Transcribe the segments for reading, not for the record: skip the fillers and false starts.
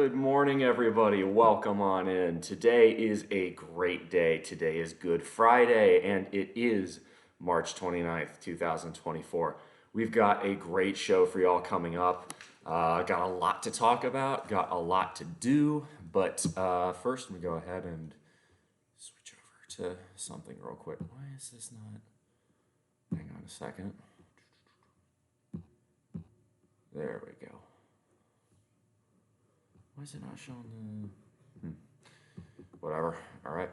Good morning, everybody. Welcome on in. Today is a great day. Today is Good Friday, and it is March 29th, 2024. We've got a great show for y'all coming up. Got a lot to talk about, got a lot to do, but first we go ahead and switch over to something real quick. Why is this not? Hang on a second. There we go. Why is it not showing the... Whatever. All right.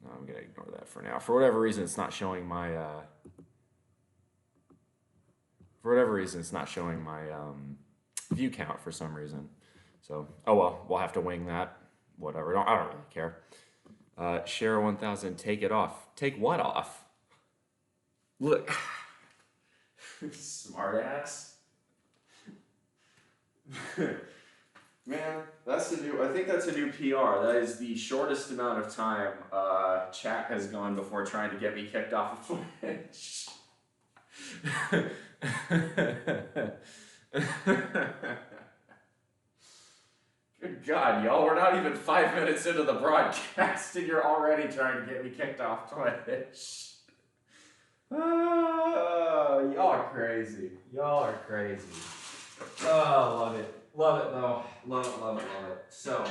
No, I'm going to ignore that for now. For whatever reason, it's not showing my... view count for some reason. So, oh well, we'll have to wing that. Whatever. I don't really care. Share 1000, take it off. Take what off? Look. Smart ass. Man, that's a new, I think that's a new PR. That is the shortest amount of time chat has gone before trying to get me kicked off of Twitch. Good God, y'all, we're not even 5 minutes into the broadcast and you're already trying to get me kicked off Twitch. Oh, y'all are crazy. Y'all are crazy. Oh, love it. Love it, though. Love it, love it, love it. So,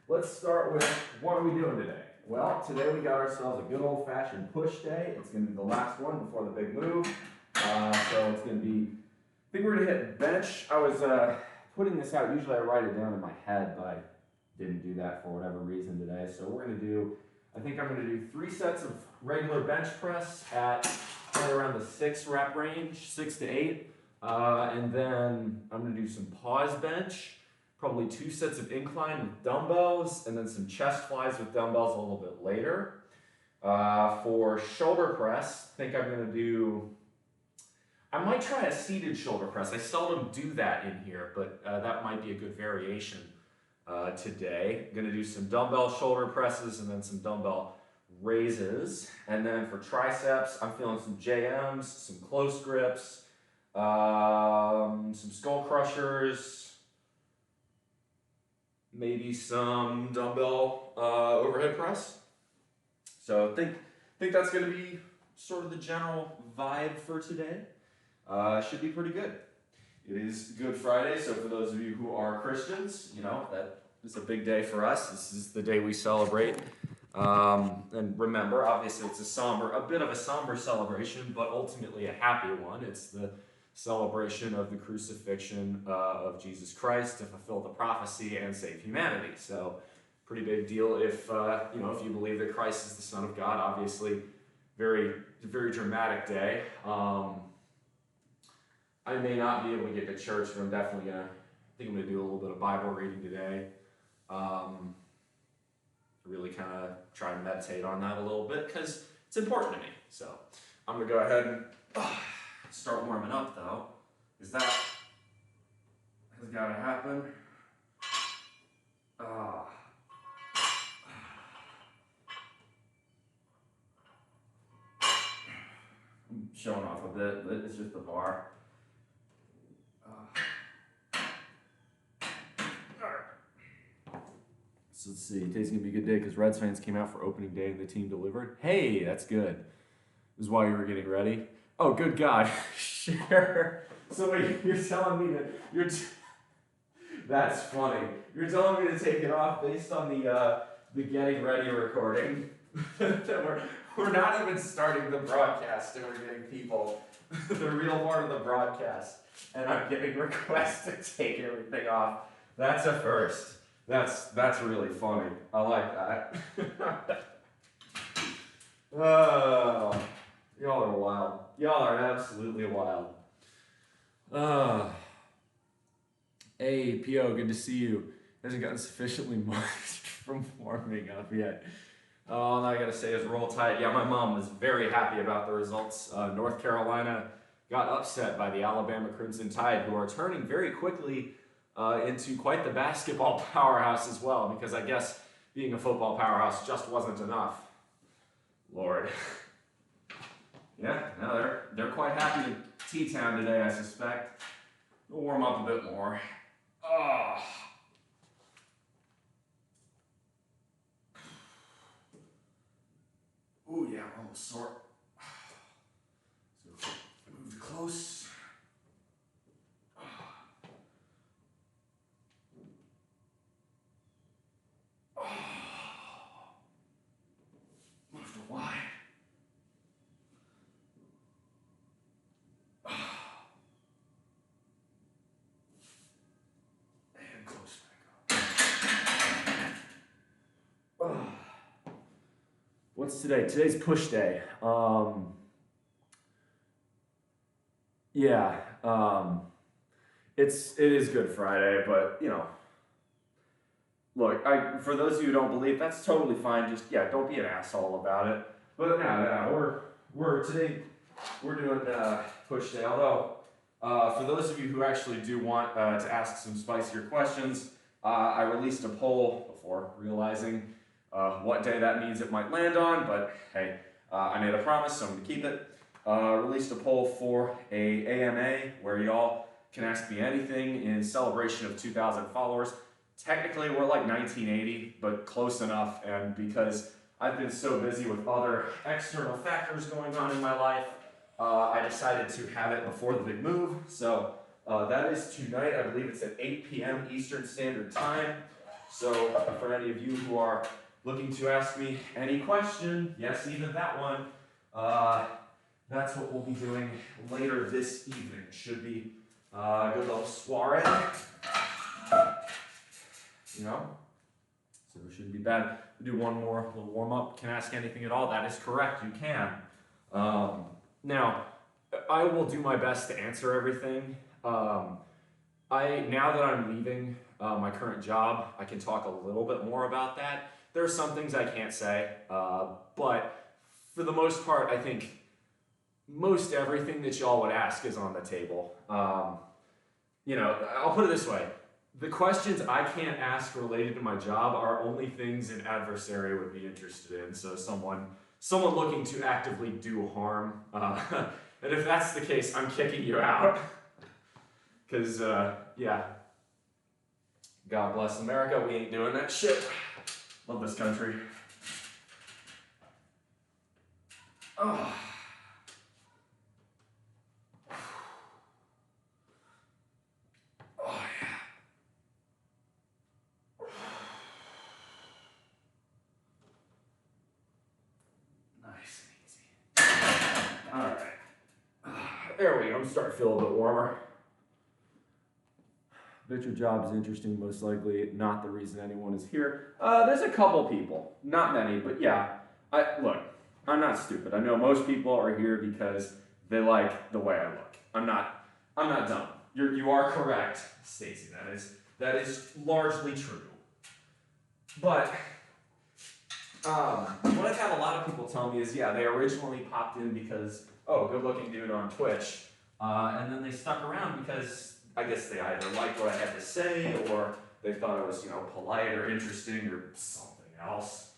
let's start with, what are we doing today? Well, today we got ourselves a good old-fashioned push day. It's going to be the last one before the big move. So it's going to be, I think we're going to hit bench. I was putting this out. Usually I write it down in my head, but I didn't do that for whatever reason today. So we're going to do, I think I'm going to do 3 sets of regular bench press at right around the 6 rep range, 6 to 8. And then I'm going to do some pause bench, probably 2 sets of incline with dumbbells, and then some chest flies with dumbbells a little bit later. For shoulder press, I think I'm going to do, I might try a seated shoulder press. I seldom do that in here, but that might be a good variation today. I'm going to do some dumbbell shoulder presses and then some dumbbell raises. And then for triceps, I'm feeling some JMs, some close grips, some skull crushers, maybe some dumbbell overhead press. So I think that's going to be sort of the general vibe for today. Should be pretty good. It is Good Friday, so for those of you who are Christians, you know, that is a big day for us. This is the day we celebrate. And remember, obviously it's a bit of a somber celebration, but ultimately a happy one. It's the celebration of the crucifixion of Jesus Christ to fulfill the prophecy and save humanity. So, pretty big deal if if you believe that Christ is the Son of God. Obviously, very dramatic day. I may not be able to get to church, but I'm definitely gonna. I think I'm gonna do a little bit of Bible reading today. Really kind of try and meditate on that a little bit because it's important to me. So I'm gonna go ahead and start warming up though, because that has got to happen. I'm showing off a bit, but it's just the bar. So let's see, today's going to be a good day because Reds fans came out for opening day and the team delivered. Hey, that's good. This is why you were getting ready. Oh, good God. Sure. So you're telling me that that's funny. You're telling me to take it off based on the getting ready recording. we're not even starting the broadcast and we're getting people the real part of the broadcast. And I'm getting requests to take everything off. That's a first. That's really funny. I like that. Oh, y'all are wild. Y'all are absolutely wild. Hey, P.O., good to see you. Hasn't gotten sufficiently moist from warming up yet. All I gotta say is roll tide. Yeah, my mom was very happy about the results. North Carolina got upset by the Alabama Crimson Tide, who are turning very quickly into quite the basketball powerhouse as well, because I guess being a football powerhouse just wasn't enough. Lord. Yeah, no, they're quite happy T-Town today, I suspect. We'll warm up a bit more. Oh. Ooh, yeah, I'm almost sore. So move close. Move to wide. And close back up. What's today? Today's push day. Yeah, it is Good Friday, but you know, look, for those of you who don't believe, that's totally fine. Just don't be an asshole about it. But we're today we're doing push day. Although for those of you who actually do want to ask some spicier questions, I released a poll before realizing what day that means it might land on. But hey, I made a promise, so I'm gonna keep it. Released a poll for a AMA where y'all can ask me anything in celebration of 2,000 followers. Technically, we're like 1980, but close enough. And because I've been so busy with other external factors going on in my life, I decided to have it before the big move. So that is tonight. I believe it's at 8 p.m. Eastern Standard Time. So for any of you who are looking to ask me any question, yes, even that one, that's what we'll be doing later this evening. Should be a good little soiree. You know? So it shouldn't be bad. We'll do one more little warm up. Can ask anything at all. That is correct. You can. Now, I will do my best to answer everything. Now that I'm leaving my current job, I can talk a little bit more about that. There are some things I can't say, but for the most part, I think most everything that y'all would ask is on the table. You know, I'll put it this way. The questions I can't ask related to my job are only things an adversary would be interested in. So someone looking to actively do harm. And if that's the case, I'm kicking you out. Because, yeah. God bless America. We ain't doing that shit. Love this country. Oh. There we go, I'm starting to feel a bit warmer. Bet your job is interesting, most likely not the reason anyone is here. There's a couple people, not many, but yeah. Look, I'm not stupid. I know most people are here because they like the way I look. I'm not dumb. You are correct, Stacy. That is largely true. But what I've had a lot of people tell me is, yeah, they originally popped in because, oh, good-looking dude on Twitch, and then they stuck around because I guess they either liked what I had to say or they thought it was, you know, polite or interesting or something else.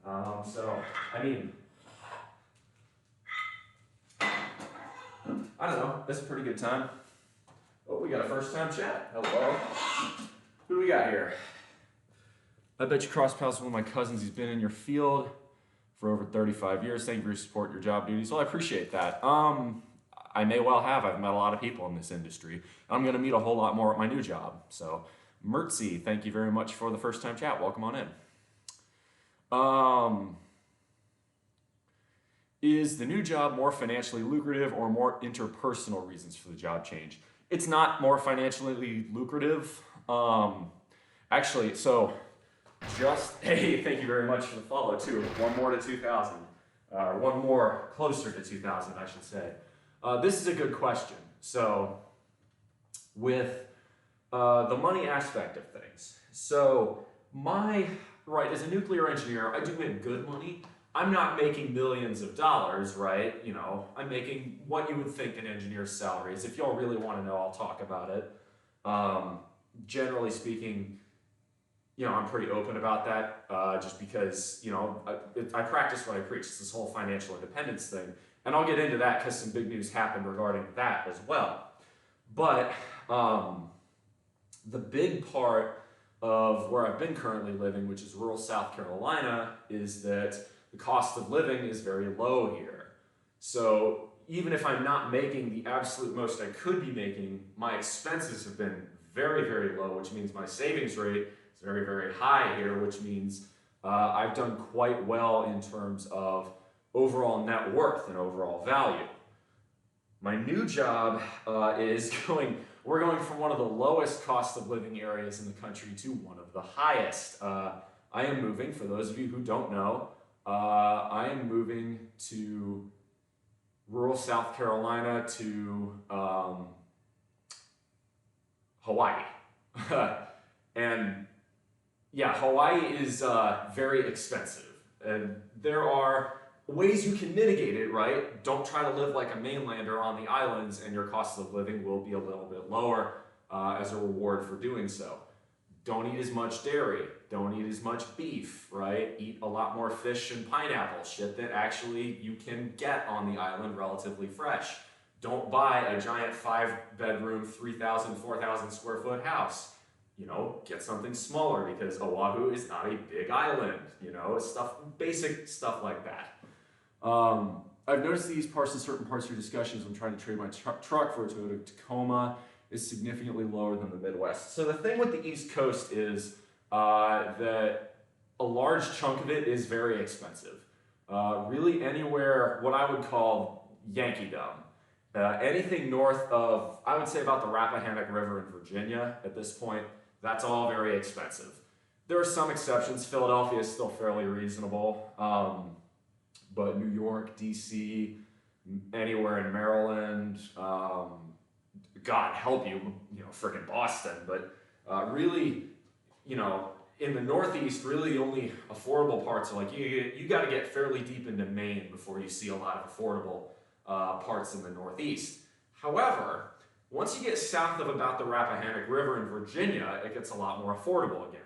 So, I mean, I don't know. It's a pretty good time. Oh, we got a first-time chat. Hello. Who do we got here? I bet you cross paths with one of my cousins. He's been in your field for over 35 years. Thank you for your support, your job duties. Well, I appreciate that. I may well have. I've met a lot of people in this industry. I'm going to meet a whole lot more at my new job. So, Mertzy, thank you very much for the first-time chat. Welcome on in. Is the new job more financially lucrative or more interpersonal reasons for the job change? It's not more financially lucrative. Actually, so hey, thank you very much for the follow too. One more to 2,000, or one more closer to 2,000, I should say. This is a good question. So, with the money aspect of things, so as a nuclear engineer, I do make good money. I'm not making millions of dollars, right? You know, I'm making what you would think an engineer's salary is. If y'all really want to know, I'll talk about it. Generally speaking, you know, I'm pretty open about that, just because, you know, I practice what I preach. It's this whole financial independence thing. And I'll get into that because some big news happened regarding that as well. But the big part of where I've been currently living, which is rural South Carolina, is that the cost of living is very low here. So even if I'm not making the absolute most I could be making, my expenses have been very, very low, which means my savings rate is very, very high here, which means I've done quite well in terms of overall net worth and overall value. My new job we're going from one of the lowest cost of living areas in the country to one of the highest. I am moving, for those of you who don't know, I am moving to rural South Carolina to Hawaii. And yeah, Hawaii is very expensive. And there are ways you can mitigate it, right? Don't try to live like a mainlander on the islands and your cost of living will be a little bit lower as a reward for doing so. Don't eat as much dairy. Don't eat as much beef, right? Eat a lot more fish and pineapple, shit that actually you can get on the island relatively fresh. Don't buy a giant 5-bedroom, 3,000, 4,000 square foot house. You know, get something smaller because Oahu is not a big island, you know, basic stuff like that. I've noticed these parts in certain parts of your discussions. I'm trying to trade my truck for a Toyota Tacoma is significantly lower than the Midwest. So the thing with the East Coast is that a large chunk of it is very expensive. Really anywhere, what I would call Yankeedom. Anything north of, I would say about the Rappahannock River in Virginia at this point, that's all very expensive. There are some exceptions. Philadelphia is still fairly reasonable. But New York, DC, anywhere in Maryland, God help you, frickin' Boston. But really, in the Northeast, really the only affordable parts are like you got to get fairly deep into Maine before you see a lot of affordable parts in the Northeast. However, once you get south of about the Rappahannock River in Virginia, it gets a lot more affordable again.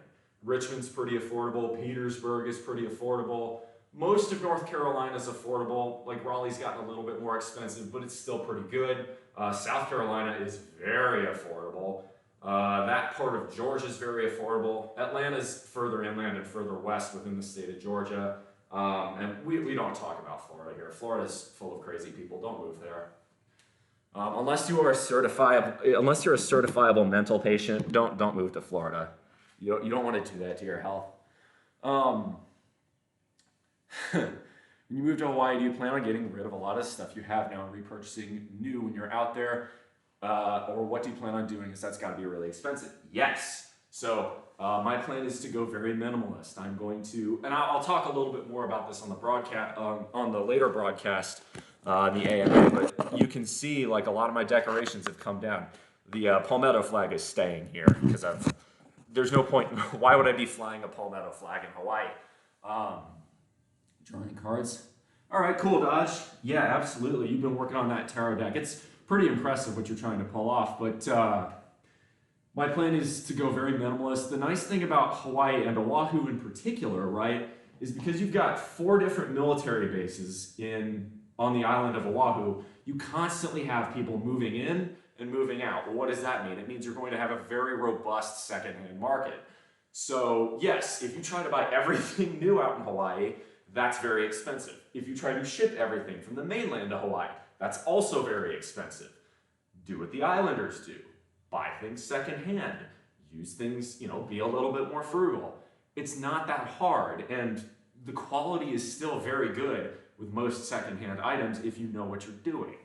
Richmond's pretty affordable. Petersburg is pretty affordable. Most of North Carolina is affordable. Like Raleigh's gotten a little bit more expensive, but it's still pretty good. South Carolina is very affordable. That part of Georgia is very affordable. Atlanta's further inland and further west within the state of Georgia. And we don't talk about Florida here. Florida's full of crazy people. Don't move there. Unless you're a certifiable mental patient, don't move to Florida. You don't want to do that to your health. When you move to Hawaii, do you plan on getting rid of a lot of stuff you have now and repurchasing new when you're out there? Or what do you plan on doing? Because that's got to be really expensive. Yes. So my plan is to go very minimalist. I'm going to, and I'll talk a little bit more about this on the broadcast, on the later broadcast, the AMA. But you can see like a lot of my decorations have come down. The palmetto flag is staying here because there's no point. Why would I be flying a palmetto flag in Hawaii? Drawing cards. All right, cool, Dodge. Yeah, absolutely. You've been working on that tarot deck. It's pretty impressive what you're trying to pull off, but my plan is to go very minimalist. The nice thing about Hawaii and Oahu in particular, right, is because you've got 4 different military bases on the island of Oahu, you constantly have people moving in and moving out. Well, what does that mean? It means you're going to have a very robust secondhand market. So yes, if you try to buy everything new out in Hawaii, that's very expensive. If you try to ship everything from the mainland to Hawaii, that's also very expensive. Do what the islanders do. Buy things secondhand. Use things, be a little bit more frugal. It's not that hard, and the quality is still very good with most secondhand items if you know what you're doing.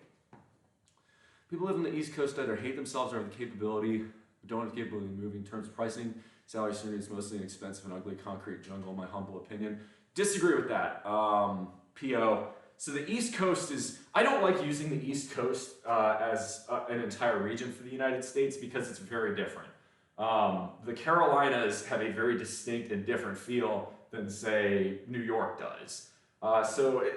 People live on the East Coast either hate themselves or have the capability, but don't have the capability of moving. In terms of pricing, salary certainly is mostly an expensive and ugly concrete jungle, in my humble opinion. Disagree with that, PO. So the East Coast is, I don't like using the East Coast as an entire region for the United States because it's very different. The Carolinas have a very distinct and different feel than, say, New York does. So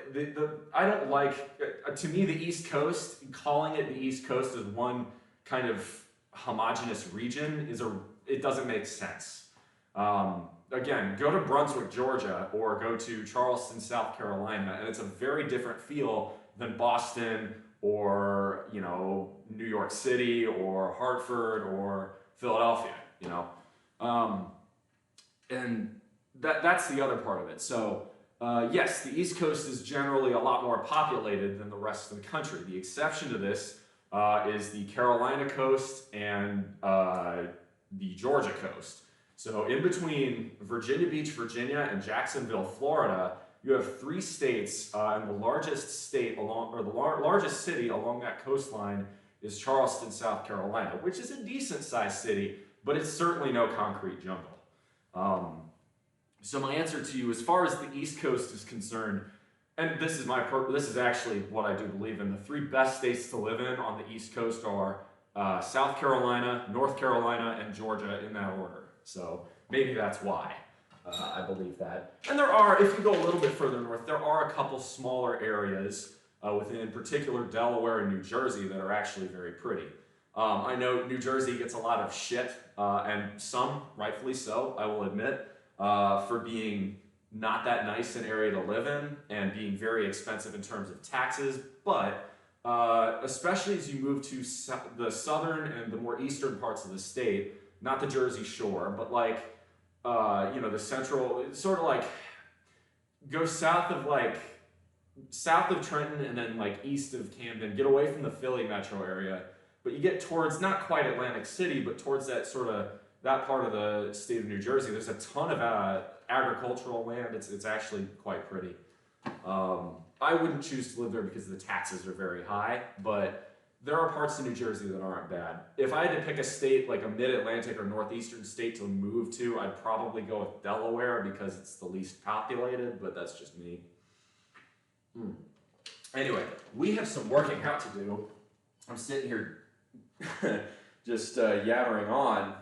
I don't like, to me, the East Coast, calling it the East Coast as one kind of homogenous region, it doesn't make sense. again, go to Brunswick, Georgia, or go to Charleston, South Carolina, and it's a very different feel than Boston or, you know, New York City or Hartford or Philadelphia, you know. And that's the other part of it. So yes, the East Coast is generally a lot more populated than the rest of the country. The exception to this is the Carolina coast and the Georgia coast. So in between Virginia Beach, Virginia, and Jacksonville, Florida, you have 3 states, and the largest state along, or the largest city along that coastline is Charleston, South Carolina, which is a decent-sized city, but it's certainly no concrete jungle. So my answer to you, as far as the East Coast is concerned, and this is actually what I do believe in, the 3 best states to live in on the East Coast are South Carolina, North Carolina, and Georgia in that order. So maybe that's why I believe that. And there are, if you go a little bit further north, there are a couple smaller areas within, in particular, Delaware and New Jersey that are actually very pretty. I know New Jersey gets a lot of shit, and some, rightfully so, I will admit, for being not that nice an area to live in and being very expensive in terms of taxes, but especially as you move to the southern and the more eastern parts of the state, not the Jersey Shore, but like, you know, the central, sort of like, go south of Trenton and then like east of Camden, get away from the Philly metro area, but you get towards, not quite Atlantic City, but towards that sort of, that part of the state of New Jersey. There's a ton of agricultural land. It's actually quite pretty. I wouldn't choose to live there because the taxes are very high, but there are parts of New Jersey that aren't bad. If I had to pick a state, like a mid-Atlantic or northeastern state to move to, I'd probably go with Delaware because it's the least populated, but that's just me. Anyway, we have some working out to do. I'm sitting here just yammering on.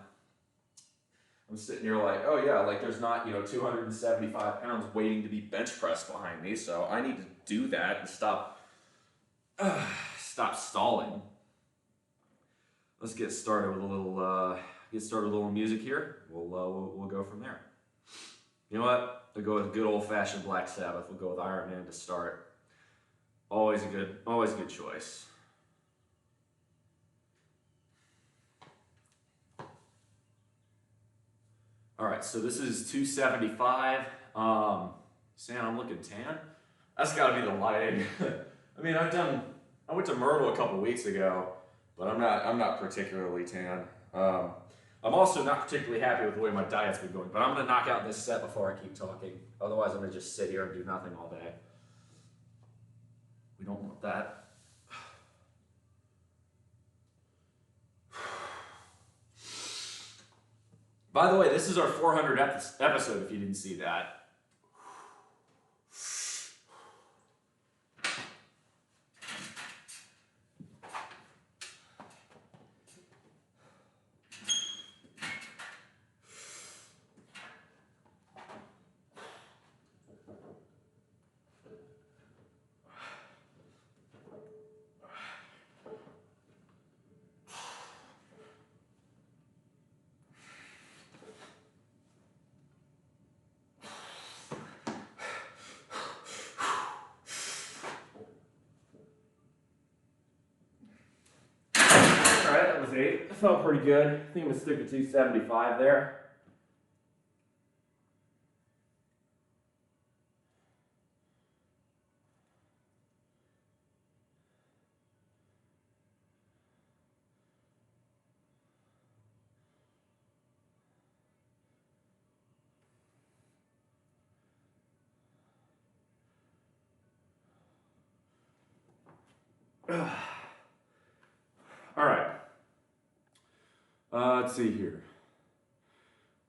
I'm sitting here like, oh yeah, like there's not, 275 pounds waiting to be bench pressed behind me, so I need to do that and stop stalling. Let's get started with a little music here. We'll go from there. You know what? We'll go with good old-fashioned Black Sabbath. We'll go with Iron Man to start. Always a good choice. All right, so this is 275. Sam, I'm looking tan. That's got to be the lighting. I mean, I went to Myrtle a couple weeks ago, but I'm not particularly tan. I'm also not particularly happy with the way my diet's been going, but I'm gonna knock out this set before I keep talking. Otherwise, I'm gonna just sit here and do nothing all day. We don't want that. By the way, this is our 400th episode, if you didn't see that. Alright, that was 8. It felt pretty good. I think I'm going to stick to 275 there. Alright. Let's see here.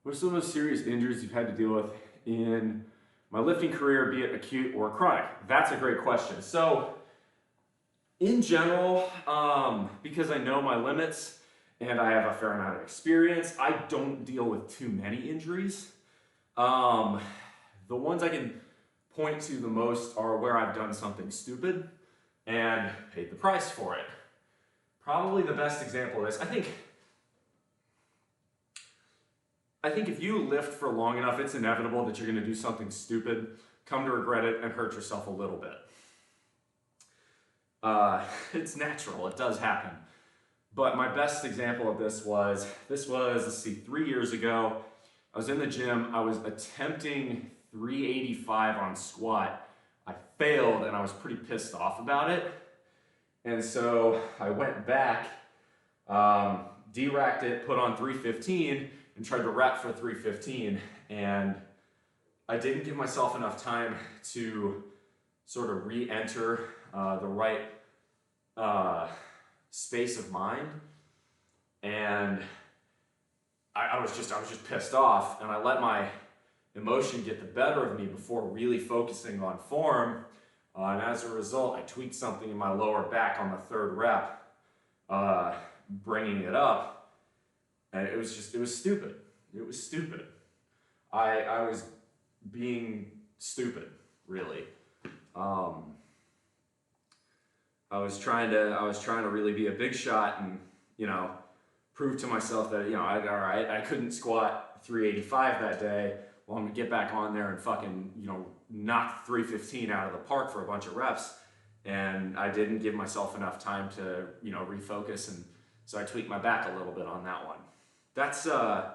What are some of the most serious injuries you've had to deal with in my lifting career, be it acute or chronic? That's a great question. So, in general, because I know my limits and I have a fair amount of experience, I don't deal with too many injuries. The ones I can point to the most are where I've done something stupid and paid the price for it. Probably the best example of this, I I think if you lift for long enough, it's inevitable that you're going to do something stupid, come to regret it, and hurt yourself a little bit. It's natural, it does happen. But my best example of this was, let's see, 3 years ago. I was in the gym, I was attempting 385 on squat. I failed and I was pretty pissed off about it. And so I went back, de-racked it, put on 315 and tried to rep for 315. And I didn't give myself enough time to sort of re-enter the right space of mind. And I was just pissed off, and I let my emotion get the better of me before really focusing on form. And as a result, I tweaked something in my lower back on the third rep, bringing it up. And it was stupid. It was stupid. I was being stupid, really. I was trying to really be a big shot and, prove to myself that, I couldn't squat 385 that day. Well, I'm gonna get back on there and fucking, knock 315 out of the park for a bunch of reps. And I didn't give myself enough time to, refocus. And so I tweaked my back a little bit on that one. That's a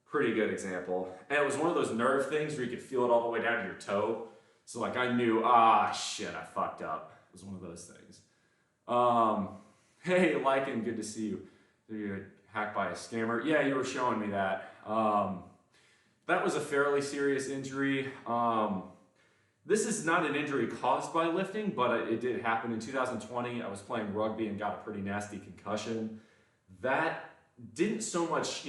pretty good example. And it was one of those nerve things where you could feel it all the way down to your toe. So like I knew, shit, I fucked up. It was one of those things. Hey, Lycan, good to see you. You're hacked by a scammer. Yeah, you were showing me that. That was a fairly serious injury. This is not an injury caused by lifting, but it did happen in 2020. I was playing rugby and got a pretty nasty concussion. That didn't so much,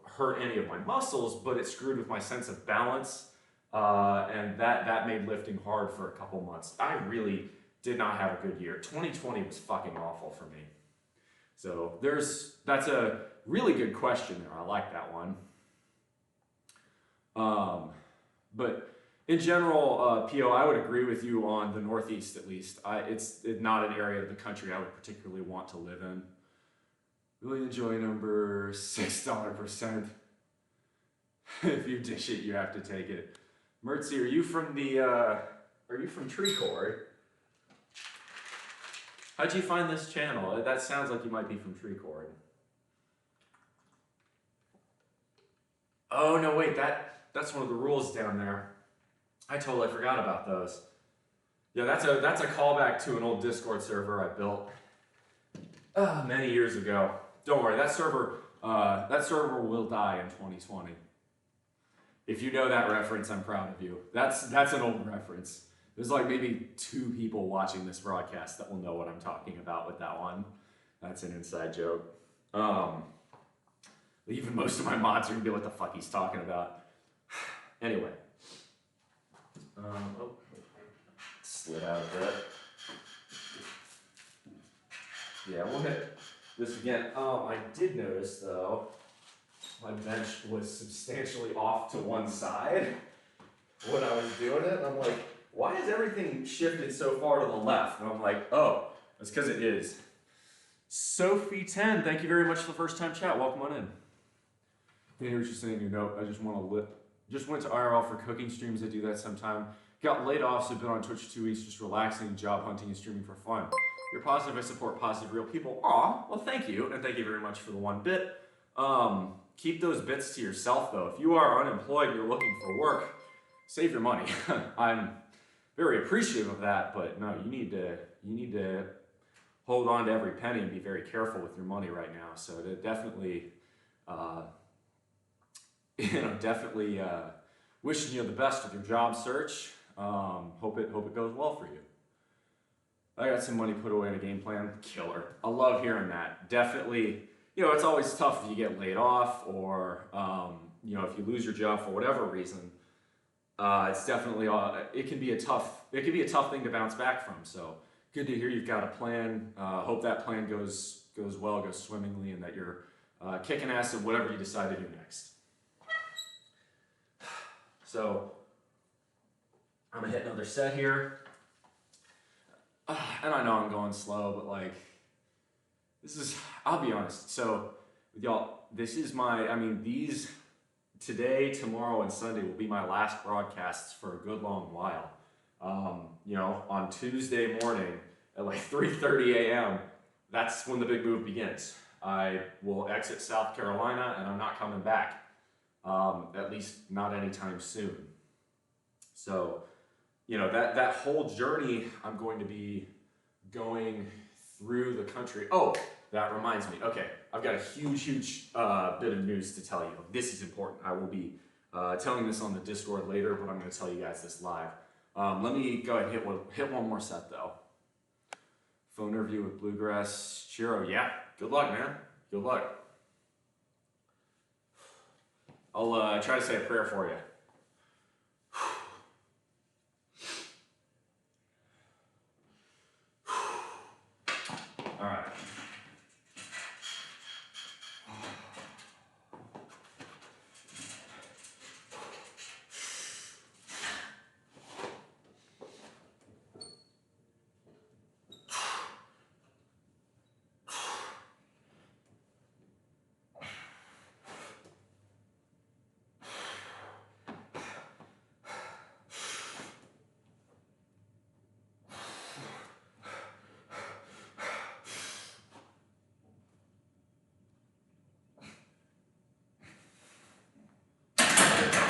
hurt any of my muscles, but it screwed with my sense of balance. And that made lifting hard for a couple months. I really did not have a good year. 2020 was fucking awful for me. So that's a really good question there. I like that one. But in general, Pio, I would agree with you on the Northeast at least. It's not an area of the country I would particularly want to live in. Really enjoy number $6%. If you dish it, you have to take it. Mertzy, are you from Treecord? How'd you find this channel? That sounds like you might be from Treecord. Oh no, wait, that's one of the rules down there. I totally forgot about those. Yeah, that's a callback to an old Discord server I built many years ago. Don't worry, that server will die in 2020. If you know that reference, I'm proud of you. That's an old reference. There's like maybe 2 people watching this broadcast that will know what I'm talking about with that one. That's an inside joke. Even most of my mods are gonna be what the fuck he's talking about. Anyway. Slid out a bit. Yeah, we'll hit this again. I did notice though, my bench was substantially off to one side when I was doing it. And I'm like, why is everything shifted so far to the left? And I'm like, oh, that's because it is. Sophie10, thank you very much for the first time chat. Welcome on in. Can you hear what you're saying in your note? I just went to IRL for cooking streams. I do that sometime. Got laid off, so been on Twitch for 2 weeks, just relaxing, job hunting, and streaming for fun. You're positive. I support positive, real people. Aw, well, thank you, and thank you very much for the 1 bit. Keep those bits to yourself, though. If you are unemployed and you're looking for work, save your money. I'm very appreciative of that, but no, you need to hold on to every penny and be very careful with your money right now. So to definitely, definitely wishing you the best with your job search. Hope it goes well for you. I got some money put away in a game plan. Killer. I love hearing that. Definitely, it's always tough if you get laid off or, if you lose your job for whatever reason. It's definitely, it can be a tough thing to bounce back from. So good to hear you've got a plan. Hope that plan goes well, goes swimmingly, and that you're kicking ass at whatever you decide to do next. So I'm gonna hit another set here. And I know I'm going slow, but I'll be honest. So with y'all, this is these today, tomorrow, and Sunday will be my last broadcasts for a good long while. You know, on Tuesday morning at like 3:30 a.m., that's when the big move begins. I will exit South Carolina and I'm not coming back, at least not anytime soon. So, you know, that whole journey, I'm going to be going through the country. Oh, that reminds me. Okay, I've got a huge bit of news to tell you. This is important. I will be telling this on the Discord later, but I'm going to tell you guys this live. Let me go ahead and hit one more set though. Phone interview with Bluegrass Chiro. Yeah, good luck, man. Good luck. I'll try to say a prayer for you. All right.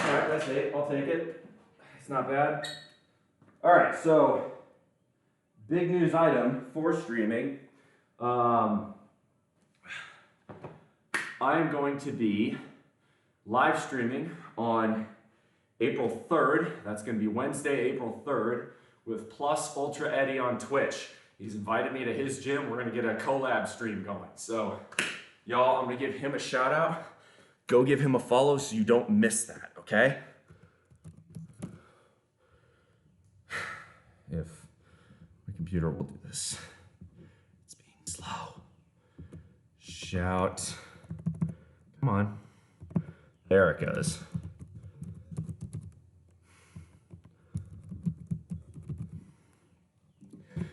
Alright, that's 8. I'll take it. It's not bad. Alright, so big news item for streaming. I am going to be live streaming on April 3rd. That's going to be Wednesday, April 3rd, with Plus Ultra Eddie on Twitch. He's invited me to his gym. We're going to get a collab stream going. So, y'all, I'm going to give him a shout out. Go give him a follow so you don't miss that, okay? If my computer will do this. It's being slow. Shout. Come on. There it goes.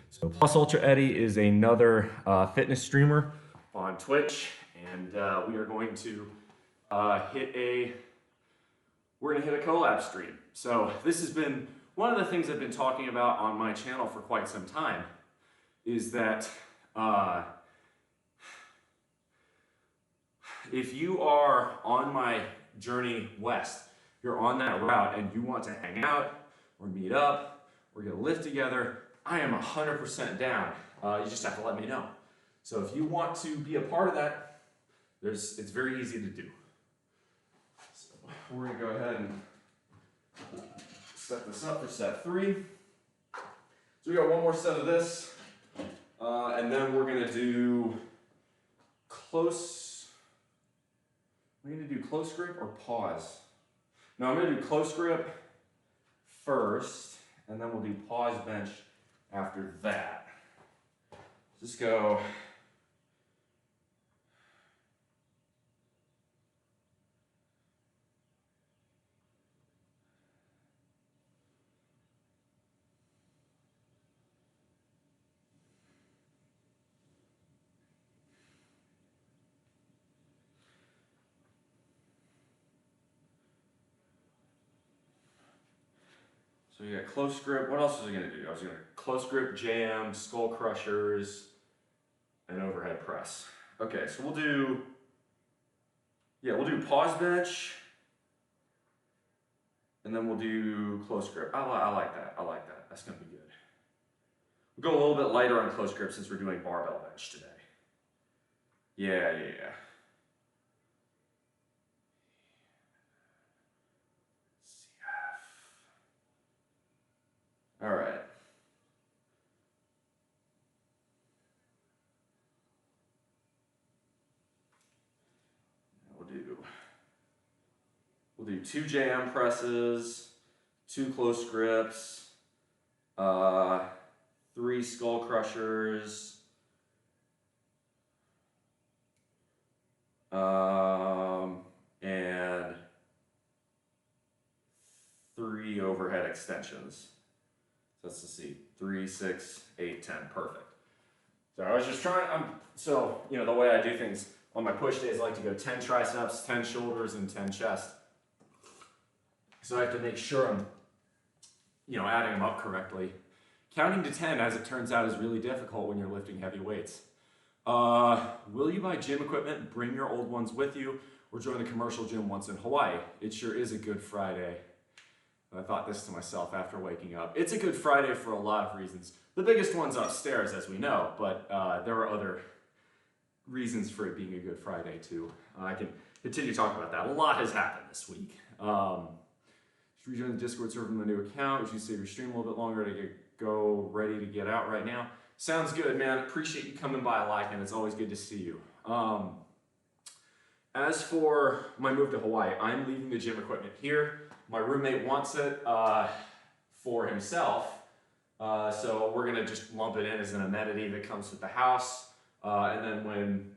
So Plus Ultra Eddie is another fitness streamer on Twitch, and we are going to hit a collab stream. So this has been one of the things I've been talking about on my channel for quite some time, is that if you are on my journey west, you're on that route and you want to hang out or meet up or get a lift together, I am 100% down. You just have to let me know. So if you want to be a part of that, it's very easy to do. So we're going to go ahead and set this up for set 3. So we got one more set of this, and then we're going to do close. We're going to do close grip or pause. No, I'm going to do close grip first, and then we'll do pause bench after that. Just go. So you got close grip. What else was I going to do? I was going to close grip, jam, skull crushers, and overhead press. Okay, so we'll do pause bench, and then we'll do close grip. I like that. I like that. That's going to be good. We'll go a little bit lighter on close grip since we're doing barbell bench today. Yeah. All right. We'll do 2 jam presses, 2 close grips, 3 skull crushers, and 3 overhead extensions. So let's just see, 3, 6, 8, 10, perfect. So I was just trying, so, you know, the way I do things on my push days, I like to go 10 triceps, 10 shoulders, and 10 chest. So I have to make sure I'm, adding them up correctly. Counting to 10, as it turns out, is really difficult when you're lifting heavy weights. Will you buy gym equipment, bring your old ones with you, or join the commercial gym once in Hawaii? It sure is a good Friday. I thought this to myself after waking up. It's a good Friday for a lot of reasons. The biggest one's upstairs, as we know, but there are other reasons for it being a good Friday, too. I can continue talking about that. A lot has happened this week. Should we join the Discord server from the new account? Should you save your stream a little bit longer to go ready to get out right now? Sounds good, man. Appreciate you coming by, liking. It's always good to see you. As for my move to Hawaii, I'm leaving the gym equipment here. My roommate wants it for himself, so we're gonna just lump it in as an amenity that comes with the house. And then when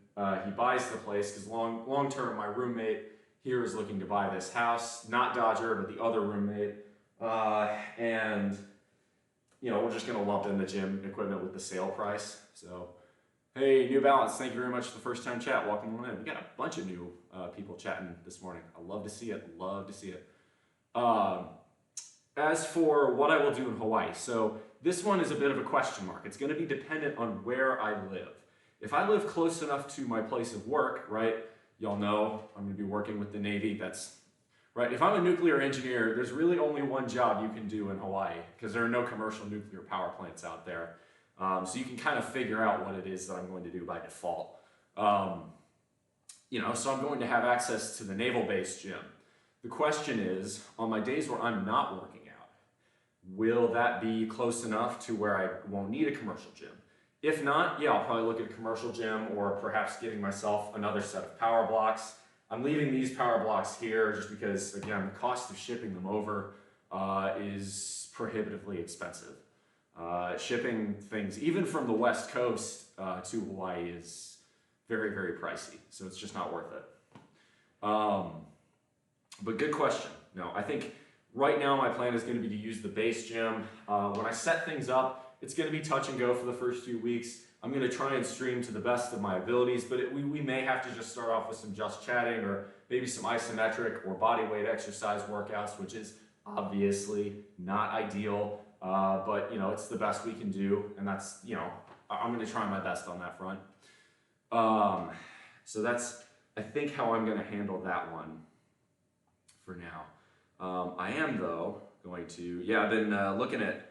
he buys the place, because long term, my roommate here is looking to buy this house, not Dodger, but the other roommate, and we're just gonna lump in the gym equipment with the sale price. So, hey, New Balance, thank you very much for the first time chat. Welcome on in. We got a bunch of new people chatting this morning. I love to see it. Love to see it. As for what I will do in Hawaii, so this one is a bit of a question mark. It's going to be dependent on where I live. If I live close enough to my place of work, right, y'all know I'm going to be working with the Navy. That's right. If I'm a nuclear engineer, there's really only one job you can do in Hawaii because there are no commercial nuclear power plants out there. So you can kind of figure out what it is that I'm going to do by default. So I'm going to have access to the naval base gym. The question is, on my days where I'm not working out, will that be close enough to where I won't need a commercial gym? If not, yeah, I'll probably look at a commercial gym or perhaps getting myself another set of power blocks. I'm leaving these power blocks here just because, again, the cost of shipping them over is prohibitively expensive. Shipping things, even from the West Coast to Hawaii, is very, very pricey, so it's just not worth it. But good question. No, I think right now my plan is going to be to use the base gym. When I set things up, it's going to be touch and go for the first few weeks. I'm going to try and stream to the best of my abilities, but we may have to just start off with some just chatting or maybe some isometric or body weight exercise workouts, which is obviously not ideal, but it's the best we can do, and that's, I'm going to try my best on that front. So that's, I think, how I'm going to handle that one for now. I am, though, going to, I've been looking at,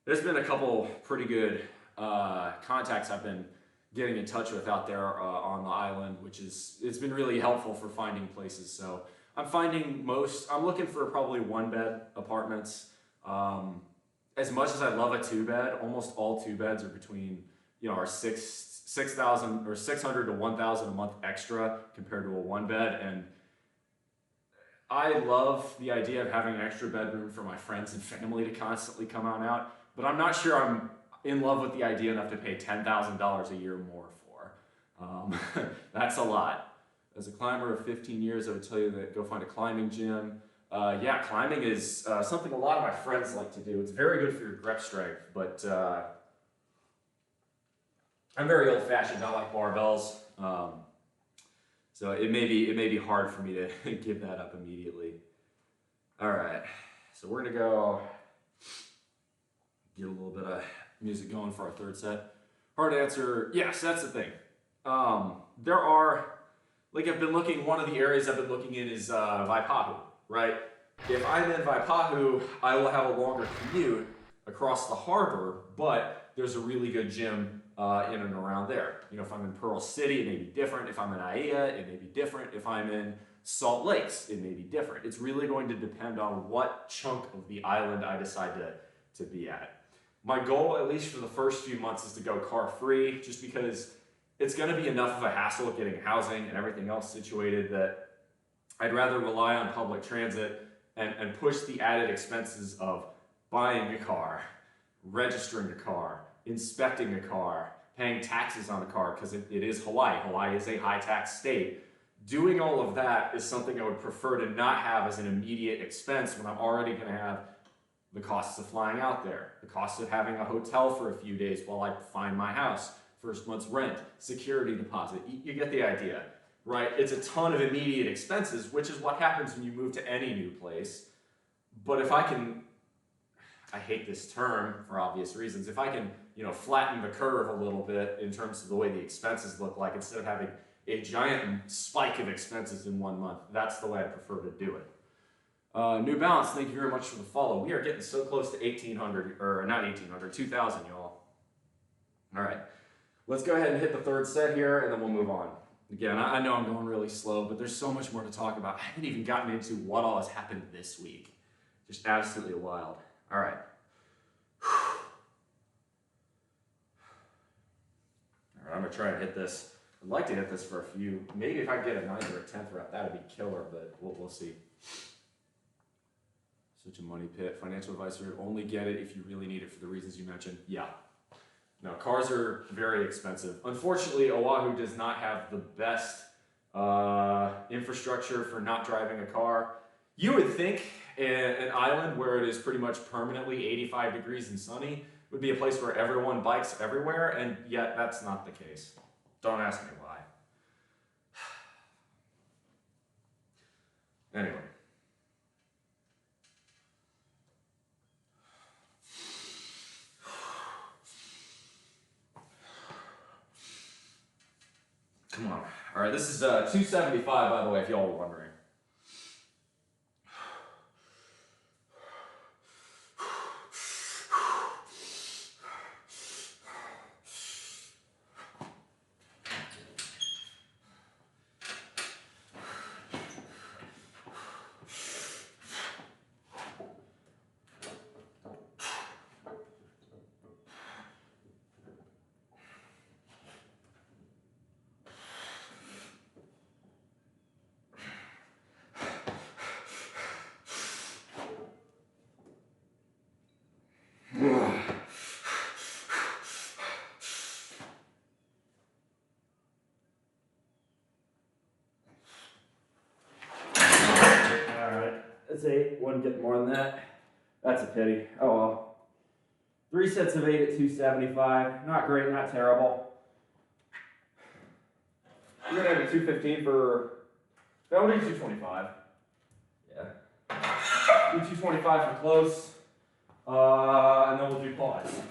there's been a couple pretty good contacts I've been getting in touch with out there on the island, it's been really helpful for finding places. So I'm looking for probably 1-bed apartments. As much as I love a 2-bed, almost all 2-beds are between, are $6,000 or $600 to $1,000 a month extra compared to a 1-bed. And I love the idea of having an extra bedroom for my friends and family to constantly come on out, but I'm not sure I'm in love with the idea enough to pay $10,000 a year more for. That's a lot. As a climber of 15 years, I would tell you that go find a climbing gym. Climbing is something a lot of my friends like to do. It's very good for your grip strength, but I'm very old-fashioned. I like barbells. So it may be hard for me to give that up immediately. All right, so we're gonna go get a little bit of music going for our third set. Hard answer, yes, that's the thing. There are, I've been looking, one of the areas I've been looking in is Waipahu, right? If I'm in Waipahu, I will have a longer commute across the harbor, but there's a really good gym in and around there. If I'm in Pearl City, it may be different. If I'm in Aiea, it may be different. If I'm in Salt Lakes, it may be different. It's really going to depend on what chunk of the island I decide to be at. My goal, at least for the first few months, is to go car-free, just because it's going to be enough of a hassle getting housing and everything else situated that I'd rather rely on public transit and push the added expenses of buying a car, registering a car, inspecting a car, paying taxes on a car, because it is Hawaii. Hawaii is a high-tax state. Doing all of that is something I would prefer to not have as an immediate expense when I'm already going to have the costs of flying out there, the cost of having a hotel for a few days while I find my house, first month's rent, security deposit. You get the idea, right? It's a ton of immediate expenses, which is what happens when you move to any new place. But if I can, I hate this term for obvious reasons, if I can, flatten the curve a little bit in terms of the way the expenses look like, instead of having a giant spike of expenses in 1 month, that's the way I prefer to do it. New Balance, thank you very much for the follow. We are getting so close to 1,800, or not 1,800, 2,000, y'all. All right, let's go ahead and hit the third set here, and then we'll move on. Again, I know I'm going really slow, but there's so much more to talk about. I haven't even gotten into what all has happened this week. Just absolutely wild. All right. All right, I'm gonna try and hit this. I'd like to hit this for a few. Maybe if I get a 9th or a 10th rep, that'd be killer, but we'll see. Such a money pit. Financial advice would only get it if you really need it for the reasons you mentioned. Yeah. No, cars are very expensive. Unfortunately, Oahu does not have the best infrastructure for not driving a car. You would think an island where it is pretty much permanently 85 degrees and sunny would be a place where everyone bikes everywhere, and yet that's not the case. Don't ask me why. Anyway. Come on. All right, this is 275, by the way, if y'all were wondering. That's 8. Wouldn't get more than that. That's a pity. Oh well. 3 sets of 8 at 275. Not great, not terrible. We're gonna have a 215 for. No, we'll do 225. Yeah. Do 225 for close. And then we'll do pause.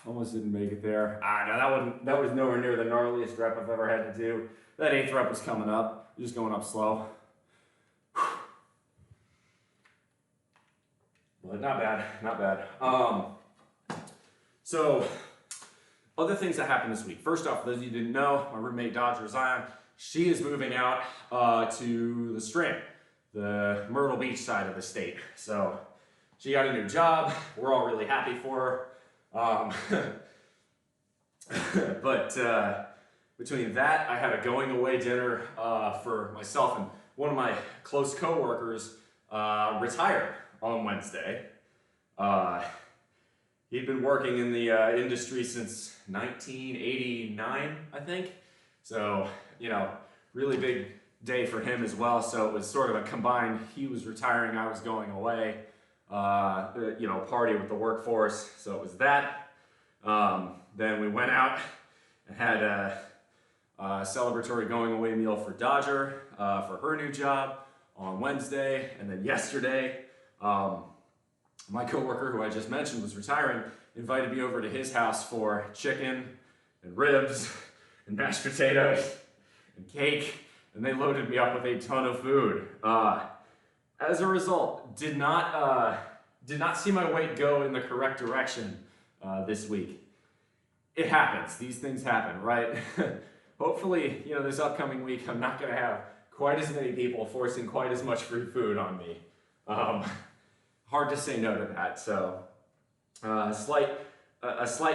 Almost didn't make it there. No, that was nowhere near the gnarliest rep I've ever had to do. That 8th rep was coming up, just going up slow. But not bad, not bad. So, other things that happened this week. First off, for those of you who didn't know, my roommate Dodger Zion, she is moving out to the Strand, the Myrtle Beach side of the state. So, she got a new job. We're all really happy for her. But between that, I had a going away dinner for myself, and one of my close coworkers retired on Wednesday. He'd been working in the industry since 1989, I think. So, really big day for him as well. So it was sort of a combined, he was retiring, I was going away. Party with the workforce. So it was that. Then we went out and had a celebratory going away meal for Dodger for her new job on Wednesday. And then yesterday, my coworker who I just mentioned was retiring, invited me over to his house for chicken and ribs and mashed potatoes and cake. And they loaded me up with a ton of food. As a result, did not see my weight go in the correct direction this week. It happens. These things happen, right? Hopefully, this upcoming week, I'm not going to have quite as many people forcing quite as much free food on me. Hard to say no to that. So, a slight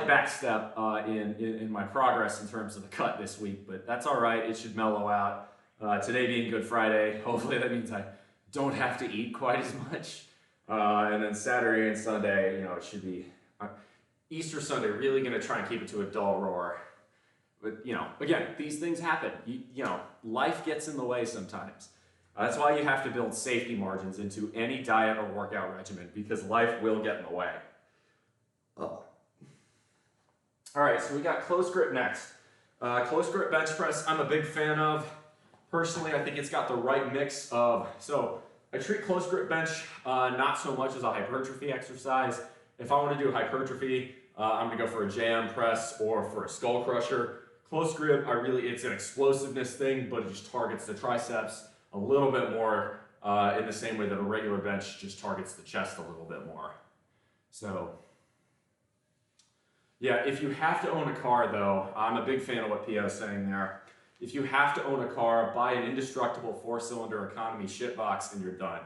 back step in my progress in terms of the cut this week, but that's all right. It should mellow out. Today being Good Friday, hopefully that means I don't have to eat quite as much. And then Saturday and Sunday, it should be Easter Sunday, really going to try and keep it to a dull roar. But, again, these things happen. Life gets in the way sometimes. That's why you have to build safety margins into any diet or workout regimen, because life will get in the way. Oh. All right, so we got close grip next. Close grip bench press, I'm a big fan of. Personally, I think it's got the right mix of, so I treat close grip bench not so much as a hypertrophy exercise. If I want to do hypertrophy, I'm going to go for a JM press or for a skull crusher. Close grip, it's an explosiveness thing, but it just targets the triceps a little bit more in the same way that a regular bench just targets the chest a little bit more. So, yeah, if you have to own a car though, I'm a big fan of what Pio's saying there. If you have to own a car, buy an indestructible 4-cylinder economy shitbox and you're done.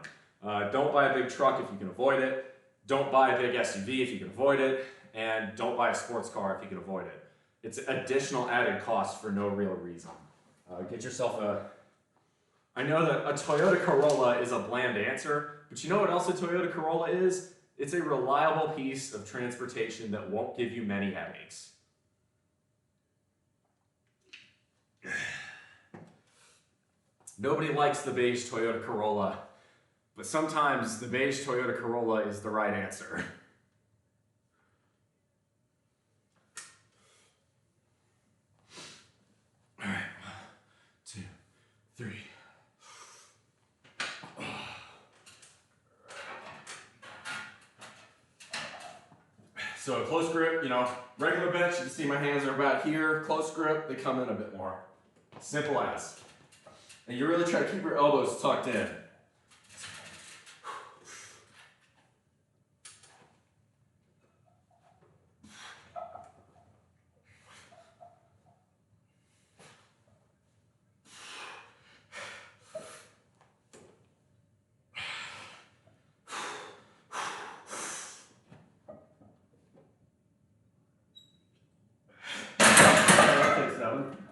Don't buy a big truck if you can avoid it. Don't buy a big SUV if you can avoid it. And don't buy a sports car if you can avoid it. It's additional added cost for no real reason. Get yourself I know that a Toyota Corolla is a bland answer, but you know what else a Toyota Corolla is? It's a reliable piece of transportation that won't give you many headaches. Nobody likes the beige Toyota Corolla, but sometimes the beige Toyota Corolla is the right answer. All right, 1, 2, 3. So a close grip, regular bench, you can see my hands are about here. Close grip, they come in a bit more. Simple as. And you really try to keep your elbows tucked in.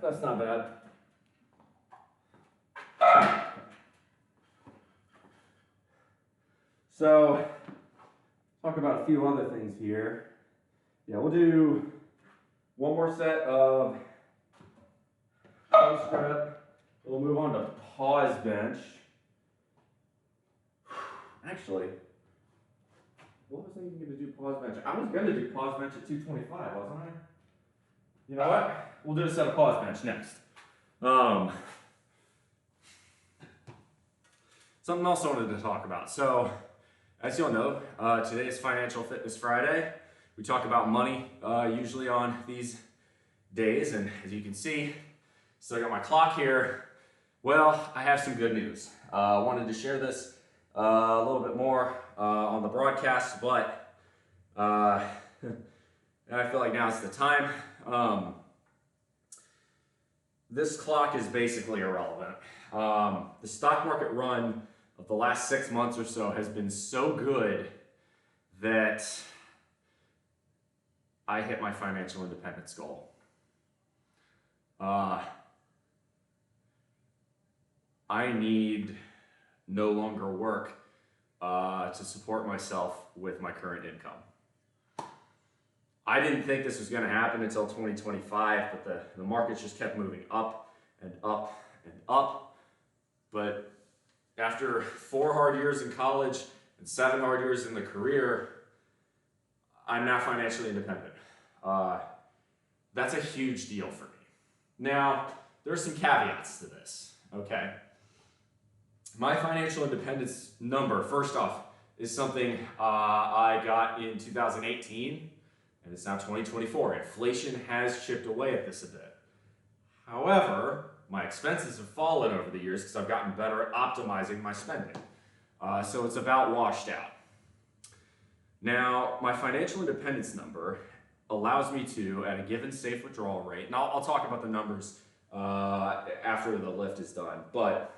That's not bad. So, talk about a few other things here. Yeah, we'll do one more set of close grip. We'll move on to pause bench. Actually, what was I even going to do pause bench? I was going to do pause bench at 225, wasn't I? You know what? We'll do a set of pause bench next. Something else I wanted to talk about. So, as you all know, today is Financial Fitness Friday. We talk about money usually on these days, and as you can see, still got my clock here. Well, I have some good news. I wanted to share this a little bit more on the broadcast, but I feel like now's the time. This clock is basically irrelevant. The stock market run of the last 6 months or so has been so good that I hit my financial independence goal. I need no longer work to support myself with my current income. I didn't think this was going to happen until 2025, but the markets just kept moving up and up and up. But after 4 hard years in college and 7 hard years in the career, I'm now financially independent. That's a huge deal for me. Now, there's some caveats to this, okay? My financial independence number, first off, is something I got in 2018, and it's now 2024. Inflation has chipped away at this a bit. However, my expenses have fallen over the years because I've gotten better at optimizing my spending. So it's about washed out. Now, my financial independence number allows me to, at a given safe withdrawal rate, and I'll talk about the numbers after the lift is done, but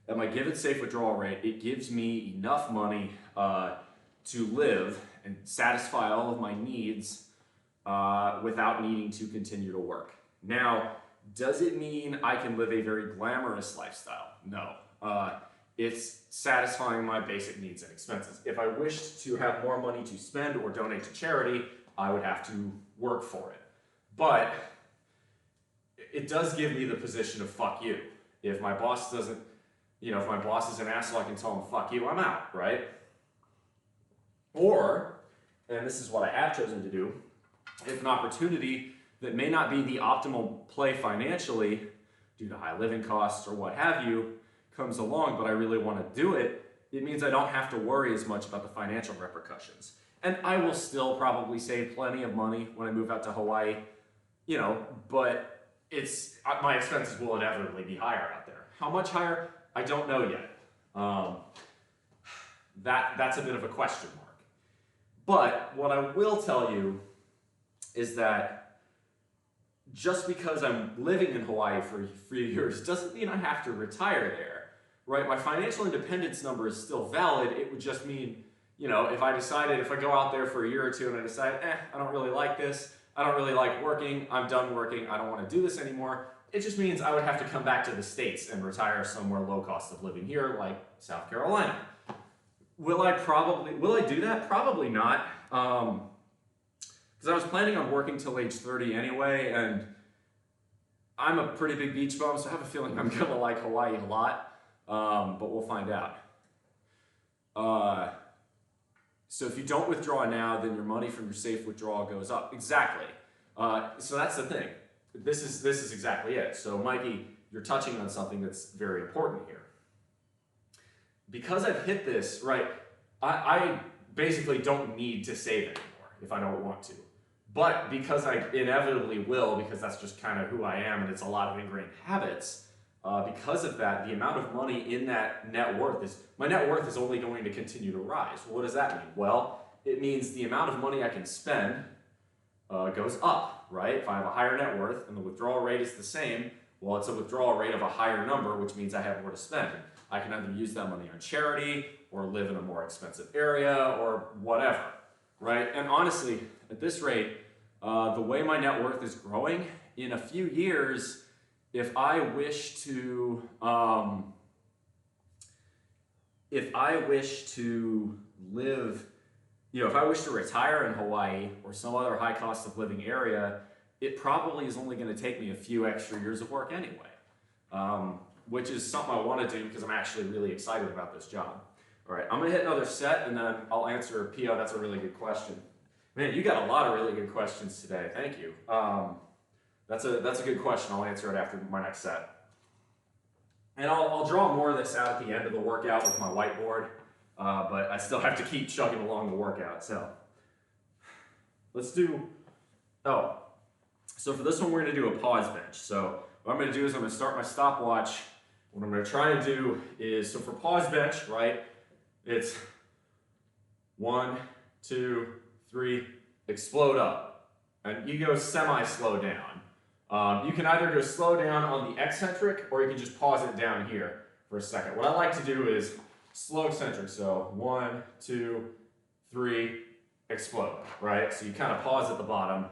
at my given safe withdrawal rate, it gives me enough money to live and satisfy all of my needs without needing to continue to work. Now, does it mean I can live a very glamorous lifestyle? No. It's satisfying my basic needs and expenses. If I wished to have more money to spend or donate to charity, I would have to work for it. But it does give me the position of fuck you. If my boss doesn't You know, if my boss is an asshole, I can tell him, fuck you, I'm out, right? Or, and this is what I have chosen to do, if an opportunity that may not be the optimal play financially due to high living costs or what have you comes along, but I really want to do it, it means I don't have to worry as much about the financial repercussions. And I will still probably save plenty of money when I move out to Hawaii, you know, but my expenses will inevitably be higher out there. How much higher? I don't know yet. That's a bit of a question mark. But what I will tell you is that just because I'm living in Hawaii for a few years doesn't mean I have to retire there, right? My financial independence number is still valid. It would just mean, you know, if I go out there for a year or two and I decide, I don't really like this, I don't really like working, I'm done working, I don't want to do this anymore, it just means I would have to come back to the States and retire somewhere low cost of living here, like South Carolina. Will I do that? Probably not. Because I was planning on working till age 30 anyway, and I'm a pretty big beach bum, so I have a feeling I'm gonna like Hawaii a lot, but we'll find out. So if you don't withdraw now, then your money from your safe withdrawal goes up. Exactly. So that's the thing. This is exactly it. So Mikey, you're touching on something that's very important here. Because I've hit this, right, I basically don't need to save anymore if I don't want to. But because I inevitably will, because that's just kind of who I am and it's a lot of ingrained habits, because of that, the amount of money in that my net worth is only going to continue to rise. What does that mean? Well, it means the amount of money I can spend goes up, right? If I have a higher net worth and the withdrawal rate is the same, well, it's a withdrawal rate of a higher number, which means I have more to spend. I can either use that money on charity or live in a more expensive area or whatever, right? And honestly, at this rate, the way my net worth is growing, in a few years, if I wish to live, you know, if I wish to retire in Hawaii or some other high cost of living area, it probably is only going to take me a few extra years of work anyway, which is something I want to do because I'm actually really excited about this job. All right, I'm going to hit another set and then I'll answer Pio. That's a really good question. Man, you got a lot of really good questions today. Thank you. That's a good question. I'll answer it after my next set. And I'll draw more of this out at the end of the workout with my whiteboard, but I still have to keep chugging along the workout. So let's do, so for this one, we're going to do a pause bench. So what I'm going to do is I'm going to start my stopwatch. What I'm going to try and do is, so for pause bench, right, it's 1, 2, 3, explode up. And you go semi-slow down. You can either go slow down on the eccentric or you can just pause it down here for a second. What I like to do is slow eccentric. So 1, 2, 3, explode, right? So you kind of pause at the bottom.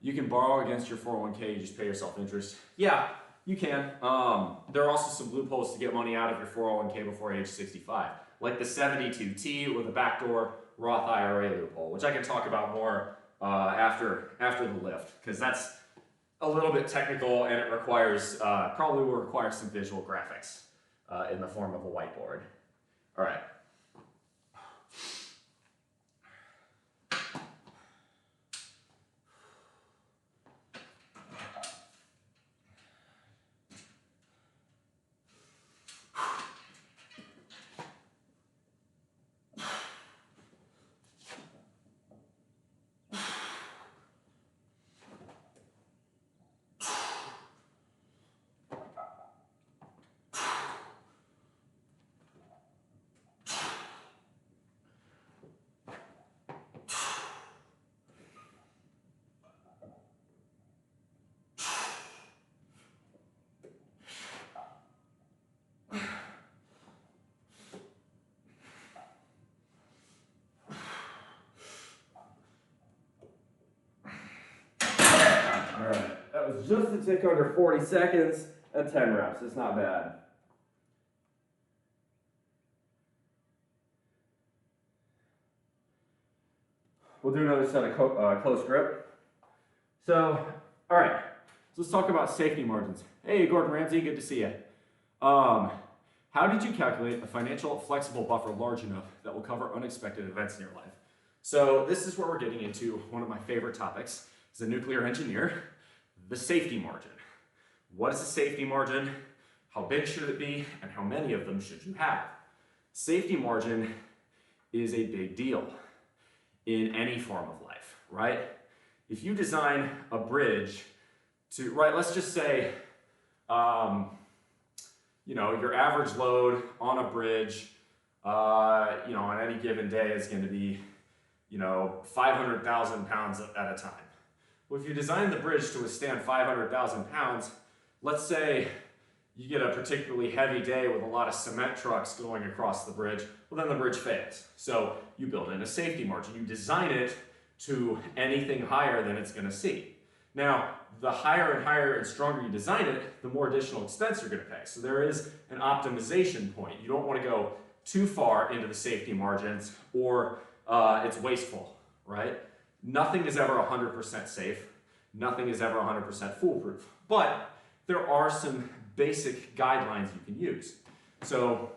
You can borrow against your 401k, you just pay yourself interest. Yeah, you can. There are also some loopholes to get money out of your 401k before age 65, like the 72T or the backdoor Roth IRA loophole, which I can talk about more after the lift, because that's a little bit technical and it requires, probably will require some visual graphics in the form of a whiteboard. All right. Alright, that was just a tick under 40 seconds and 10 reps. It's not bad. We'll do another set of close grip. So, alright, so let's talk about safety margins. Hey, Gordon Ramsay, good to see you. How did you calculate a financial flexible buffer large enough that will cover unexpected events in your life? So this is where we're getting into one of my favorite topics as a nuclear engineer, the safety margin. What is a safety margin? How big should it be? And how many of them should you have? Safety margin is a big deal in any form of life, right? If you design a bridge to, right, let's just say, your average load on a bridge, on any given day is going to be, 500,000 pounds at a time. Well, if you design the bridge to withstand 500,000 pounds, let's say you get a particularly heavy day with a lot of cement trucks going across the bridge, well, then the bridge fails. So you build in a safety margin. You design it to anything higher than it's going to see. Now, the higher and higher and stronger you design it, the more additional expense you're going to pay. So there is an optimization point. You don't want to go too far into the safety margins or it's wasteful, right? Nothing is ever 100% safe. Nothing is ever 100% foolproof. But there are some basic guidelines you can use. So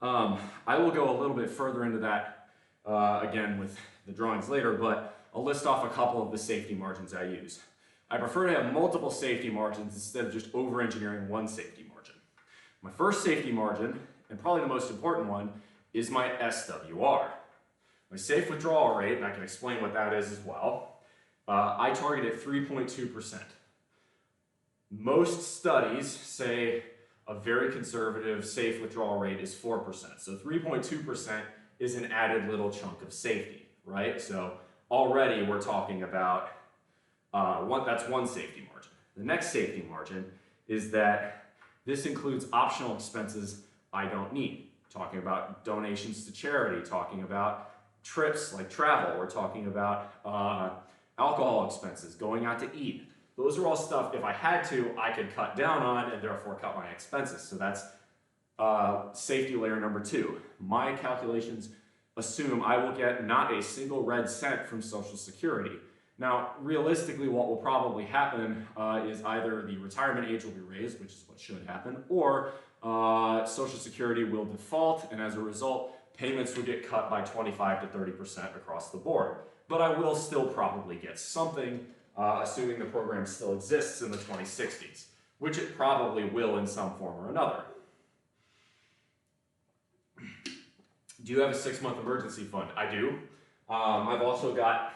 I will go a little bit further into that again with the drawings later, but I'll list off a couple of the safety margins I use. I prefer to have multiple safety margins instead of just over-engineering one safety margin. My first safety margin, and probably the most important one, is my SWR. My safe withdrawal rate, and I can explain what that is as well, I target at 3.2%. Most studies say a very conservative safe withdrawal rate is 4%. So 3.2% is an added little chunk of safety, right? So already we're talking about, that's one safety margin. The next safety margin is that this includes optional expenses I don't need. Talking about donations to charity, talking about trips like travel, we're talking about alcohol expenses, going out to eat. Those are all stuff, if I had to, I could cut down on and therefore cut my expenses. So that's safety layer number 2. My calculations assume I will get not a single red cent from Social Security. Now, realistically, what will probably happen is either the retirement age will be raised, which is what should happen, or Social Security will default, and as a result, payments will get cut by 25 to 30% across the board. But I will still probably get something, assuming the program still exists in the 2060s, which it probably will in some form or another. Do you have a 6-month emergency fund? I do. I've also got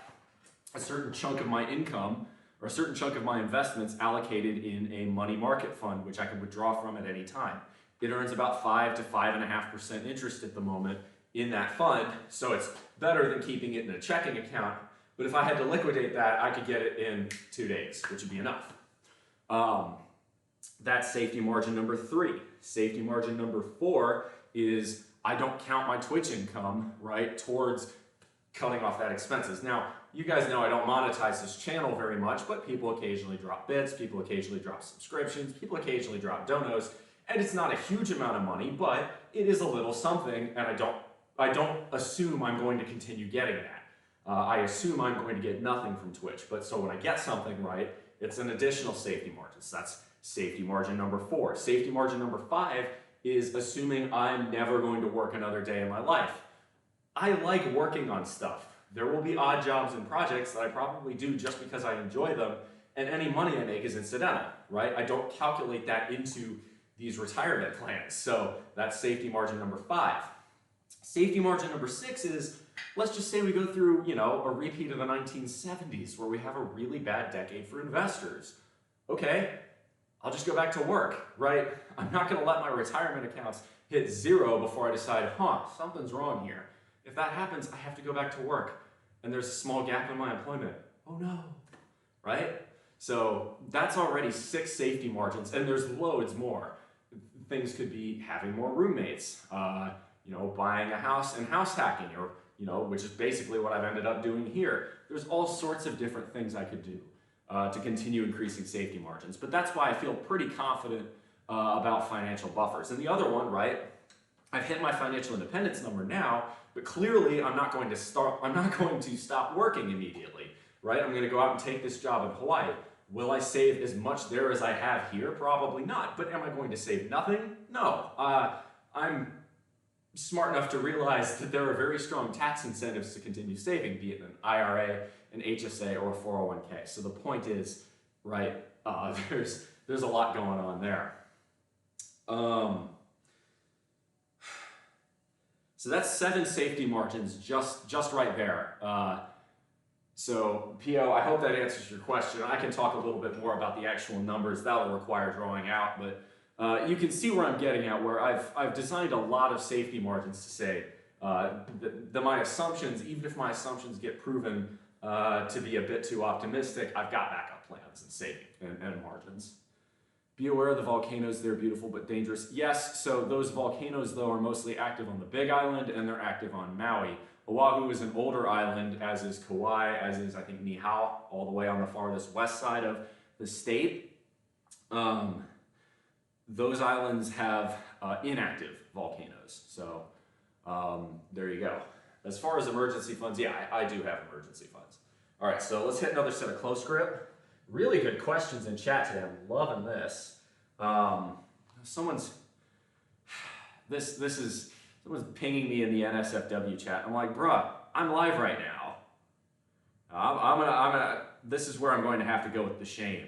a certain chunk of my income or a certain chunk of my investments allocated in a money market fund, which I can withdraw from at any time. It earns about 5 to 5.5% interest at the moment in that fund, so it's better than keeping it in a checking account. But if I had to liquidate that, I could get it in 2 days, which would be enough. That's safety margin number 3. Safety margin number 4 is I don't count my Twitch income, right, towards cutting off that expenses. Now, you guys know I don't monetize this channel very much, but people occasionally drop bits, people occasionally drop subscriptions, people occasionally drop donos, and it's not a huge amount of money, but it is a little something, and I don't assume I'm going to continue getting that. I assume I'm going to get nothing from Twitch, but so when I get something, right, it's an additional safety margin. So that's safety margin number 4. Safety margin number 5 is assuming I'm never going to work another day in my life. I like working on stuff. There will be odd jobs and projects that I probably do just because I enjoy them, and any money I make is incidental, right? I don't calculate that into these retirement plans. So that's safety margin number 5. Safety margin number 6 is, let's just say we go through, a repeat of the 1970s where we have a really bad decade for investors. Okay, I'll just go back to work, right? I'm not gonna let my retirement accounts hit 0 before I decide, something's wrong here. If that happens, I have to go back to work and there's a small gap in my employment. Oh no, right? So that's already 6 safety margins, and there's loads more. Things could be having more roommates, buying a house and house hacking, or, which is basically what I've ended up doing here. There's all sorts of different things I could do to continue increasing safety margins. But that's why I feel pretty confident about financial buffers. And the other one, right, I've hit my financial independence number now, but clearly I'm not going to stop working immediately, right? I'm going to go out and take this job in Hawaii. Will I save as much there as I have here? Probably not. But am I going to save nothing? No. I'm smart enough to realize that there are very strong tax incentives to continue saving, be it an IRA, an HSA, or a 401k. So the point is, right, there's a lot going on there. So that's 7 safety margins just right there. So P.O., I hope that answers your question. I can talk a little bit more about the actual numbers. That'll require drawing out, but you can see where I'm getting at, where I've designed a lot of safety margins to say my assumptions, even if my assumptions get proven to be a bit too optimistic, I've got backup plans and saving and margins. Be aware of the volcanoes, they're beautiful but dangerous. Yes, so those volcanoes though are mostly active on the Big Island and they're active on Maui. Oahu is an older island, as is Kauai, as is I think Niihau, all the way on the farthest west side of the state. Those islands have inactive volcanoes, so there you go. As far as emergency funds, yeah, I do have emergency funds. All right, so let's hit another set of close grip. Really good questions in chat today. I'm loving this. Someone's pinging me in the NSFW chat. I'm like, bruh, I'm live right now. This is where I'm going to have to go with the shame.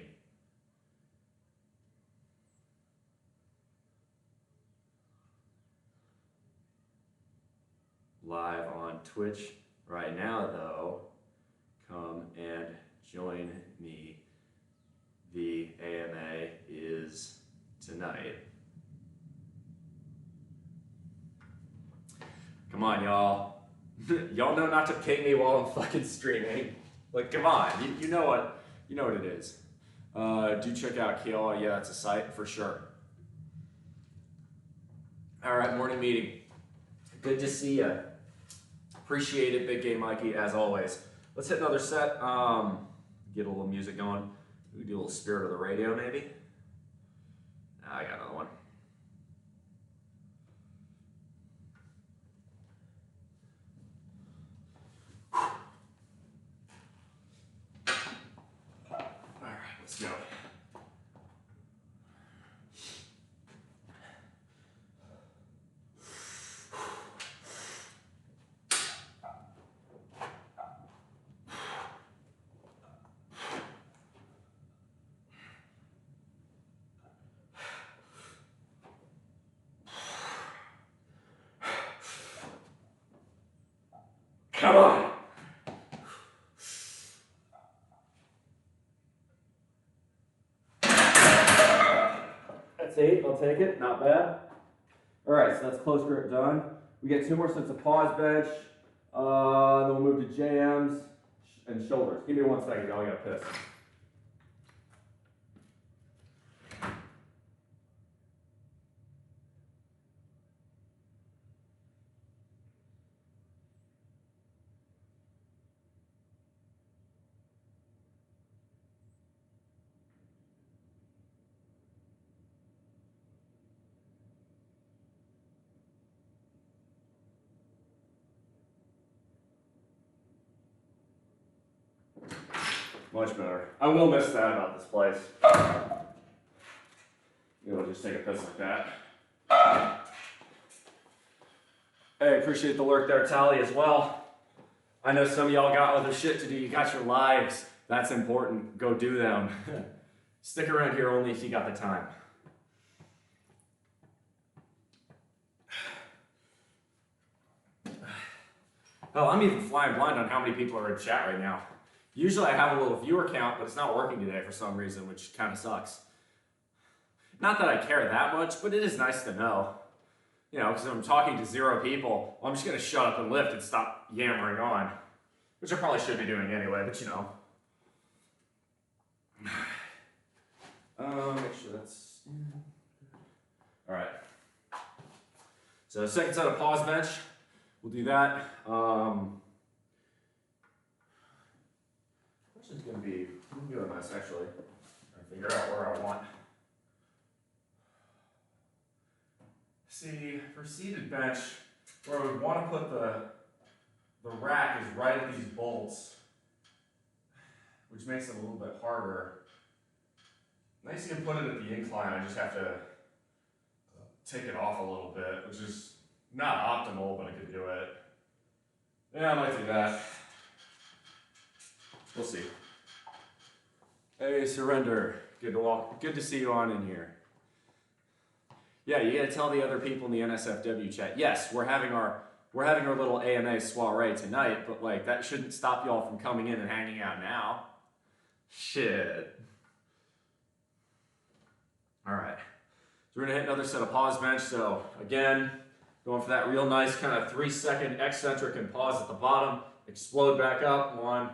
Live on Twitch right now, though. Come and join me. The AMA is tonight. Come on, y'all. Y'all know not to ping me while I'm fucking streaming. Like, come on. You know what it is. Do check out Keola. Yeah, it's a site for sure. All right, morning meeting. Good to see you. Appreciate it, Big Game Mikey, as always. Let's hit another set. Get a little music going. We can do a little Spirit of the Radio, maybe. I got another one. All right, let's go. Come on. That's 8, I'll take it, not bad. All right, so that's close grip done. We get 2 more sets of pause bench. Then we'll move to JMs and shoulders. Give me 1 second, y'all, I gotta piss. Much better. I will miss that about this place. You'll just take a piss like that. Hey, appreciate the lurk there, Tally, as well. I know some of y'all got other shit to do. You got your lives. That's important. Go do them. Stick around here only if you got the time. Hell, I'm even flying blind on how many people are in chat right now. Usually I have a little viewer count, but it's not working today for some reason, which kind of sucks. Not that I care that much, but it is nice to know. You know, because if I'm talking to 0 people, well, I'm just going to shut up and lift and stop yammering on. Which I probably should be doing anyway, but you know. Make sure that's... Alright. So second set of pause bench. We'll do that. It's going to be doing this actually. Trying to figure out where I want. See, for seated bench, where I would want to put the rack is right at these bolts, which makes it a little bit harder. Nice you can put it at the incline. I just have to take it off a little bit, which is not optimal, but I could do it. Yeah, I might do that. We'll see. Hey, Surrender. Good to see you on in here. Yeah, you gotta tell the other people in the NSFW chat. Yes, we're having our little AMA soiree tonight, but like that shouldn't stop y'all from coming in and hanging out now. Shit. All right. So we're gonna hit another set of pause bench. So again, going for that real nice kind of 3-second eccentric and pause at the bottom. Explode back up. 1,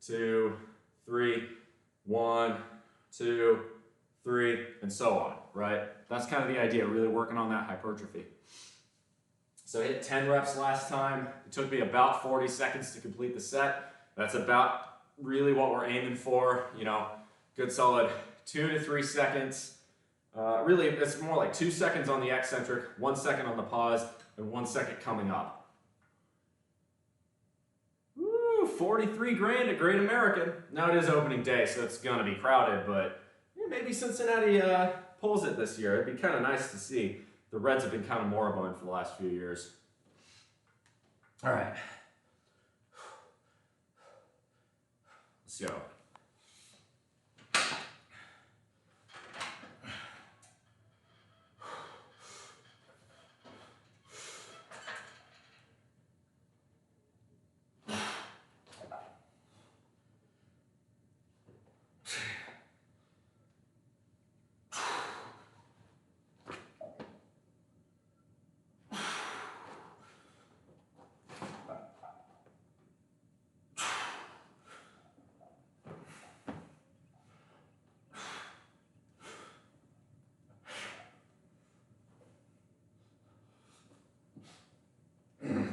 2, 3. 1, 2, 3, and so on, right? That's kind of the idea, really working on that hypertrophy. So I hit 10 reps last time. It took me about 40 seconds to complete the set. That's about really what we're aiming for, you know, good solid 2 to 3 seconds. Really, it's more like 2 seconds on the eccentric, 1 second on the pause, and 1 second coming up. Woo, 43 grand at Great American. Now it is opening day, so it's gonna be crowded, but yeah, maybe Cincinnati pulls it this year. It'd be kind of nice to see. The Reds have been kind of moribund for the last few years. All right. Let's go.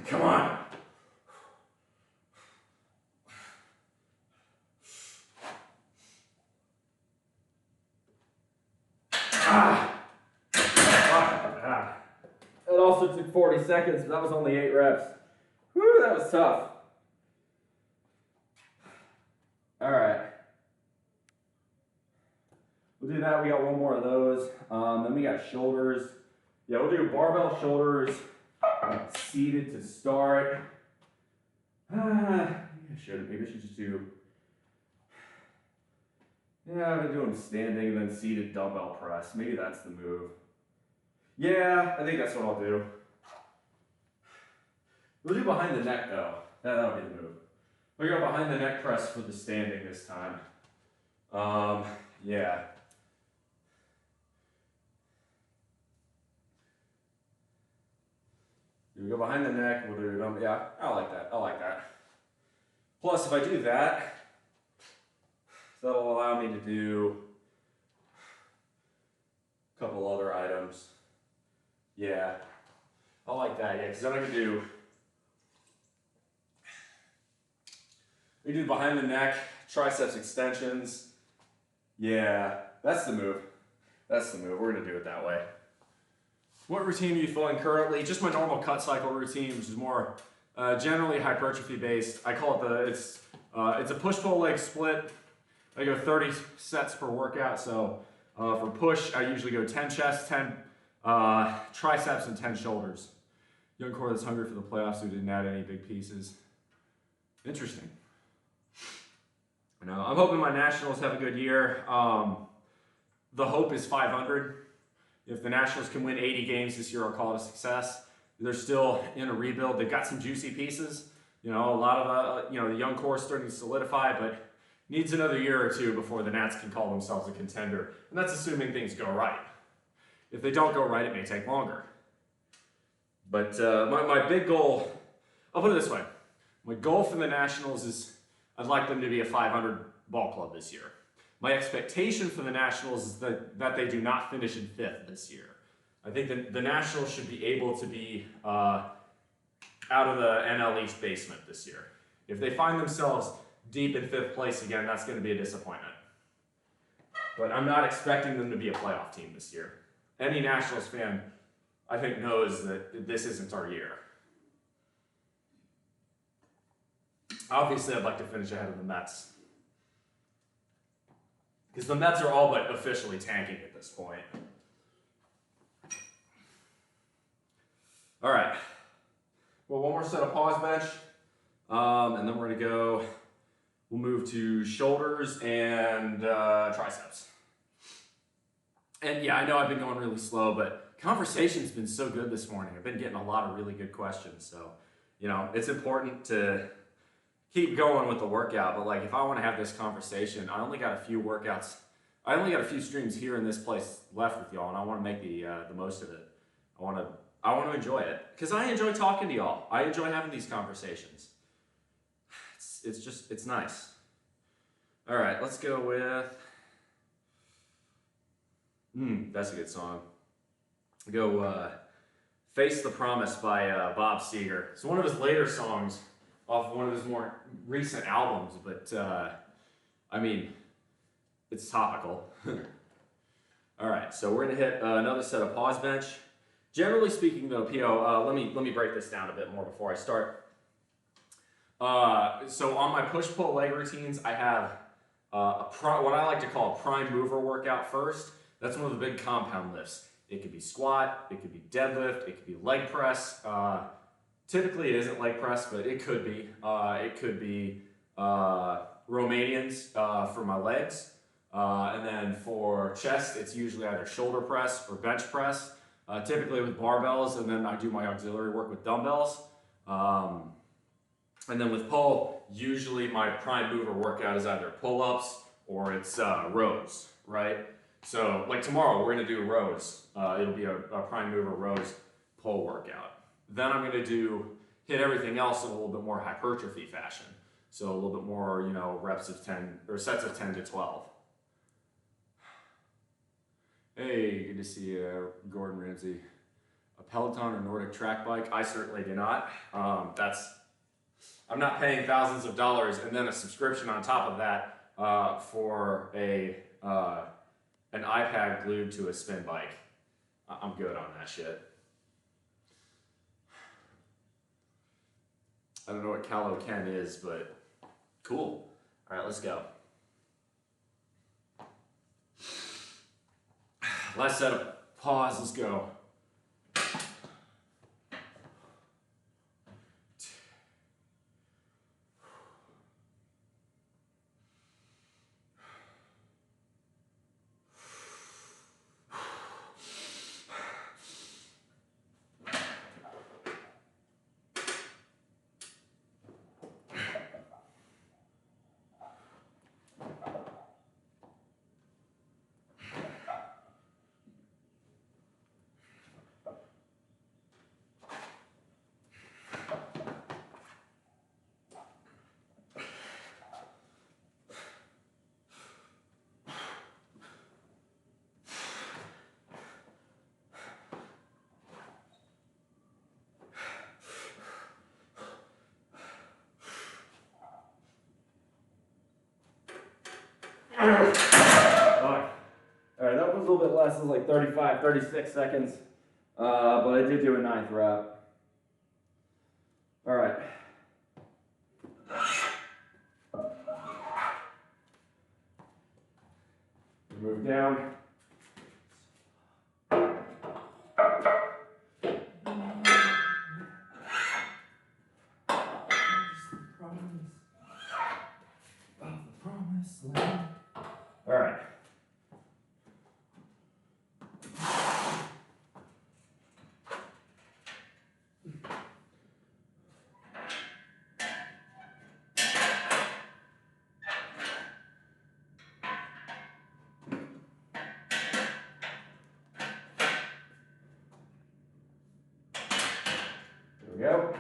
Come on. It also took 40 seconds, but that was only 8 reps. Whew, that was tough. All right. We'll do that. We got one more of those. Then we got shoulders. Yeah, we'll do barbell shoulders, seated to start. Maybe I should just do. Yeah, I've been doing standing and then seated dumbbell press. Maybe that's the move. Yeah, I think that's what I'll do. We'll do behind the neck though. That'll be the move. We'll go behind the neck press for the standing this time. Yeah. We go behind the neck, we'll do, yeah, I like that, I like that. Plus, if I do that, that'll allow me to do a couple other items. Yeah, I like that, yeah, because then I can do, we do behind the neck, triceps extensions. Yeah, that's the move. That's the move, we're gonna do it that way. What routine are you following currently? Just my normal cut cycle routine, which is more generally hypertrophy based. I call it it's a push-pull leg split. I go 30 sets per workout. So for push, I usually go 10 chest, 10 triceps, and 10 shoulders. Young core that's hungry for the playoffs who didn't add any big pieces. Interesting. I'm hoping my nationals have a good year. The hope is 500. If the Nationals can win 80 games this year, I'll call it a success. They're still in a rebuild. They've got some juicy pieces. A lot of the young core is starting to solidify, but needs another year or two before the Nats can call themselves a contender. And that's assuming things go right. If they don't go right, it may take longer. But my big goal, I'll put it this way. My goal for the Nationals is I'd like them to be a 500 ball club this year. My expectation for the Nationals is that they do not finish in 5th this year. I think that the Nationals should be able to be out of the NL East basement this year. If they find themselves deep in 5th place again, that's going to be a disappointment. But I'm not expecting them to be a playoff team this year. Any Nationals fan, I think, knows that this isn't our year. Obviously, I'd like to finish ahead of the Mets. because the Mets are all but officially tanking at this point. All right. Well, one more set of pause bench, and then we're gonna go. We'll move to shoulders and triceps. And yeah, I know I've been going really slow, but conversation's been so good this morning. I've been getting a lot of really good questions, so you know it's important to keep going with the workout. But like, if I want to have this conversation, I only got a few workouts. I only got a few streams here in this place left with y'all, and I want to make the most of it. I want to enjoy it because I enjoy talking to y'all. I enjoy having these conversations. It's nice. All right, let's go with. That's a good song. Go "Face the Promise" by Bob Seger. It's one of his later songs off one of his more recent albums, but I mean, it's topical. All right, so we're gonna hit another set of pause bench. Generally speaking, though, P.O., let me break this down a bit more before I start. So on my push-pull leg routines, I have what I like to call a prime mover workout first. That's one of the big compound lifts. It could be squat, it could be deadlift, it could be leg press. Typically it isn't leg press, but it could be. It could be Romanians for my legs. And then for chest, it's usually either shoulder press or bench press. Typically with barbells, and then I do my auxiliary work with dumbbells. And then with pull, usually my prime mover workout is either pull-ups or it's rows, right? So like tomorrow, we're gonna do rows. It'll be a prime mover rows pull workout. Then I'm gonna hit everything else in a little bit more hypertrophy fashion. So a little bit more, you know, reps of 10 or sets of 10 to 12. Hey, good to see you, Gordon Ramsay. A Peloton or Nordic track bike? I certainly do not. I'm not paying thousands of dollars and then a subscription on top of that for an iPad glued to a spin bike. I'm good on that shit. I don't know what Calo Ken is, but cool. All right, let's go. Last set of pause, let's go. Alright, that was a little bit less, it was like 35, 36 seconds, but I did do a 9th rep. Alright. Move down. Alright. There we go.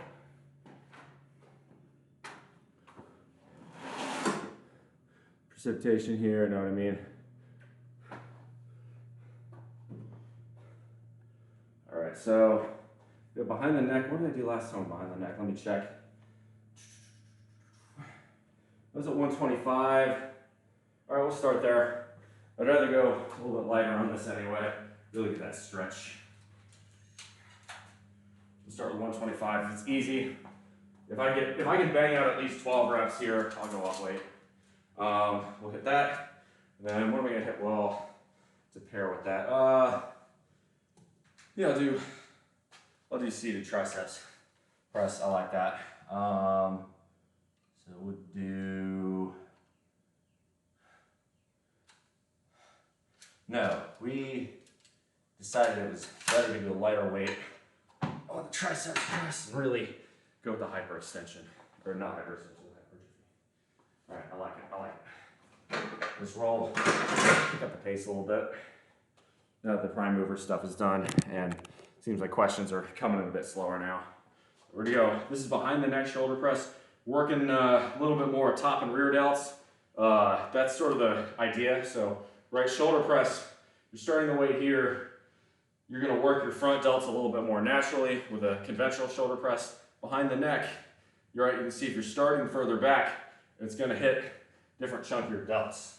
Precipitation here, know what I mean? Alright, so behind the neck, what did I do last time behind the neck? Let me check. I was at 125. Alright, we'll start there. I'd rather go a little bit lighter on this anyway. Really get that stretch. We'll start with 125. It's easy. If I can bang out at least 12 reps here, I'll go off weight. We'll hit that. And then what am I gonna hit? Well, to pair with that, yeah, I'll do seated triceps press. I like that. So we'll do. No, we decided it was better to go lighter weight on the triceps press and really go with the hyperextension, or not hyperextension, hypertrophy. All right, I like it. I like it. Let's roll. Pick up the pace a little bit. Now that the prime mover stuff is done, and it seems like questions are coming in a bit slower now. Where to go? This is behind the neck shoulder press, working a little bit more top and rear delts. That's sort of the idea. So right shoulder press, you're starting the weight here. You're going to work your front delts a little bit more naturally with a conventional shoulder press. Behind the neck, you're right. You can see if you're starting further back, it's going to hit different chunkier delts.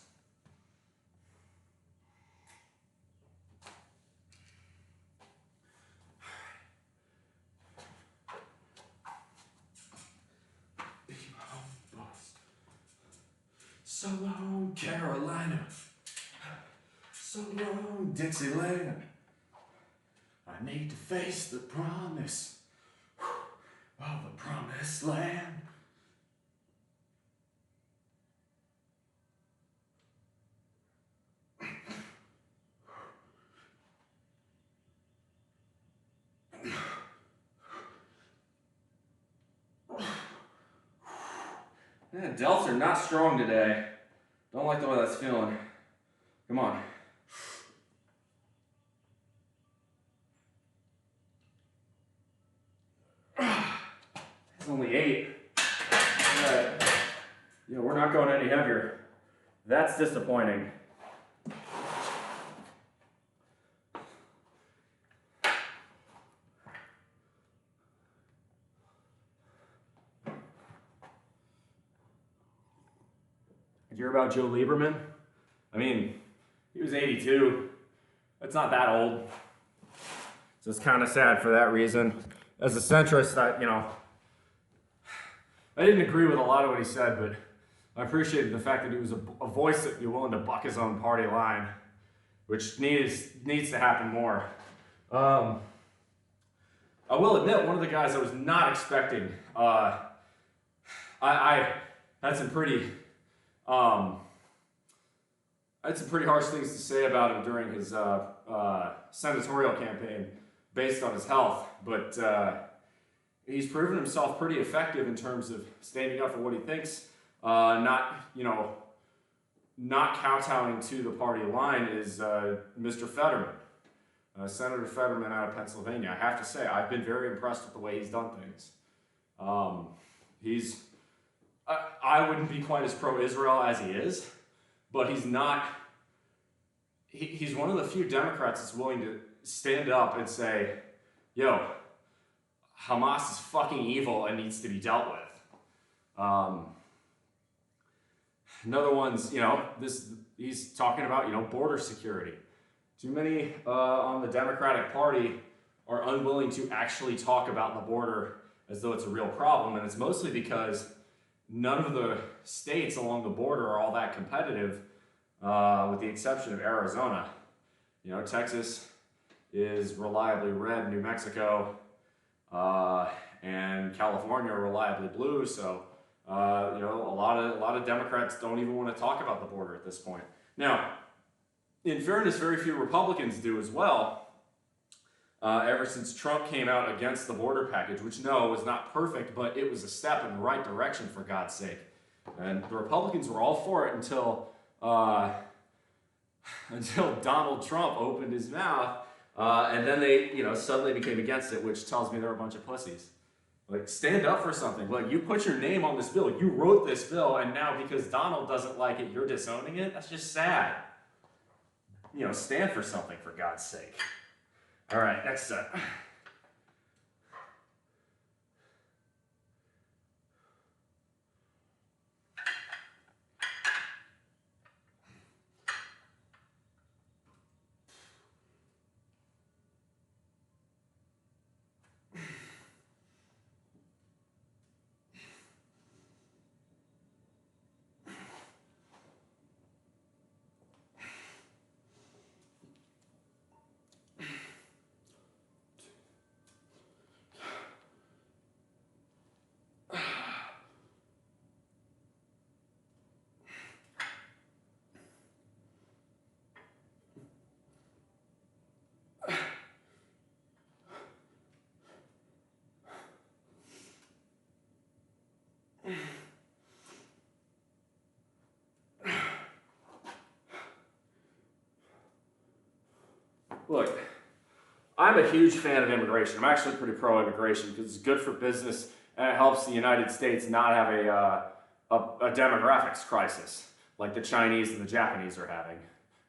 So long, Carolina. So long, Dixieland. I need to face the promise of the promised land. Yeah, delts are not strong today. Don't like the way that's feeling. Come on. It's only 8. Right. Yeah, we're not going any heavier. That's disappointing. Did you hear about Joe Lieberman? I mean, he was 82. That's not that old. So it's kind of sad for that reason. As a centrist, I didn't agree with a lot of what he said, but I appreciated the fact that he was a voice that be willing to buck his own party line, which needs to happen more. I will admit, one of the guys I was not expecting, I had some pretty harsh things to say about him during his senatorial campaign based on his health, but he's proven himself pretty effective in terms of standing up for what he thinks, not kowtowing to the party line is Mr. Fetterman, Senator Fetterman out of Pennsylvania. I have to say, I've been very impressed with the way he's done things. I wouldn't be quite as pro-Israel as he is, but he's not. He's one of the few Democrats that's willing to stand up and say, yo, Hamas is fucking evil and needs to be dealt with. Another one's, he's talking about, border security. Too many on the Democratic Party are unwilling to actually talk about the border as though it's a real problem, and it's mostly because none of the states along the border are all that competitive, with the exception of Arizona. Texas is reliably red, New Mexico, and California are reliably blue. So, a lot of Democrats don't even want to talk about the border at this point. Now, in fairness, very few Republicans do as well. Ever since Trump came out against the border package, which was not perfect, but it was a step in the right direction, for God's sake. And the Republicans were all for it until Donald Trump opened his mouth, and then they, suddenly became against it, which tells me they're a bunch of pussies. Like, stand up for something. Like, you put your name on this bill, you wrote this bill, and now because Donald doesn't like it, you're disowning it? That's just sad. Stand for something, for God's sake. All right, next set. look, I'm a huge fan of immigration. I'm actually pretty pro-immigration because it's good for business and it helps the United States not have a demographics crisis like the Chinese and the Japanese are having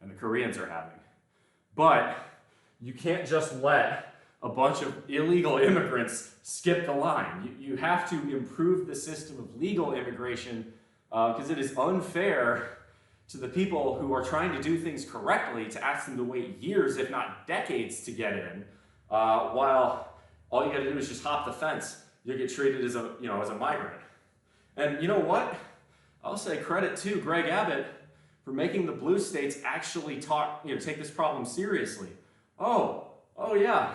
and the Koreans are having. But you can't just let a bunch of illegal immigrants skip the line. You have to improve the system of legal immigration because it is unfair to the people who are trying to do things correctly to ask them to wait years, if not decades, to get in, while all you got to do is just hop the fence. You get treated as a migrant. And you know what? I'll say credit to Greg Abbott for making the blue states actually take this problem seriously. Oh yeah,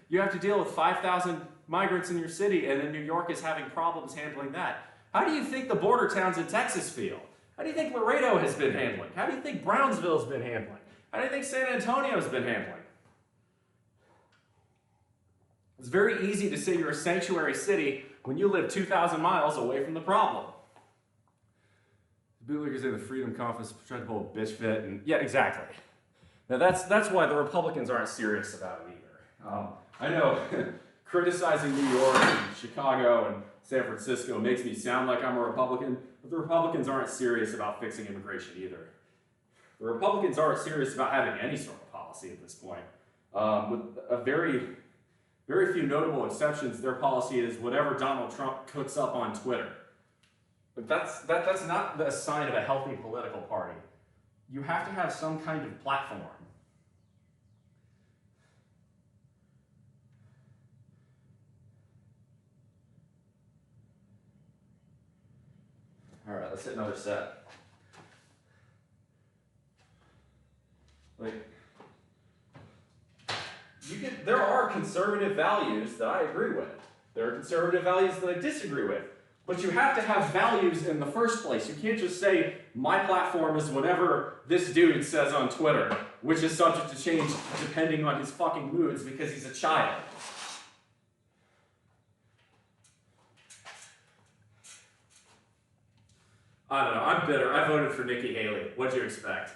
you have to deal with 5,000 migrants in your city, and then New York is having problems handling that. How do you think the border towns in Texas feel? How do you think Laredo has been handling? How do you think Brownsville's been handling? How do you think San Antonio's been handling? It's very easy to say you're a sanctuary city when you live 2,000 miles away from the problem. The bootleggers say the Freedom Conference tried to pull a bitch fit, and yeah, exactly. Now that's why the Republicans aren't serious about it either. I know criticizing New York and Chicago and San Francisco makes me sound like I'm a Republican, but the Republicans aren't serious about fixing immigration either. The Republicans aren't serious about having any sort of policy at this point. With a very few notable exceptions, their policy is whatever Donald Trump cooks up on Twitter. But that's not the sign of a healthy political party. You have to have some kind of platform. All right, let's hit another set. There are conservative values that I agree with. There are conservative values that I disagree with. But you have to have values in the first place. You can't just say, my platform is whatever this dude says on Twitter, which is subject to change depending on his fucking moods because he's a child. I don't know, I'm bitter. I voted for Nikki Haley. What'd you expect?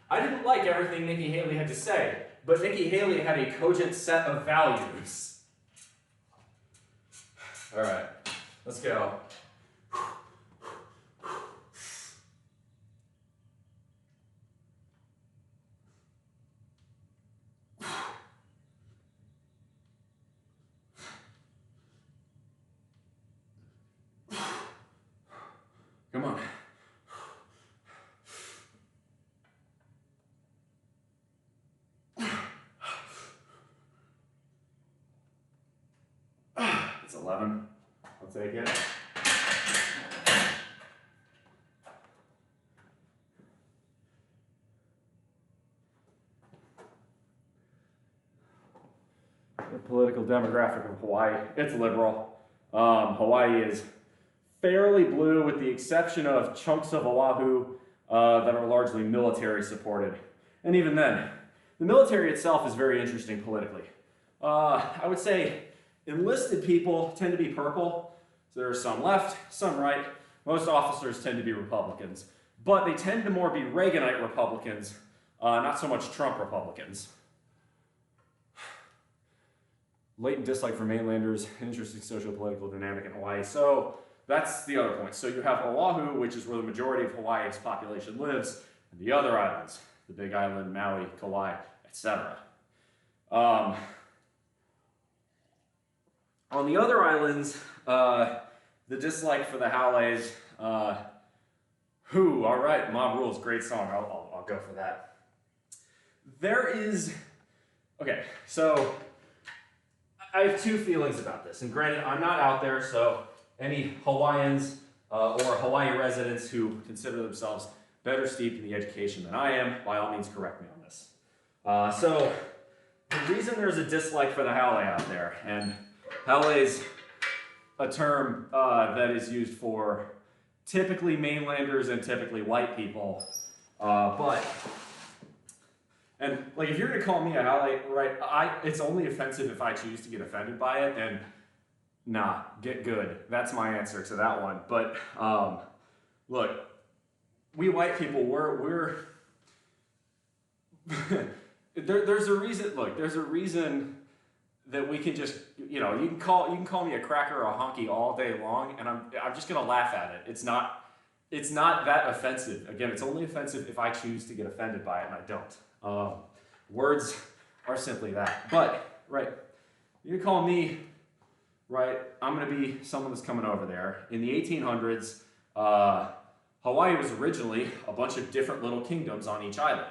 I didn't like everything Nikki Haley had to say, but Nikki Haley had a cogent set of values. All right, let's go. Come on. It's 11. I'll take it. The political demographic of Hawaii, it's liberal. Hawaii is fairly blue with the exception of chunks of Oahu that are largely military supported. And even then, the military itself is very interesting politically. I would say enlisted people tend to be purple. So there are some left, some right. Most officers tend to be Republicans. But they tend to more be Reaganite Republicans, not so much Trump Republicans. Latent dislike for mainlanders, interesting socio-political dynamic in Hawaii. So that's the other point. So you have Oahu, which is where the majority of Hawaii's population lives, and the other islands, the Big Island, Maui, Kauai, etc. On the other islands, the dislike for the Howleys, all right, Mob Rules, great song, I'll go for that. There is, okay, so I have two feelings about this, and granted, I'm not out there, so any Hawaiians or Hawaii residents who consider themselves better steeped in the education than I am, by all means correct me on this. So the reason there's a dislike for the Haole out there, and Haule's a term that is used for typically mainlanders and typically white people, and like if you're gonna call me a Haole, right, it's only offensive if I choose to get offended by it, and nah, get good. That's my answer to that one. But look, we white people, we're there's a reason. Look, there's a reason that we can just, you can call me a cracker or a honky all day long, and I'm just gonna laugh at it. It's not that offensive. Again, it's only offensive if I choose to get offended by it, and I don't. Words are simply that. But right, you can call me. Right, I'm going to be someone that's coming over there. In the 1800s, Hawaii was originally a bunch of different little kingdoms on each island.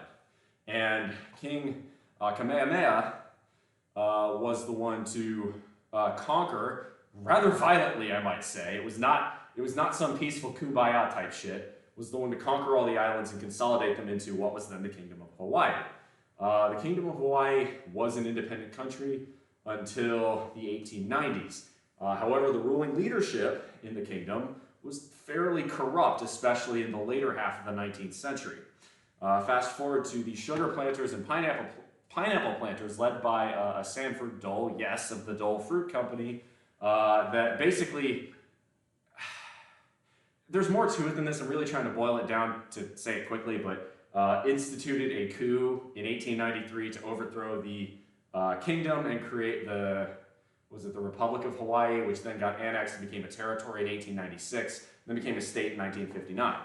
And King Kamehameha was the one to conquer, rather violently, I might say. It was not some peaceful kumbaya type shit. It was the one to conquer all the islands and consolidate them into what was then the Kingdom of Hawaii. The Kingdom of Hawaii was an independent country until the 1890s. However, the ruling leadership in the kingdom was fairly corrupt, especially in the later half of the 19th century. Fast forward to the sugar planters and pineapple planters led by a Sanford Dole, yes, of the Dole Fruit Company, that basically, there's more to it than this. I'm really trying to boil it down to say it quickly, but instituted a coup in 1893 to overthrow the kingdom and create the Republic of Hawaii, which then got annexed and became a territory in 1896, then became a state in 1959.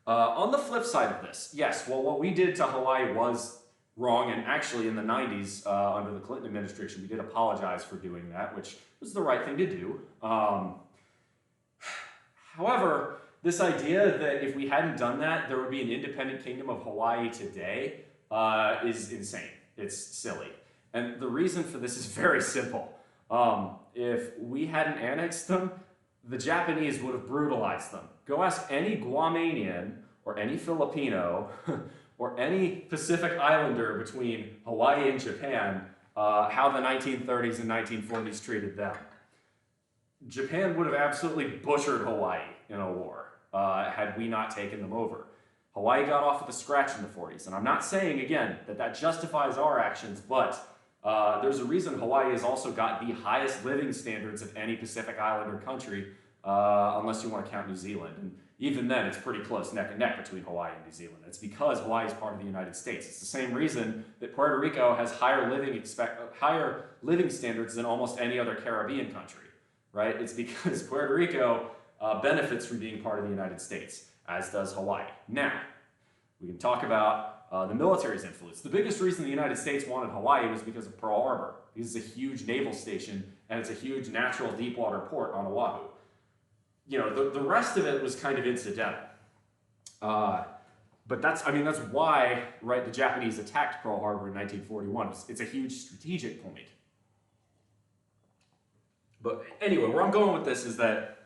On the flip side of this, yes, well, what we did to Hawaii was wrong, and actually in the 90s, under the Clinton administration, we did apologize for doing that, which was the right thing to do. However, this idea that if we hadn't done that, there would be an independent kingdom of Hawaii today is insane. It's silly. And the reason for this is very simple. If we hadn't annexed them, the Japanese would have brutalized them. Go ask any Guamanian or any Filipino or any Pacific Islander between Hawaii and Japan how the 1930s and 1940s treated them. Japan would have absolutely butchered Hawaii in a war had we not taken them over. Hawaii got off with a scratch in the 40s, and I'm not saying, again, that justifies our actions, but there's a reason Hawaii has also got the highest living standards of any Pacific Islander country, unless you want to count New Zealand. And even then, it's pretty close neck and neck between Hawaii and New Zealand. It's because Hawaii is part of the United States. It's the same reason that Puerto Rico has higher living standards than almost any other Caribbean country, right? It's because Puerto Rico benefits from being part of the United States, as does Hawaii. Now, we can talk about the military's influence. The biggest reason the United States wanted Hawaii was because of Pearl Harbor. This is a huge naval station, and it's a huge natural deep water port on Oahu. You know, the rest of it was kind of incidental. But that's why, right, the Japanese attacked Pearl Harbor in 1941. It's a huge strategic point. But anyway, where I'm going with this is that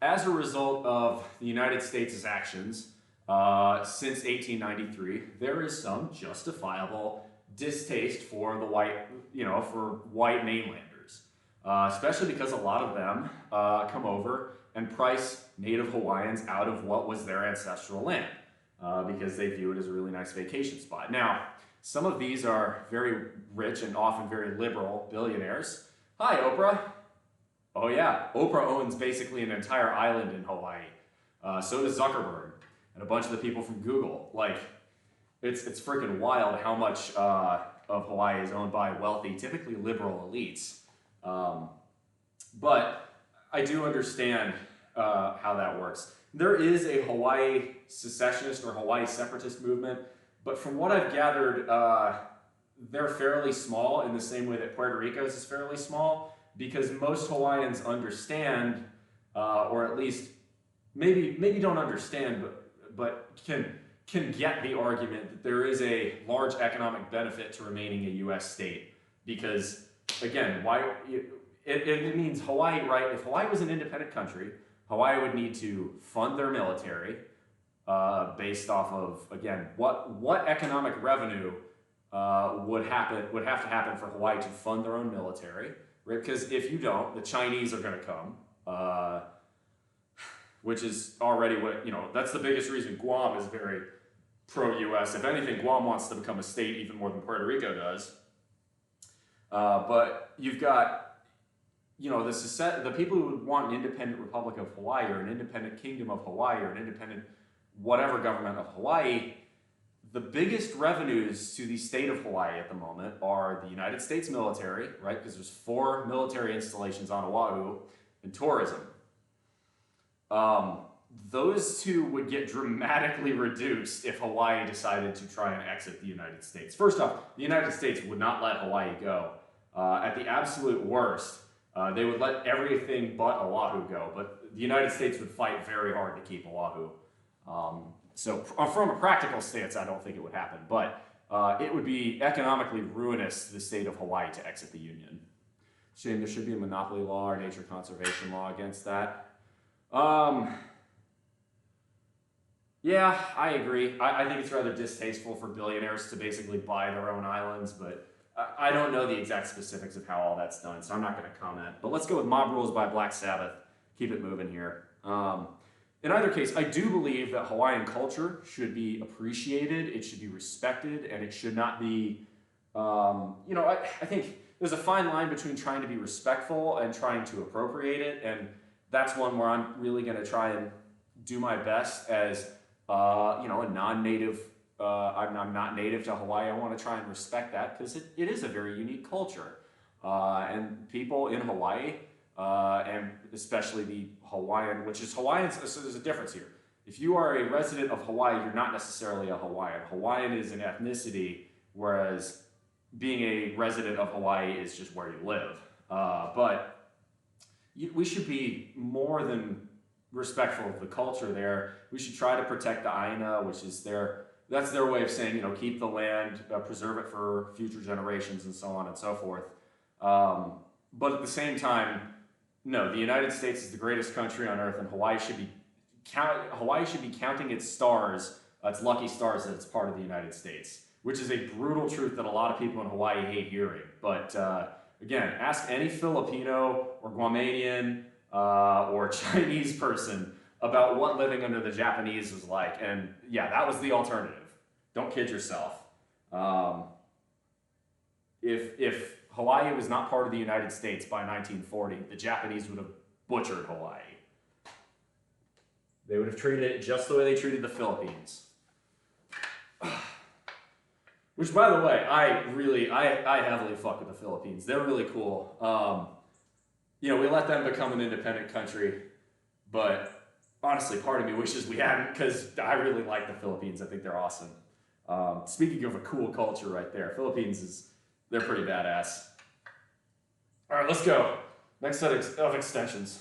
as a result of the United States' actions since 1893, there is some justifiable distaste for the white mainlanders, especially because a lot of them come over and price native Hawaiians out of what was their ancestral land because they view it as a really nice vacation spot. Now, some of these are very rich and often very liberal billionaires. Hi, Oprah. Oh yeah, Oprah owns basically an entire island in Hawaii. So does Zuckerberg and a bunch of the people from Google. Like, it's freaking wild how much of Hawaii is owned by wealthy, typically liberal elites. But I do understand how that works. There is a Hawaii secessionist or Hawaii separatist movement, but from what I've gathered, they're fairly small in the same way that Puerto Rico's is fairly small, because most Hawaiians understand, or at least maybe don't understand, but can get the argument that there is a large economic benefit to remaining a U.S. state, because again, it means Hawaii, right? If Hawaii was an independent country, Hawaii would need to fund their military based off of, again, what economic revenue would have to happen for Hawaii to fund their own military, right? Because if you don't, the Chinese are going to come, which is already that's the biggest reason Guam is very pro-U.S. If anything, Guam wants to become a state even more than Puerto Rico does. But you've got, the people who would want an independent Republic of Hawaii or an independent Kingdom of Hawaii or an independent whatever government of Hawaii, the biggest revenues to the state of Hawaii at the moment are the United States military, right? Because there's 4 military installations on Oahu, and tourism. Those two would get dramatically reduced if Hawaii decided to try and exit the United States. First off, the United States would not let Hawaii go. At the absolute worst, they would let everything but Oahu go, but the United States would fight very hard to keep Oahu. So from a practical stance, I don't think it would happen, but it would be economically ruinous to the state of Hawaii to exit the Union. Shane, there should be a monopoly law or nature conservation law against that. Yeah, I agree. I think it's rather distasteful for billionaires to basically buy their own islands, but I don't know the exact specifics of how all that's done, so I'm not going to comment. But let's go with Mob Rules by Black Sabbath. Keep it moving here. In either case, I do believe that Hawaiian culture should be appreciated, it should be respected, and it should not be, I think there's a fine line between trying to be respectful and trying to appropriate it, and that's one where I'm really going to try and do my best as, a non-native, I'm not native to Hawaii. I want to try and respect that because it is a very unique culture. And people in Hawaii, and especially the Hawaiian, which is Hawaiians, so there's a difference here. If you are a resident of Hawaii, you're not necessarily a Hawaiian. Hawaiian is an ethnicity, whereas being a resident of Hawaii is just where you live. But we should be more than respectful of the culture there. We should try to protect the Aina, which is that's their way of saying, keep the land, preserve it for future generations, and so on and so forth. But at the same time, no, the United States is the greatest country on earth, and Hawaii should be counting its stars, its lucky stars, that it's part of the United States, which is a brutal truth that a lot of people in Hawaii hate hearing. But again, ask any Filipino or Guamanian or Chinese person about what living under the Japanese was like, and yeah, that was the alternative. Don't kid yourself. If Hawaii was not part of the United States by 1940, the Japanese would have butchered Hawaii. They would have treated it just the way they treated the Philippines. Which, by the way, I heavily fuck with the Philippines. They're really cool. We let them become an independent country, but honestly, part of me wishes we hadn't, because I really like the Philippines. I think they're awesome. Speaking of a cool culture right there, they're pretty badass. All right, let's go. Next set of extensions.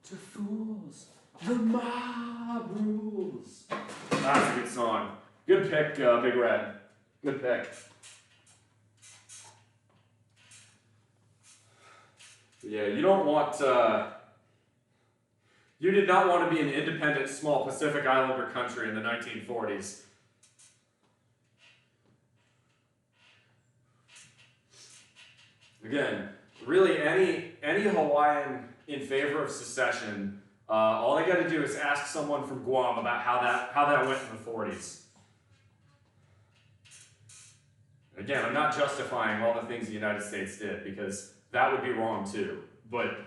To fools, the mob rules. That's a good song. Good pick, Big Red. Good pick. Yeah, you don't want, you did not want to be an independent, small Pacific Islander country in the 1940s. Again, really any Hawaiian in favor of secession, all they got to do is ask someone from Guam about how that went in the 40s. Again, I'm not justifying all the things the United States did, because that would be wrong too. But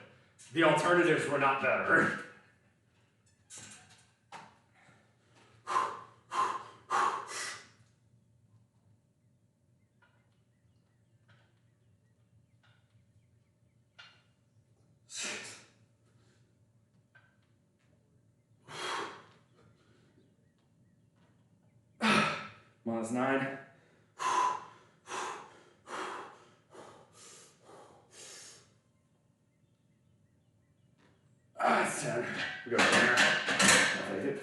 the alternatives were not better. Minus 9. It's 10. We go from there. I'll take it.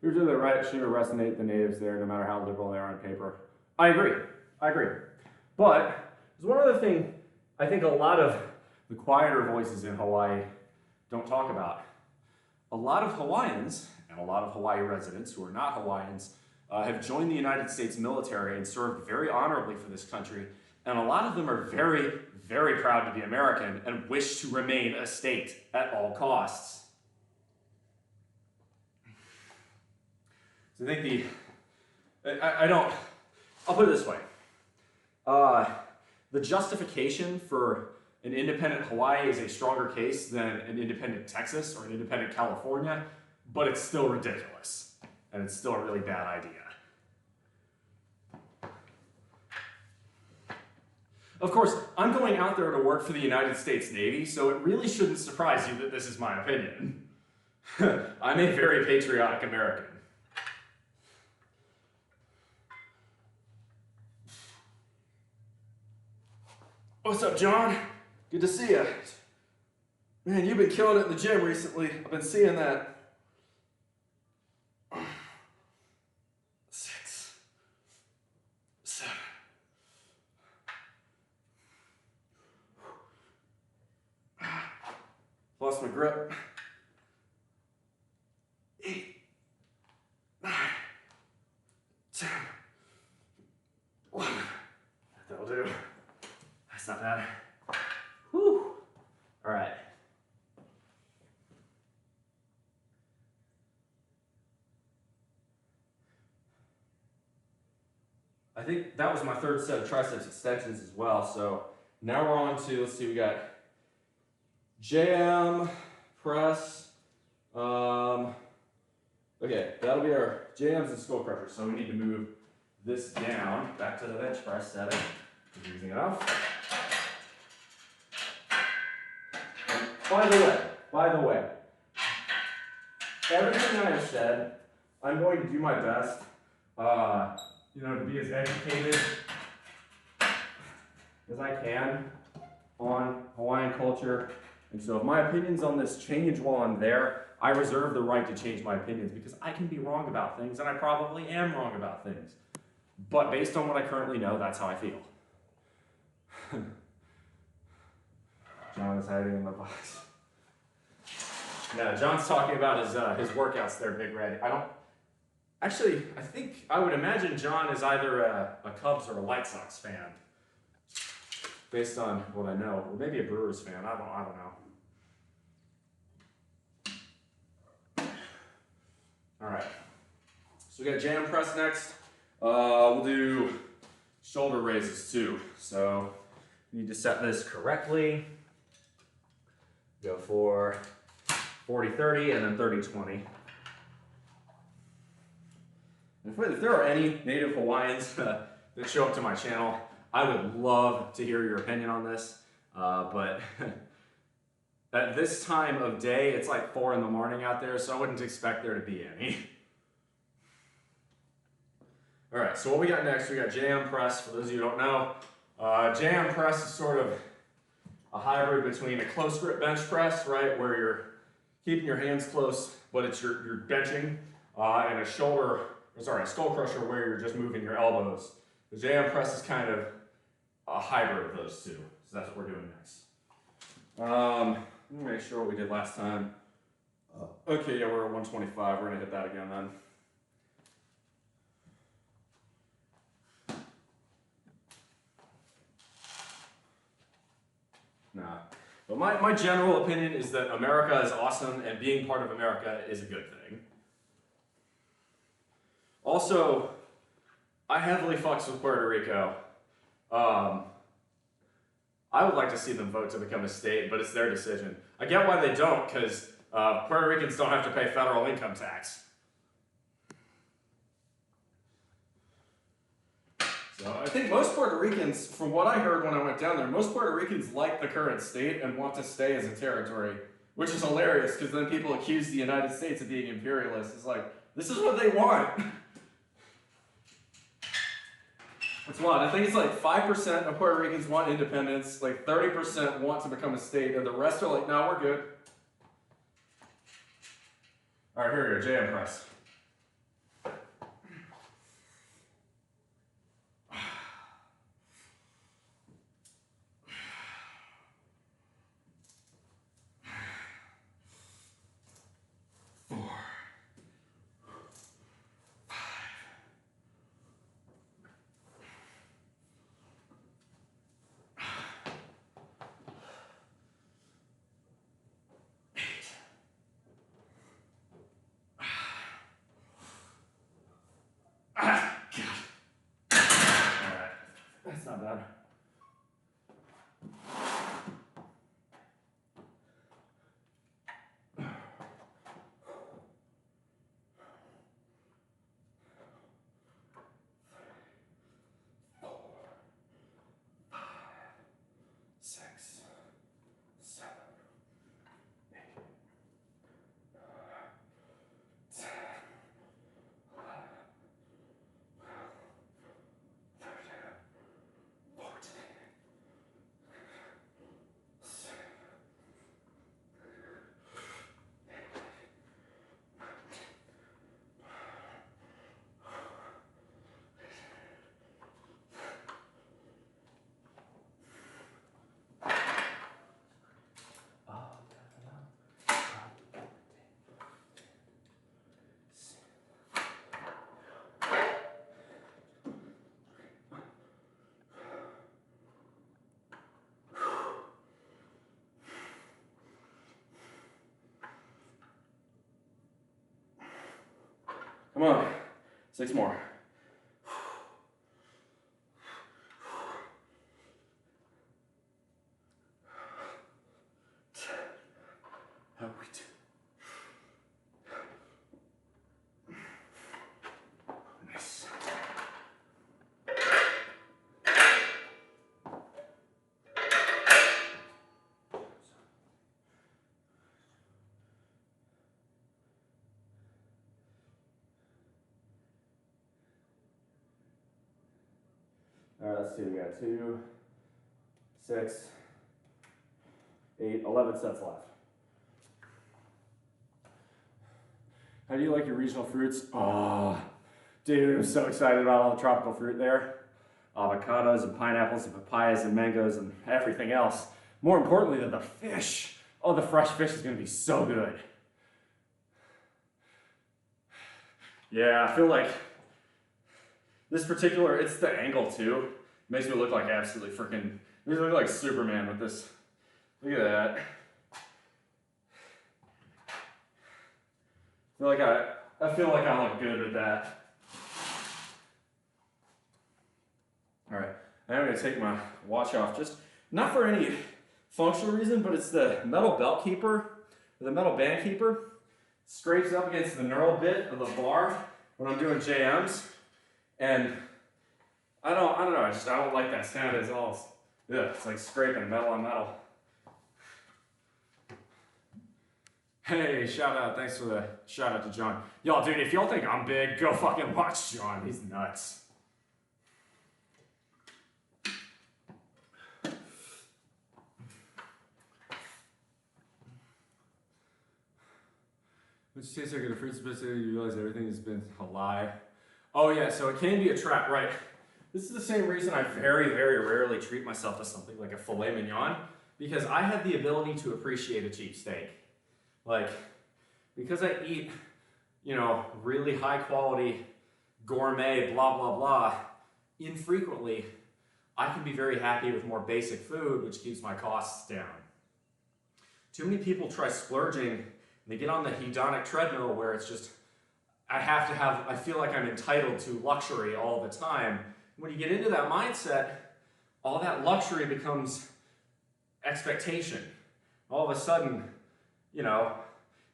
You're to the right should resonate the natives there, no matter how liberal they are on paper. I agree. But there's one other thing I think a lot of the quieter voices in Hawaii don't talk about. A lot of Hawaiians and a lot of Hawaii residents who are not Hawaiians have joined the United States military and served very honorably for this country, and a lot of them are very, very proud to be American and wish to remain a state at all costs. So I think I'll put it this way. The justification for an independent Hawaii is a stronger case than an independent Texas or an independent California, but it's still ridiculous, and it's still a really bad idea. Of course, I'm going out there to work for the United States Navy, so it really shouldn't surprise you that this is my opinion. I'm a very patriotic American. What's up, John? Good to see you. Man, you've been killing it in the gym recently. I've been seeing that. 6, 7. Lost my grip. 8, 9, 10, 11. That'll do. That's not bad. Whew. All right. I think that was my third set of triceps extensions as well. So now we're on to, let's see, we got JM, press. Okay, that'll be our JMs and skull crushers. So we need to move this down back to the bench press setting. I'm using it off. And by the way, everything I have said, I'm going to do my best, to be as educated as I can on Hawaiian culture. And so if my opinions on this change while I'm there, I reserve the right to change my opinions because I can be wrong about things, and I probably am wrong about things. But based on what I currently know, that's how I feel. John is hiding in the box. No, John's talking about his workouts there, Big Red. I think I would imagine John is either a Cubs or a White Sox fan, based on what I know, or maybe a Brewers fan. I don't know. All right. So we got jam press next. We'll do shoulder raises too. So you need to set this correctly. Go for 40-30 and then 30-20. If there are any native Hawaiians that show up to my channel, I would love to hear your opinion on this. But at this time of day, it's like 4 in the morning out there, so I wouldn't expect there to be any. All right, so what we got next, we got jam press. For those of you who don't know, jam press is sort of a hybrid between a close grip bench press, right, where you're keeping your hands close, but it's you're benching, and a skull crusher where you're just moving your elbows. The jam press is kind of a hybrid of those two, so that's what we're doing next. Let me make sure what we did last time. Okay, yeah, we're at 125. We're gonna hit that again then. Nah. But my general opinion is that America is awesome and being part of America is a good thing. Also, I heavily fucks with Puerto Rico. I would like to see them vote to become a state, but it's their decision. I get why they don't, because Puerto Ricans don't have to pay federal income tax. So I think most Puerto Ricans, from what I heard when I went down there, most Puerto Ricans like the current state and want to stay as a territory, which is hilarious because then people accuse the United States of being imperialist. It's like, this is what they want. It's wild. I think it's like 5% of Puerto Ricans want independence, like 30% want to become a state, and the rest are like, no, we're good. All right, here we go, jam press. not bad. Come on, 6 more. How we do? Nice. All right, let's see, we got 2, 6, 8, 11 sets left. How do you like your regional fruits? Oh, dude, I'm so excited about all the tropical fruit there. Avocados and pineapples and papayas and mangoes and everything else. More importantly than the fish. Oh, the fresh fish is gonna be so good. Yeah, I feel like this particular, it's the angle too. Makes me look like absolutely freaking, makes me look like Superman with this. Look at that. I feel like I look good with that. All right, now I'm gonna take my watch off, just not for any functional reason, but it's the metal belt keeper, or the metal band keeper. Scrapes up against the knurl bit of the bar when I'm doing JMs, and I don't know, I don't like that sound at all. Yeah, it's like scraping metal on metal. Hey, shout out, thanks for the shout out to John. Y'all, dude, if y'all think I'm big, go fucking watch John, he's nuts. Which tastes like a fruit specific, you realize everything has been a lie. Oh yeah, so it can be a trap, right? This is the same reason I very, very rarely treat myself to something like a filet mignon, because I have the ability to appreciate a cheap steak. Like, because I eat, you know, really high quality, gourmet, blah, blah, blah, infrequently, I can be very happy with more basic food, which keeps my costs down. Too many people try splurging, and they get on the hedonic treadmill where it's just, I feel like I'm entitled to luxury all the time. When you get into that mindset, all that luxury becomes expectation. All of a sudden, you know,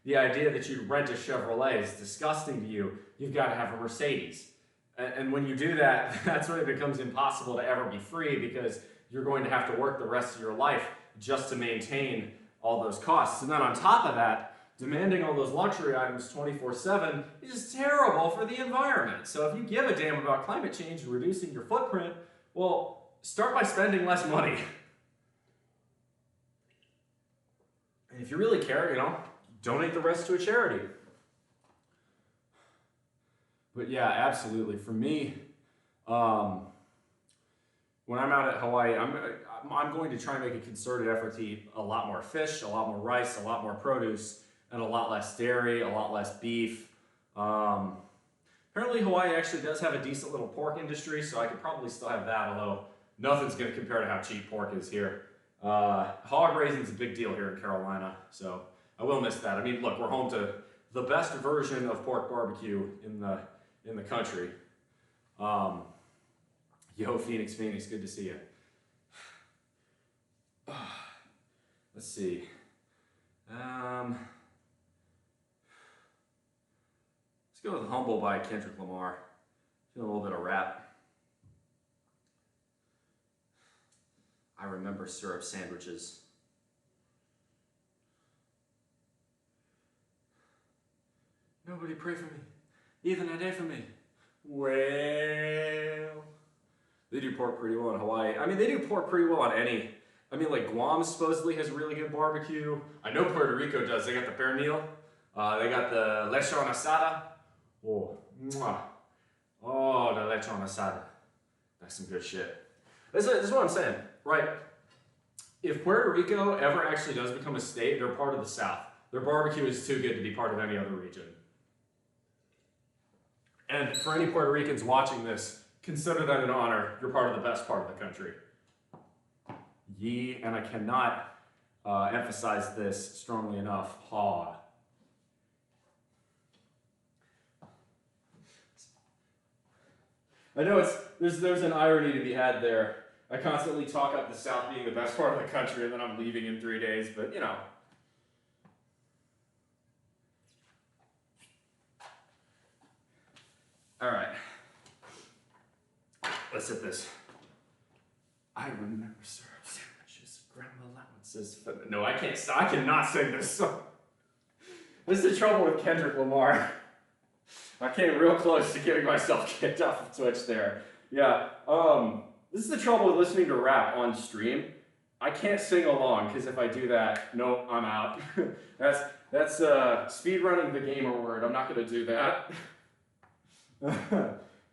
the idea that you rent a Chevrolet is disgusting to you. You've got to have a Mercedes. And when you do that, that's when it becomes impossible to ever be free, because you're going to have to work the rest of your life just to maintain all those costs. And then on top of that, demanding all those luxury items 24/7 is terrible for the environment. So if you give a damn about climate change and reducing your footprint, well, start by spending less money. And if you really care, you know, donate the rest to a charity. But yeah, absolutely. For me, when I'm out at Hawaii, I'm going to try and make a concerted effort to eat a lot more fish, a lot more rice, a lot more produce, and a lot less dairy, a lot less beef. Apparently Hawaii actually does have a decent little pork industry, so I could probably still have that, although nothing's going to compare to how cheap pork is here. Hog raising is a big deal here in Carolina, so I will miss that. I mean, look, we're home to the best version of pork barbecue in the country. Yo, Phoenix, good to see you. Let's see. Let's go with Humble by Kendrick Lamar. Feel a little bit of rap. I remember syrup sandwiches. Nobody pray for me. Even a day for me. Well, they do pork pretty well in Hawaii. I mean, they do pork pretty well on any. I mean, like Guam supposedly has really good barbecue. I know Puerto Rico does. They got the pernil. They got the lechon asada. Oh, mwah. Oh, the lechon asada. That's some good shit. This is what I'm saying, right? If Puerto Rico ever actually does become a state, they're part of the South. Their barbecue is too good to be part of any other region. And for any Puerto Ricans watching this, consider that an honor. You're part of the best part of the country. Ye, and I cannot emphasize this strongly enough, ha. I know there's an irony to be had there. I constantly talk up the South being the best part of the country, and then I'm leaving in 3 days, but you know. All right. Let's hit this. I remember syrup sandwiches, grandma allowances. No, I can't stop. I cannot sing this song. This is the trouble with Kendrick Lamar. I came real close to getting myself kicked off of Twitch there. Yeah. This is the trouble with listening to rap on stream. I can't sing along because if I do that, nope, I'm out. that's speedrunning the gamer word. I'm not gonna do that.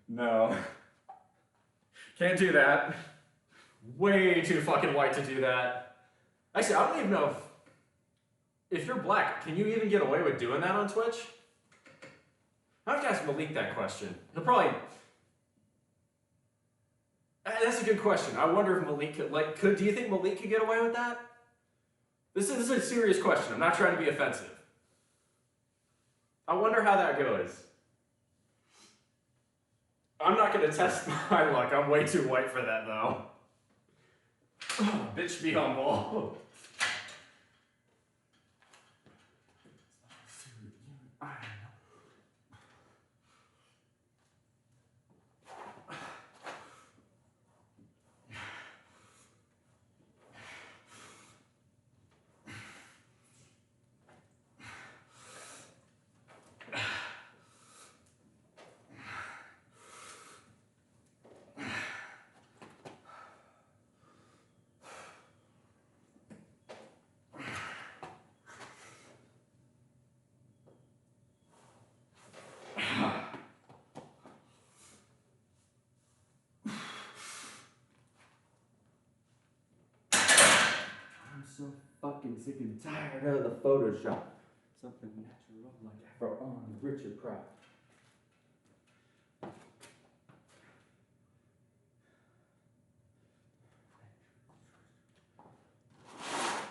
No. Can't do that. Way too fucking white to do that. Actually, I don't even know if you're black, can you even get away with doing that on Twitch? I have to ask Malik that question. He'll probably... That's a good question. I wonder if Malik could, do you think Malik could get away with that? This is a serious question. I'm not trying to be offensive. I wonder how that goes. I'm not going to test my luck. I'm way too white for that, though. Oh, bitch, be humble. So fucking sick and tired of the Photoshop. Something natural like Afro on Richard Pratt.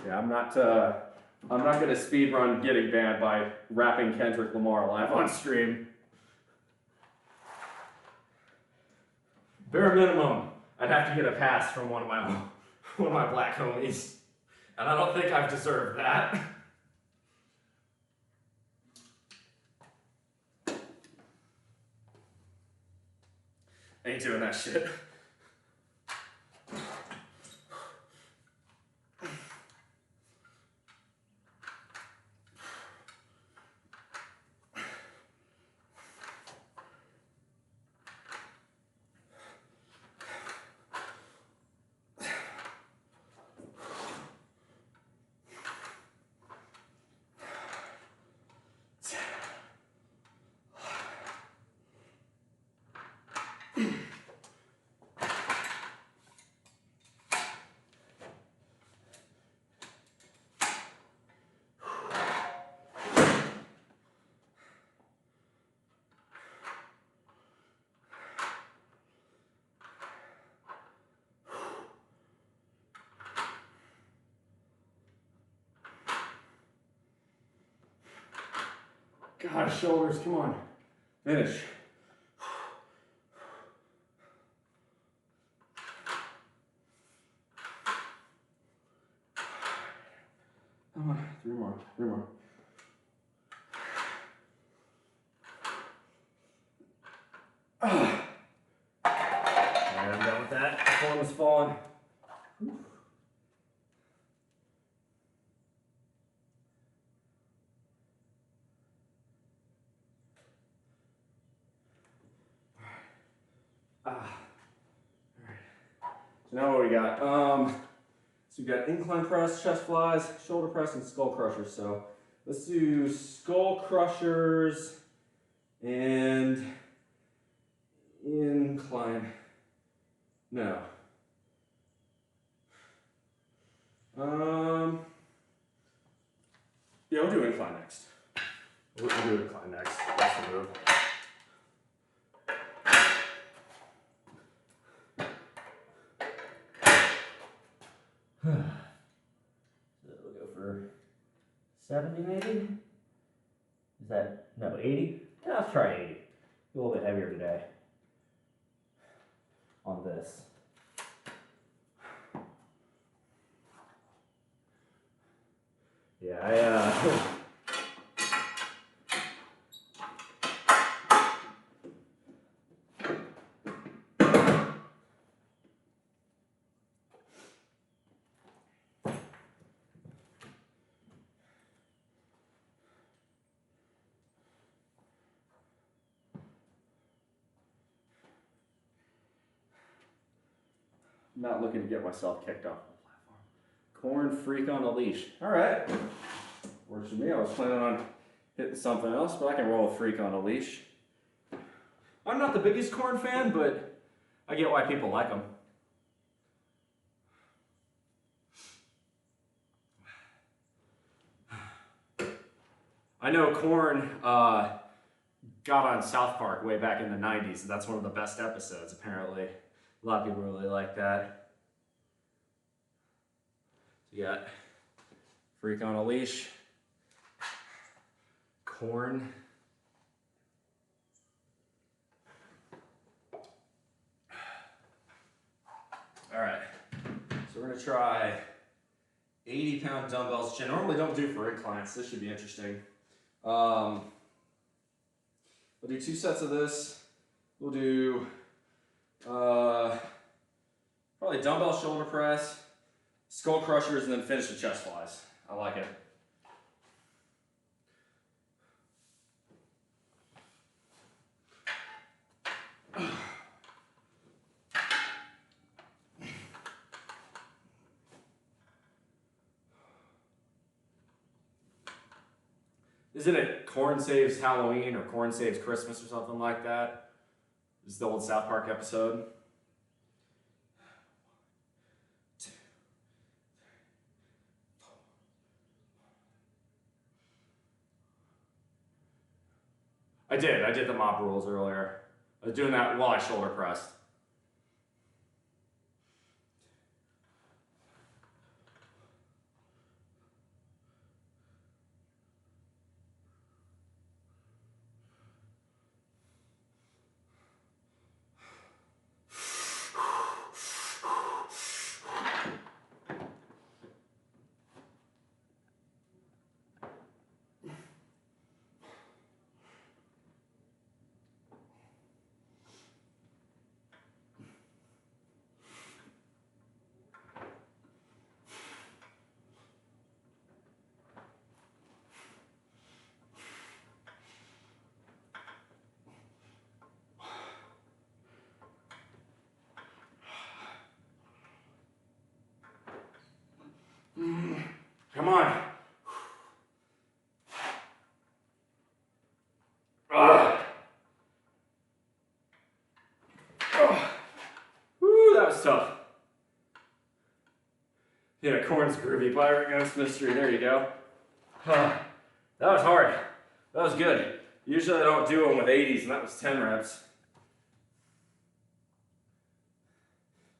Yeah, I'm not gonna speedrun getting banned by rapping Kendrick Lamar live on stream. Bare minimum, I'd have to get a pass from one of my black homies. And I don't think I've deserved that. Ain't doing that shit. God, shoulders, come on. Finish. Come on, 3 more, 3 more. Alright, I'm done with that. The form is falling. Alright. So now what we got? So we got incline press, chest flies, shoulder press, and skull crushers. So let's do skull crushers and incline. No. Yeah, we'll do incline next. We'll do incline next. That's the move. So we'll go for 70 maybe? Is that, no, 80? Yeah, let's try 80. A little bit heavier today on this. Yeah, I'm not looking to get myself kicked off the platform. Corn freak on a leash. All right. Works for me. I was planning on hitting something else, but I can roll a freak on a leash. I'm not the biggest corn fan, but I get why people like them. I know Corn got on South Park way back in the 90s, and that's one of the best episodes, apparently. A lot of people really like that. So you got Freak on a Leash, Corn. All right, so we're gonna try 80-pound dumbbells, which I normally don't do for inclines. This should be interesting. We'll do 2 sets of this. We'll do probably dumbbell shoulder press, skull crushers, and then finish with chest flies. I like it. Isn't it Corn Saves Halloween or Corn Saves Christmas or something like that? This is the old South Park episode. I did the mop rules earlier. I was doing that while I shoulder pressed. Come on. Woo, that was tough. Yeah, Corn's groovy. Pirate Ghost Mystery. There you go. That was hard. That was good. Usually I don't do them with 80s, and that was 10 reps.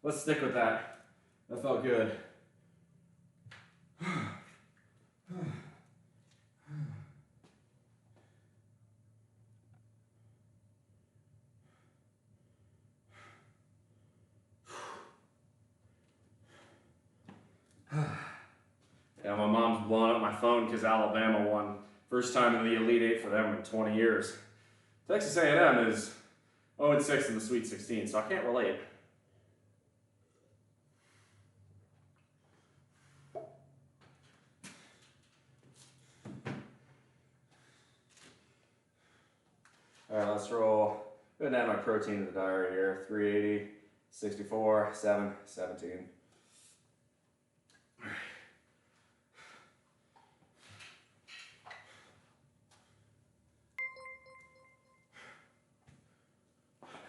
Let's stick with that. That felt good. Yeah, my mom's blowing up my phone because Alabama won. First time in the Elite Eight for them in 20 years. Texas A&M is 0-6 in the Sweet 16, so I can't relate. All right, let's roll. Go ahead and add my protein to the diary here. 380, 64, 7, 17.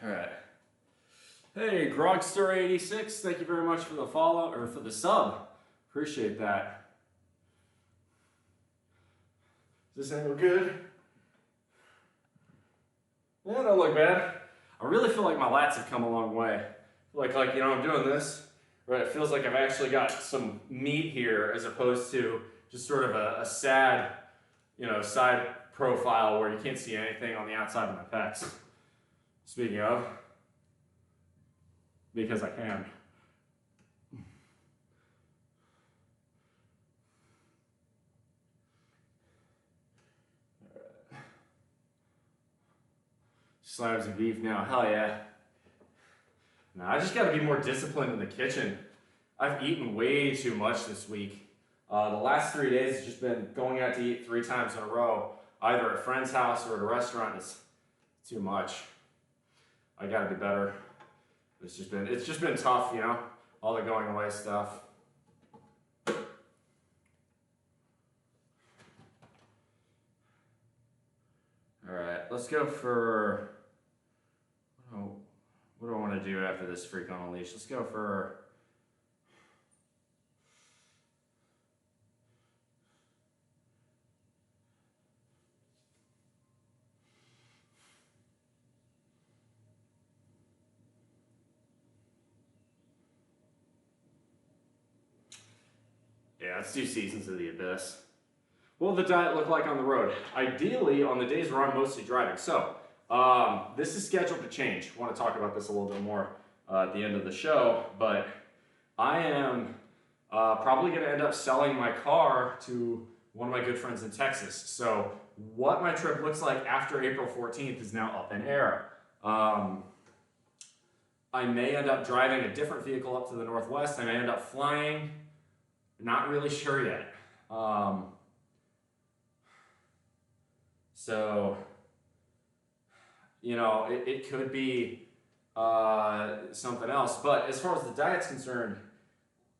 All right. Hey, Grogster86, thank you very much for the follow or for the sub. Appreciate that. Does this angle good? Yeah, don't look bad. I really feel like my lats have come a long way. Like you know, I'm doing this, right? It feels like I've actually got some meat here as opposed to just sort of a sad, you know, side profile where you can't see anything on the outside of my pecs. Speaking of, because I can. Slabs of beef now, hell yeah. Now I just gotta be more disciplined in the kitchen. I've eaten way too much this week. The last 3 days has just been going out to eat 3 times in a row, either at a friend's house or at a restaurant. It's too much. I gotta be better. It's just been tough, you know, all the going away stuff. All right, let's go for, what do I want to do after this freak on a leash? Let's go for, yeah, let's do Seasons of the Abyss. What will the diet look like on the road? Ideally, on the days where I'm mostly driving. So, this is scheduled to change. I want to talk about this a little bit more at the end of the show, but I am probably going to end up selling my car to one of my good friends in Texas. So, what my trip looks like after April 14th is now up in air. I may end up driving a different vehicle up to the Northwest. I may end up flying. Not really sure yet. So, you know, it could be something else. But as far as the diet's concerned,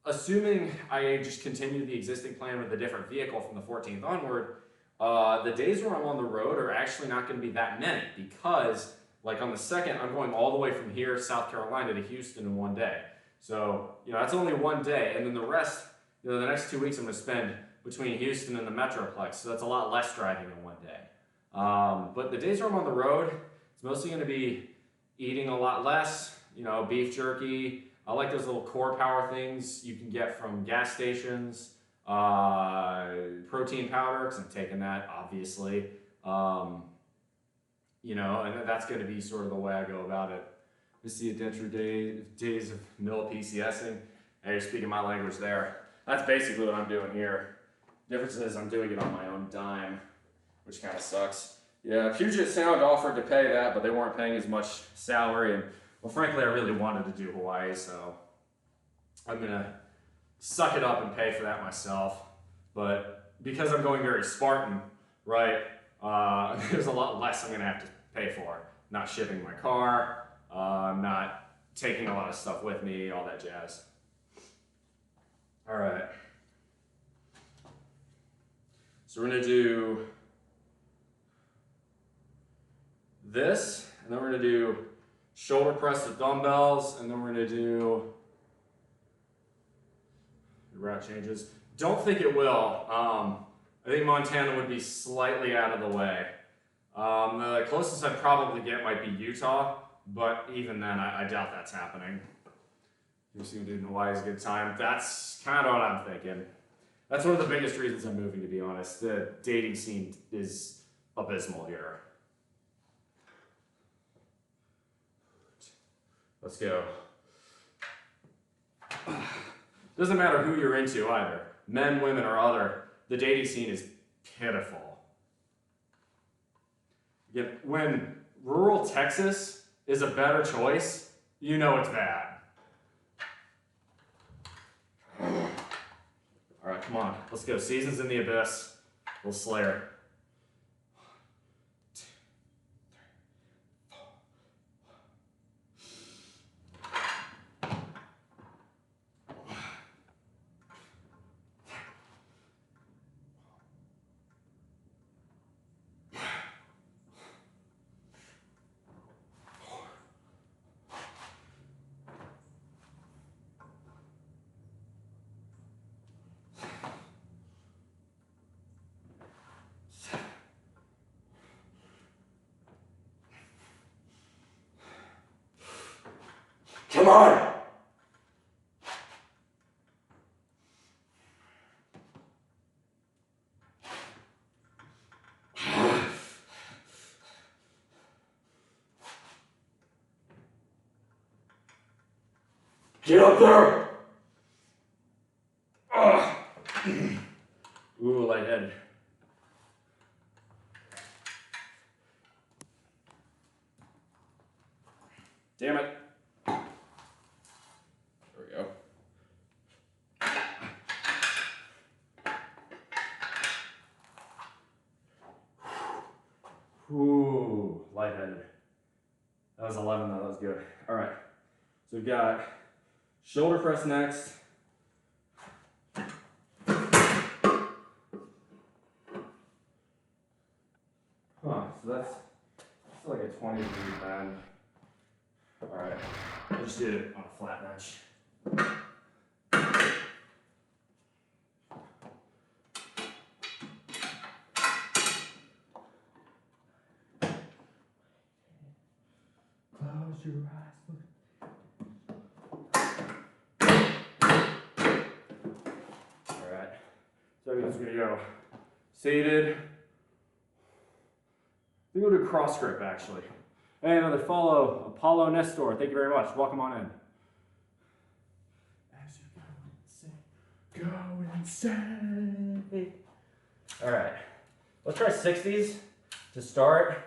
assuming I just continue the existing plan with a different vehicle from the 14th onward, the days where I'm on the road are actually not going to be that many because, like on the 2nd, I'm going all the way from here, South Carolina, to Houston in one day. So, you know, that's only one day. And then the rest, you know, the next 2 weeks I'm going to spend between Houston and the Metroplex. So that's a lot less driving in one day. But the days where I'm on the road, it's mostly going to be eating a lot less, you know, beef jerky. I like those little core power things you can get from gas stations, protein powder, because I'm taking that, obviously. You know, and that's going to be sort of the way I go about it. This is the adventure days of mill PCSing. Hey, you're speaking my language there. That's basically what I'm doing here. Difference is I'm doing it on my own dime, which kind of sucks. Yeah, Puget Sound offered to pay that, but they weren't paying as much salary, and well, frankly, I really wanted to do Hawaii, so I'm gonna suck it up and pay for that myself. But because I'm going very Spartan, right, there's a lot less I'm gonna have to pay for. Not shipping my car, not taking a lot of stuff with me, all that jazz. All right. So we're gonna do this, and then we're gonna do shoulder press with dumbbells, and then we're gonna do route changes. Don't think it will. I think Montana would be slightly out of the way. The closest I'd probably get might be Utah, but even then, I doubt that's happening. You're seeing dude in Hawaii is a good time. That's kind of what I'm thinking. That's one of the biggest reasons I'm moving, to be honest. The dating scene is abysmal here. Let's go. Doesn't matter who you're into either. Men, women, or other. the dating scene is pitiful. Again, when rural Texas is a better choice, you know it's bad. All right, come on, let's go. Seasons in the Abyss. We'll slay her. Come on! Get up there! Ooh, lightheaded. Damn it. There we go. Ooh, lightheaded. That was 11 though, that was good. All right, so we've got shoulder press next. Huh, so that's like a 20-degree bend. All right, I just did it on a flat bench. Close your eyes. All right, so I'm just gonna go seated. We go to cross grip actually. And another follow, Apollo Nestor. Thank you very much. Welcome on in. As you go insane. All right, let's try 60s to start.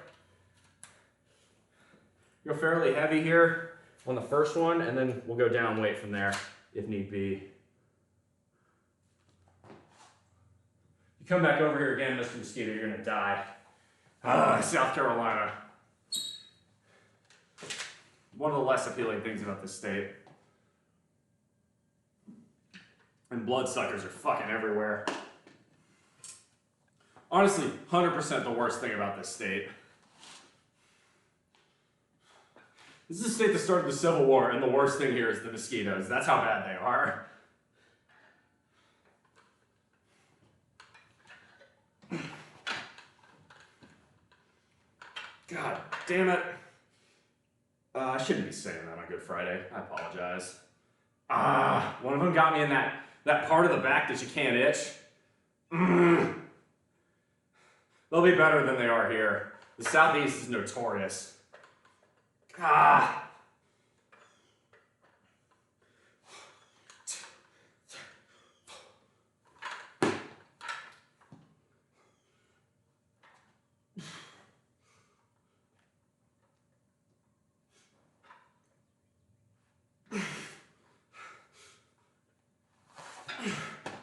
Go fairly heavy here on the first one, and then we'll go down weight from there if need be. You come back over here again, Mr. Mosquito, you're gonna die. South Carolina. One of the less appealing things about this state. And bloodsuckers are fucking everywhere. Honestly, 100% the worst thing about this state. This is a state that started the Civil War, and the worst thing here is the mosquitoes. That's how bad they are. God damn it. I shouldn't be saying that on Good Friday. I apologize. One of them got me in that part of the back that you can't itch. They'll be better than they are here. The Southeast is notorious.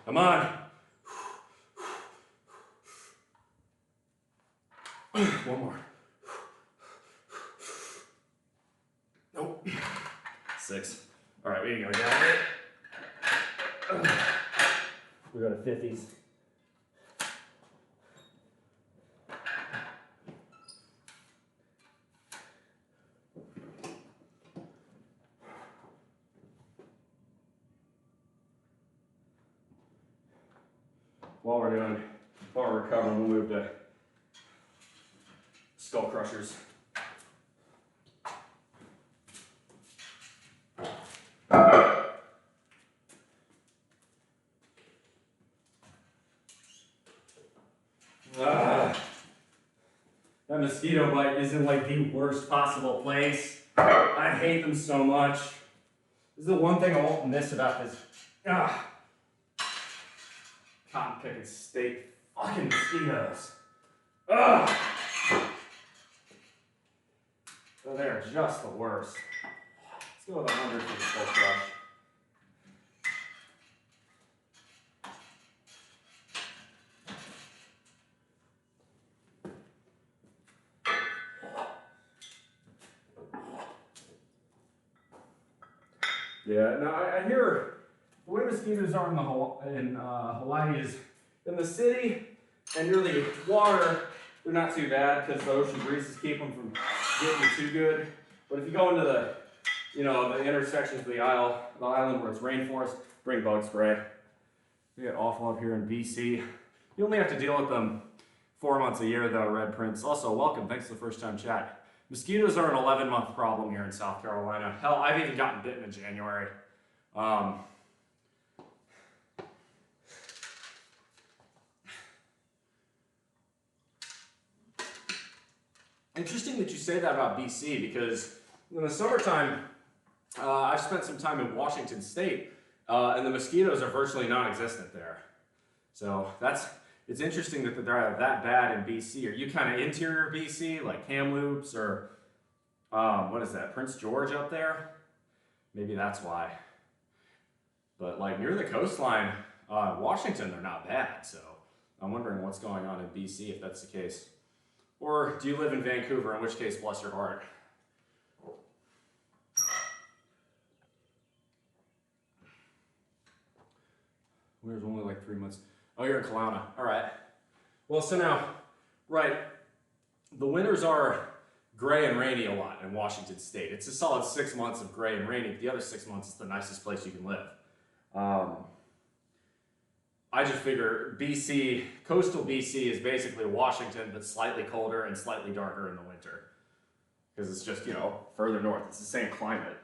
Come on. One more. Nope. 6. All right, we can go down it. We go to 50s. While we're recovering, we'll move to skull crushers. That mosquito bite is in like the worst possible place. I hate them so much. This is the one thing I won't miss about this. cotton picking state fucking mosquitoes. Ugh! Oh, they're just the worst. Let's go with 100 for the full crush. Yeah, now I hear the way mosquitoes are in Hawaii is in the city and near the water, they're not too bad because the ocean breezes keep them from getting too good. But if you go into the, the intersections of the island where it's rainforest, bring bug spray. They get awful up here in BC. You only have to deal with them 4 months a year though, Red Prince. Also, welcome, thanks for the first time chat. Mosquitoes are an 11-month problem here in South Carolina. Hell, I've even gotten bitten in January. Interesting that you say that about BC because in the summertime, I've spent some time in Washington State and the mosquitoes are virtually non-existent there. So it's interesting that they're that bad in BC. Are you kind of interior BC, like Kamloops or what is that, Prince George up there? Maybe that's why. But like near the coastline, Washington, they're not bad. So I'm wondering what's going on in BC if that's the case. Or do you live in Vancouver, in which case, bless your heart. There's only like 3 months. Oh, you're in Kelowna. All right. Well, so now, right, the winters are gray and rainy a lot in Washington State. It's a solid 6 months of gray and rainy, but the other 6 months is the nicest place you can live. I just figure BC, coastal BC is basically Washington, but slightly colder and slightly darker in the winter. Because it's just, further north. It's the same climate.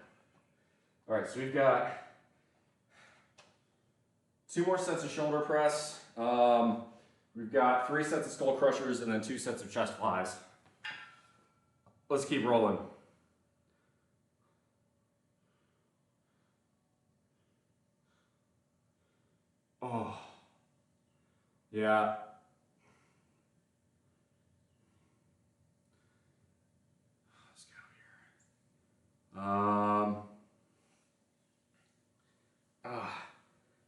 All right, so we've got 2 more sets of shoulder press. We've got 3 sets of skull crushers and then 2 sets of chest flies. Let's keep rolling. Oh, yeah. Let's go here.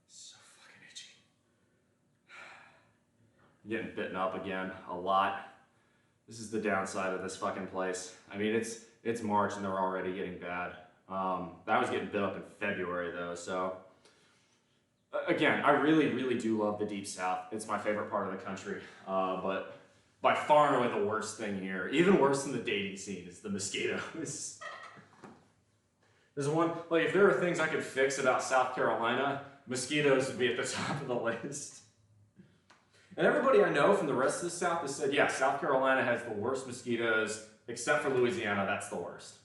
So fucking itchy. I'm getting bitten up again a lot. This is the downside of this fucking place. I mean, it's March and they're already getting bad. I was getting bit up in February though, so. Again, I really, really do love the Deep South. It's my favorite part of the country. But by far and away the worst thing here, even worse than the dating scene, is the mosquitoes. There's one, like if there are things I could fix about South Carolina, mosquitoes would be at the top of the list. And everybody I know from the rest of the South has said, yeah, South Carolina has the worst mosquitoes, except for Louisiana, that's the worst.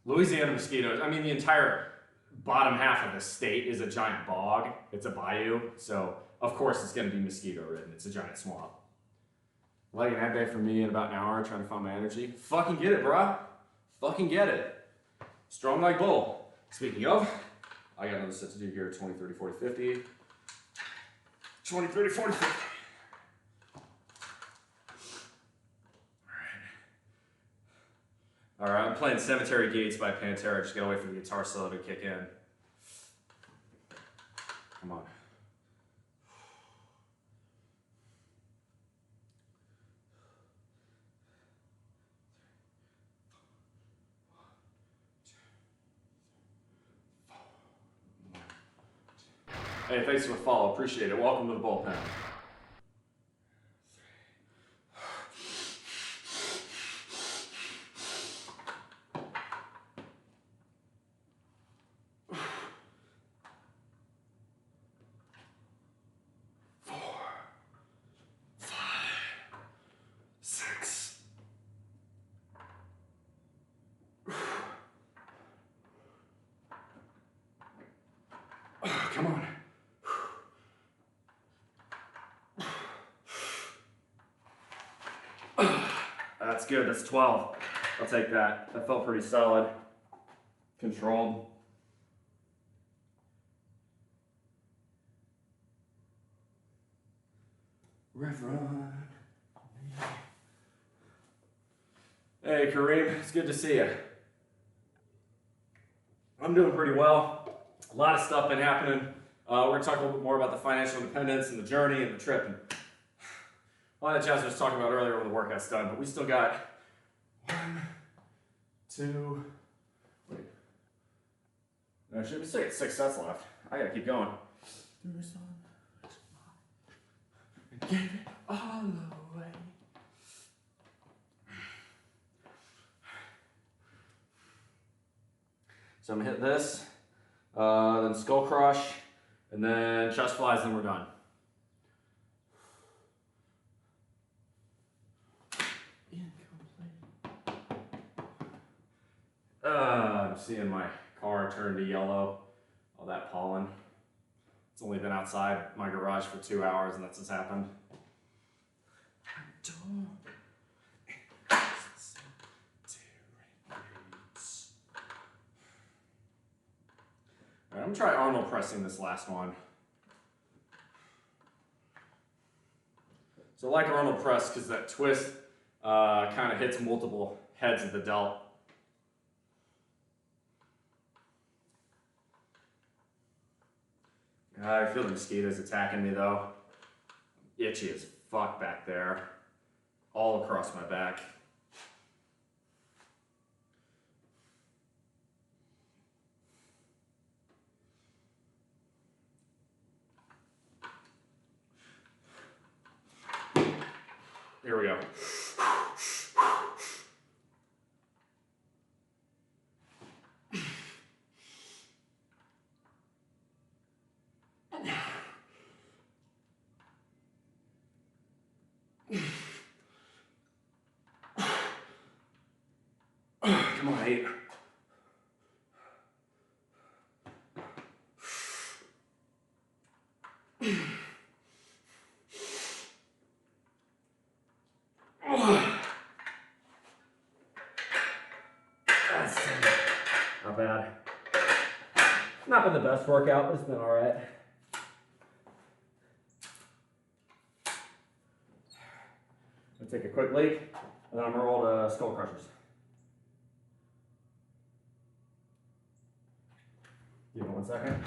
Louisiana mosquitoes, I mean the entire bottom half of the state is a giant bog. It's a bayou, so of course it's going to be mosquito ridden. It's a giant swamp. Like an ad day for me in about an hour trying to find my energy. Fucking get it, bruh. Fucking get it. Strong like bull. Speaking of, I got another set to do here. 20, 30, 40, 50. 20, 30, 40, 50. All right, I'm playing Cemetery Gates by Pantera. Just gotta wait for the guitar solo to kick in. Come on. Hey, thanks for the follow. Appreciate it. Welcome to the bullpen. Come on. That's good. That's 12. I'll take that. That felt pretty solid. Controlled. Reverend. Hey Kareem, it's good to see you. I'm doing pretty well. A lot of stuff been happening. We're gonna talk a little bit more about the financial independence and the journey and the trip and a lot of jazz I was talking about earlier when the workout's done, but we still got 1, 2, wait. No, should we still get 6 sets left? I gotta keep going. Gave it all away. So I'm gonna hit this, then skull crush, and then chest flies, and we're done. I'm seeing my car turn to yellow. All that pollen. It's only been outside my garage for 2 hours, and that's what's happened. Alright, I'm gonna try Arnold pressing this last one. So I like Arnold press because that twist kind of hits multiple heads of the delt. I feel the mosquitoes attacking me though. Itchy as fuck back there. All across my back. Here we go. Come on, 8. That's not bad. Not been the best workout, but it's been all right. I'll take a quick leak, and then I'm gonna roll to skull crushers. Give me 1 second.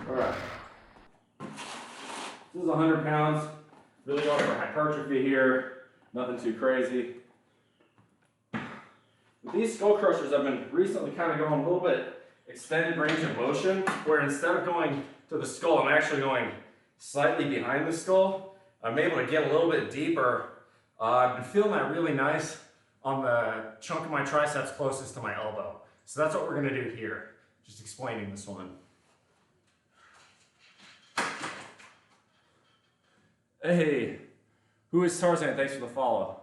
Alright. This is 100 pounds. Really going for hypertrophy here. Nothing too crazy. With these skull crushers, I've been recently kind of going a little bit extended range of motion, where instead of going to the skull, I'm actually going slightly behind the skull. I'm able to get a little bit deeper. I've been feeling that really nice on the chunk of my triceps closest to my elbow. So that's what we're going to do here. Just explaining this one. Hey, who is Tarzan? Thanks for the follow.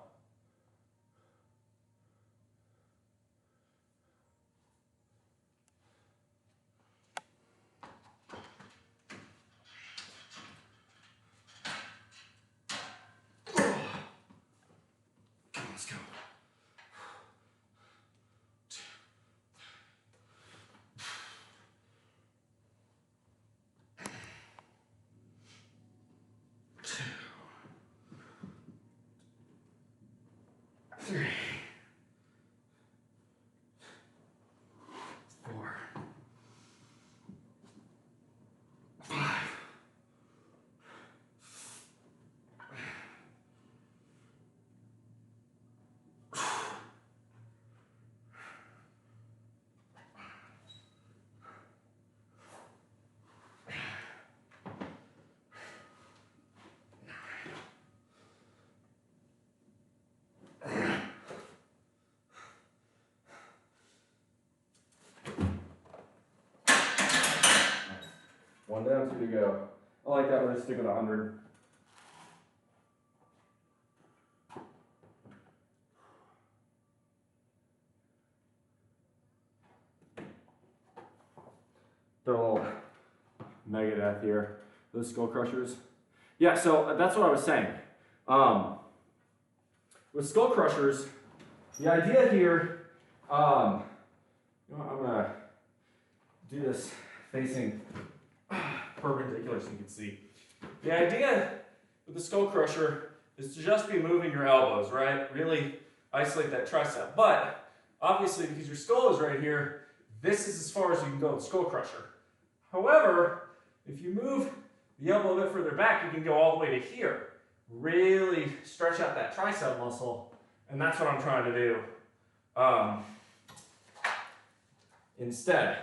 Let's go. Three, 4, 5. One down, 2 to go. I like that. We're just sticking with 100. They're a little Megadeth here. Those skull crushers. Yeah, so that's what I was saying. With skull crushers, the idea here, I'm gonna do this facing perpendicular so you can see. The idea with the skull crusher is to just be moving your elbows, right? Really isolate that tricep. But obviously, because your skull is right here, this is as far as you can go with skull crusher. However, if you move the elbow a bit further back, you can go all the way to here. Really stretch out that tricep muscle, and that's what I'm trying to do. Instead,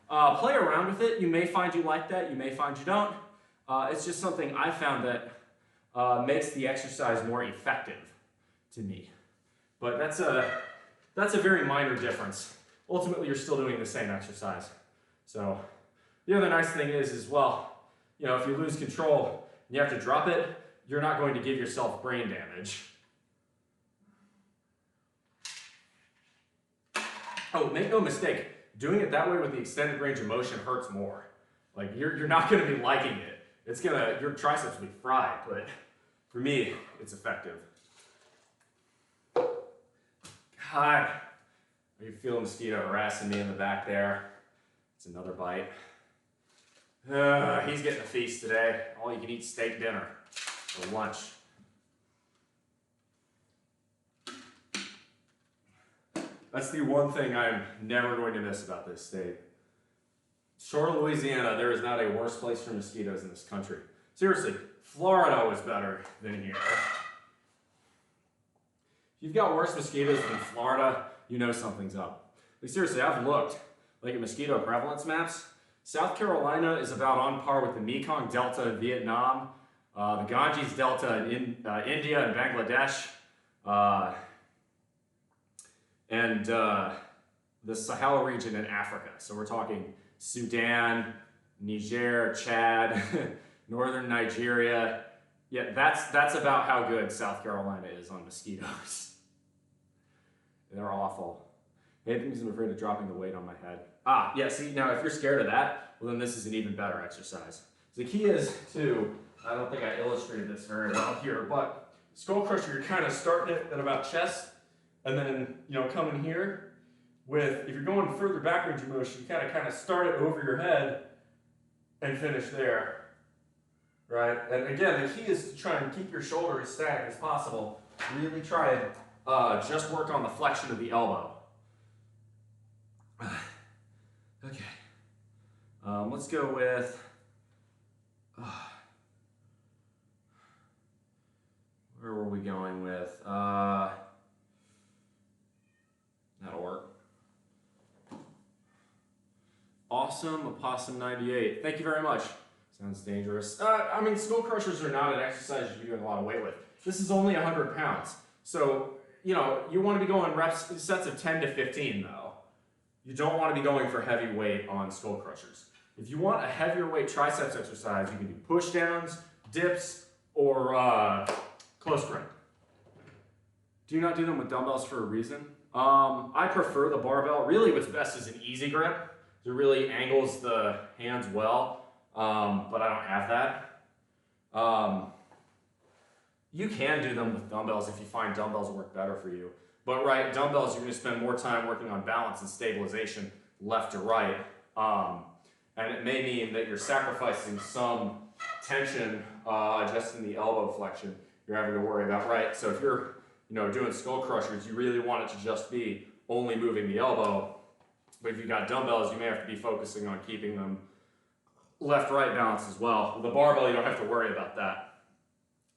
play around with it. You may find you like that, you may find you don't. It's just something I found that makes the exercise more effective to me. But that's a very minor difference. Ultimately, you're still doing the same exercise. So the other nice thing is well, if you lose control and you have to drop it, you're not going to give yourself brain damage. Oh, make no mistake, doing it that way with the extended range of motion hurts more. Like you're not going to be liking it. Your triceps will be fried, but for me, it's effective. God, you feel a mosquito harassing me in the back there. It's another bite. He's getting a feast today. All you can eat steak dinner for lunch. That's the one thing I'm never going to miss about this state. Short of Louisiana, there is not a worse place for mosquitoes in this country. Seriously, Florida was better than here. If you've got worse mosquitoes than Florida, you know something's up. Like seriously, I've looked at mosquito prevalence maps. South Carolina is about on par with the Mekong Delta in Vietnam, the Ganges Delta in India and Bangladesh, and the Sahel region in Africa. So we're talking Sudan, Niger, Chad, northern Nigeria. Yeah, that's about how good South Carolina is on mosquitoes. They're awful. Nathan's afraid of dropping the weight on my head. Yeah, see, now if you're scared of that, well then this is an even better exercise. So the key is to, I don't think I illustrated this very well here, but skull crusher, you're kind of starting it at about chest, and then, coming here with, if you're going further back range of motion, you kind of start it over your head and finish there, right? And again, the key is to try and keep your shoulder as static as possible. Really try and just work on the flexion of the elbow. Okay. Let's go with, where were we going with? That'll work. Awesome, Opossum 98. Thank you very much. Sounds dangerous. Skull crushers are not an exercise you're doing a lot of weight with. This is only 100 pounds. So, you want to be going sets of 10 to 15 though. You don't want to be going for heavy weight on skull crushers. If you want a heavier weight triceps exercise, you can do push downs, dips, or close grip. Do you not do them with dumbbells for a reason? I prefer the barbell. Really what's best is an easy grip. It really angles the hands well, but I don't have that. You can do them with dumbbells if you find dumbbells work better for you. But right, dumbbells, you're going to spend more time working on balance and stabilization left to right. And it may mean that you're sacrificing some tension just in the elbow flexion you're having to worry about, right? So if you're doing skull crushers, you really want it to just be only moving the elbow. But if you've got dumbbells, you may have to be focusing on keeping them left-right balance as well. With the barbell, you don't have to worry about that.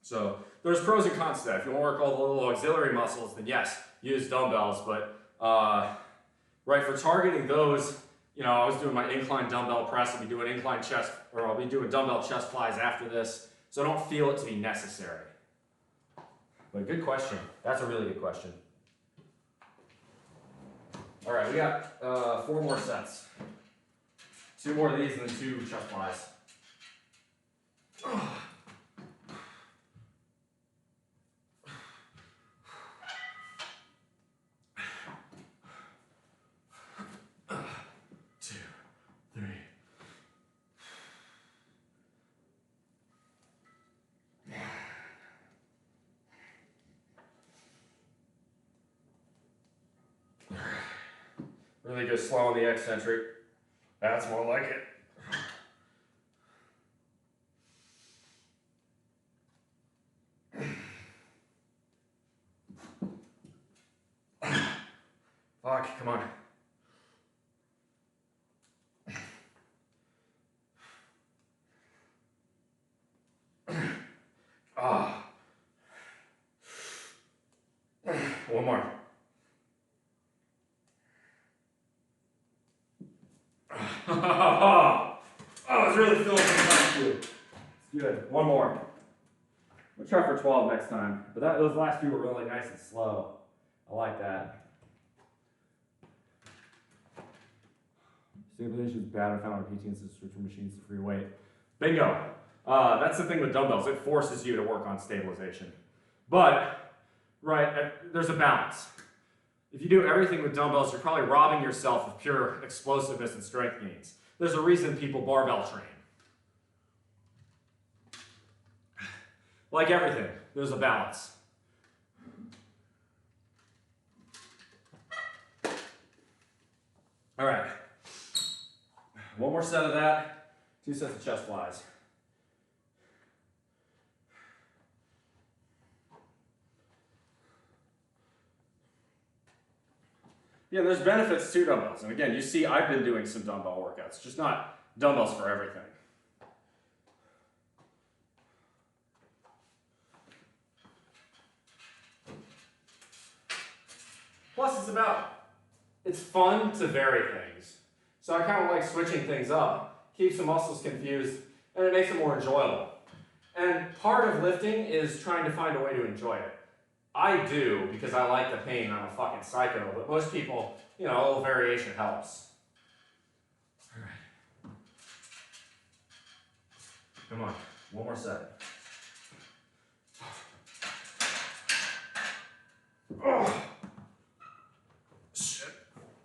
So there's pros and cons to that. If you want to work all the little auxiliary muscles, then yes, use dumbbells. But right, for targeting those, I was doing my incline dumbbell press. I'll be doing incline chest, or I'll be doing dumbbell chest flies after this. So I don't feel it to be necessary. But good question. That's a really good question. All right, we got 4 more sets. 2 more of these and then 2 chest flies. Two, three. Really go slow on the eccentric. That's more like it. Fuck, come on. Ah. One more. Oh, I was really feeling the last two. It's good. One more. We'll try for 12 next time. But those last two were really nice and slow. I like that. Stabilization is bad. I found on PT and switch from machines to free weight. Bingo. That's the thing with dumbbells. It forces you to work on stabilization. But, right, there's a balance. If you do everything with dumbbells, you're probably robbing yourself of pure explosiveness and strength gains. There's a reason people barbell train. Like everything, there's a balance. All right. One more set of that. 2 sets of chest flies. Yeah, there's benefits to dumbbells. And again, you see I've been doing some dumbbell workouts, just not dumbbells for everything. Plus, it's fun to vary things. So I kind of like switching things up, keeps the muscles confused, and it makes it more enjoyable. And part of lifting is trying to find a way to enjoy it. I do because I like the pain. I'm a fucking psycho, but most people, a little variation helps. All right. Come on, one more set. Oh. Shit.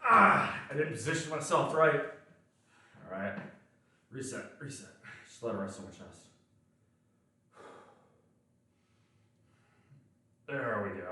I didn't position myself right. All right. Reset. Just let it rest on my chest. There we go.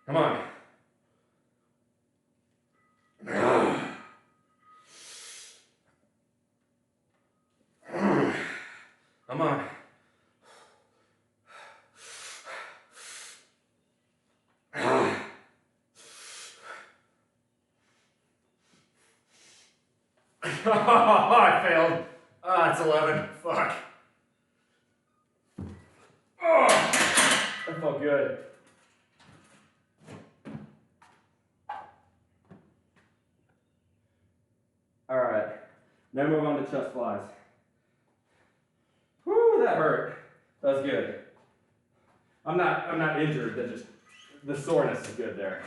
Come on. Come on. I failed. It's 11. Fuck. Oh, that felt good. All right. Now move on to chest flies. Whew, that hurt. That was good. I'm not injured. That just the soreness is good there.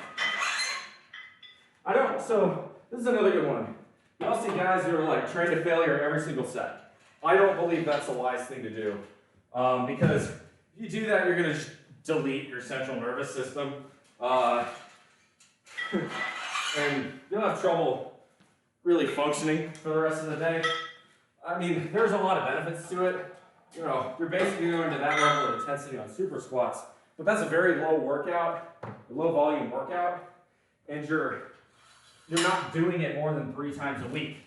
So this is another good one. Y'all see guys who are like trained to failure every single set. I don't believe that's a wise thing to do. Because if you do that, you're gonna just delete your central nervous system. And you'll have trouble really functioning for the rest of the day. I mean, there's a lot of benefits to it. You're basically going to that level of intensity on super squats, but that's a very low workout, a low volume workout, and you're not doing it more than 3 times a week.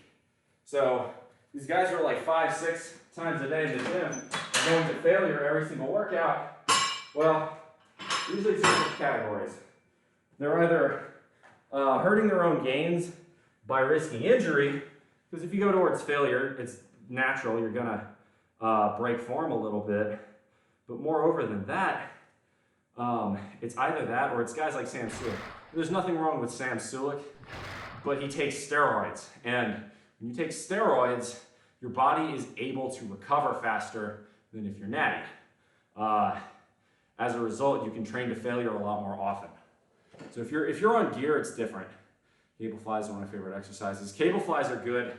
So these guys who are like 5, 6 times a day in the gym are going to failure every single workout. Well, usually 2 different categories. They're either hurting their own gains by risking injury, because if you go towards failure, it's natural, you're gonna break form a little bit. But moreover than that, it's either that or it's guys like Sam Sulek. There's nothing wrong with Sam Sulek, but he takes steroids. And when you take steroids, your body is able to recover faster than if you're natty. As a result, you can train to failure a lot more often. So if you're on gear, it's different. Cable flies are one of my favorite exercises. Cable flies are good.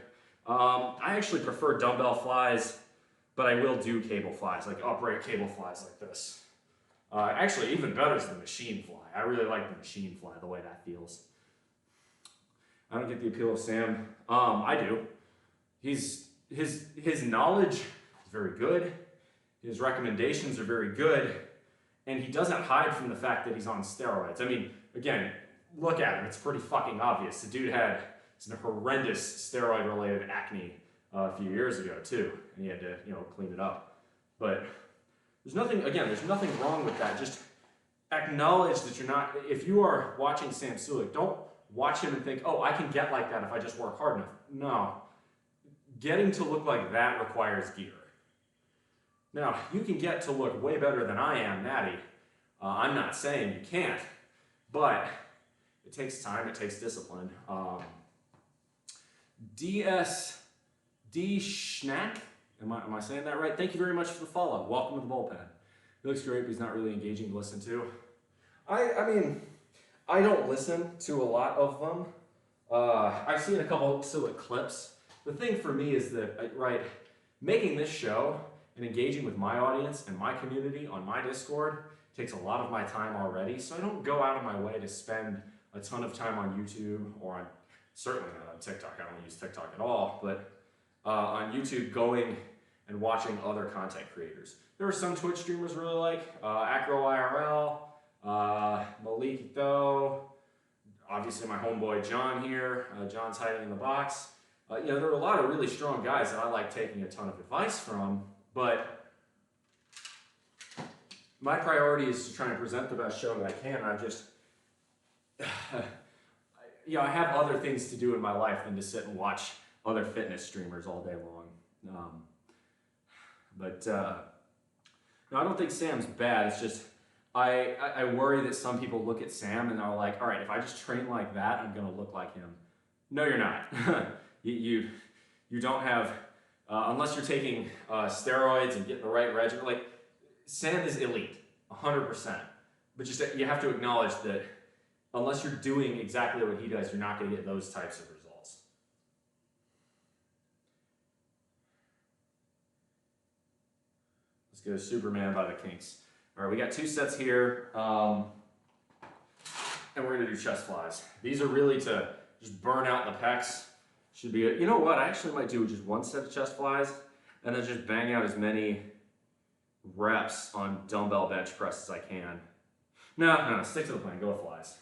I actually prefer dumbbell flies, but I will do cable flies, like upright cable flies like this. Actually, even better is the machine fly. I really like the machine fly, the way that feels. I don't get the appeal of Sam. I do. His knowledge is very good. His recommendations are very good. And he doesn't hide from the fact that he's on steroids. I mean, again, look at him. It's pretty fucking obvious. The dude had some horrendous steroid-related acne a few years ago, too. And he had to, clean it up. But there's nothing wrong with that. Just acknowledge that you're not, if you are watching Sam Sulek, don't watch him and think, oh, I can get like that if I just work hard enough. No. Getting to look like that requires gear. Now, you can get to look way better than I am, natty. I'm not saying you can't, but it takes time, it takes discipline. DSD Schnack, am I saying that right? Thank you very much for the follow. Welcome to the bullpen. He looks great, but he's not really engaging to listen to. I mean, I don't listen to a lot of them. I've seen a couple Sulek clips. The thing for me is that, making this show and engaging with my audience and my community on my Discord takes a lot of my time already, so I don't go out of my way to spend a ton of time on YouTube or certainly not on TikTok. I don't use TikTok at all, but on YouTube going and watching other content creators. There are some Twitch streamers I really like, Acro IRL, Malik Ito, obviously my homeboy John here. John's hiding in the box. There are a lot of really strong guys that I like taking a ton of advice from, but my priority is to try and present the best show that I can. And I have other things to do in my life than to sit and watch other fitness streamers all day long. No, I don't think Sam's bad. It's just I worry that some people look at Sam and are like, all right, if I just train like that, I'm going to look like him. No, you're not. you don't have, unless you're taking steroids and getting the right regimen. Like, Sam is elite, 100%. But you have to acknowledge that unless you're doing exactly what he does, you're not going to get those types of results. Let's go Superman by the Kinks. All right, we got 2 sets here, and we're going to do chest flies. These are really to just burn out the pecs. Should be good. You know what? I actually might do just 1 set of chest flies, and then just bang out as many reps on dumbbell bench press as I can. No, stick to the plan. Go with flies.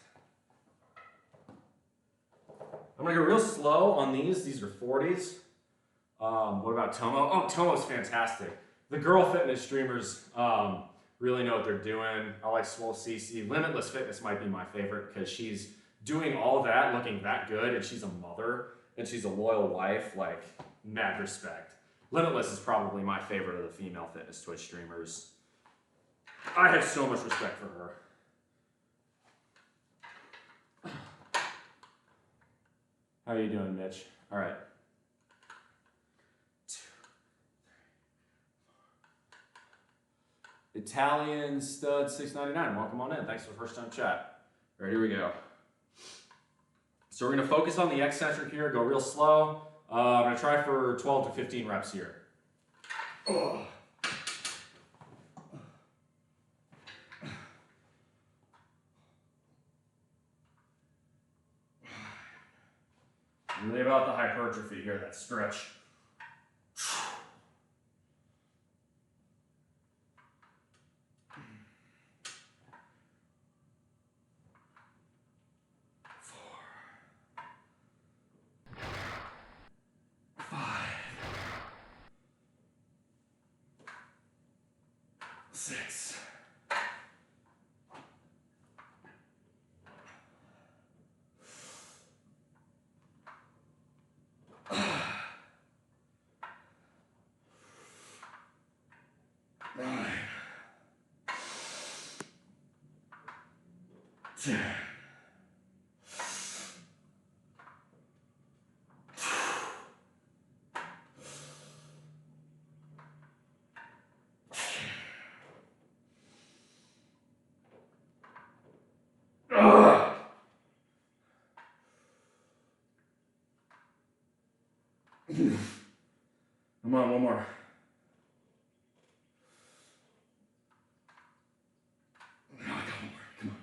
I'm going to go real slow on these. These are 40s. What about Tomo? Oh, Tomo's fantastic. The girl fitness streamers really know what they're doing. I like Swole CC. Limitless Fitness might be my favorite because she's doing all that, looking that good, and she's a mother, and she's a loyal wife. Like, mad respect. Limitless is probably my favorite of the female fitness Twitch streamers. I have so much respect for her. How are you doing, Mitch? All right. 2, 3, 4. Italian Stud 699. Welcome on in. Thanks for the first time chat. All right, here we go. So we're going to focus on the eccentric here. Go real slow. I'm going to try for 12 to 15 reps here. Really about the hypertrophy here, that stretch. Come on, one more. No, I got one more. Come on.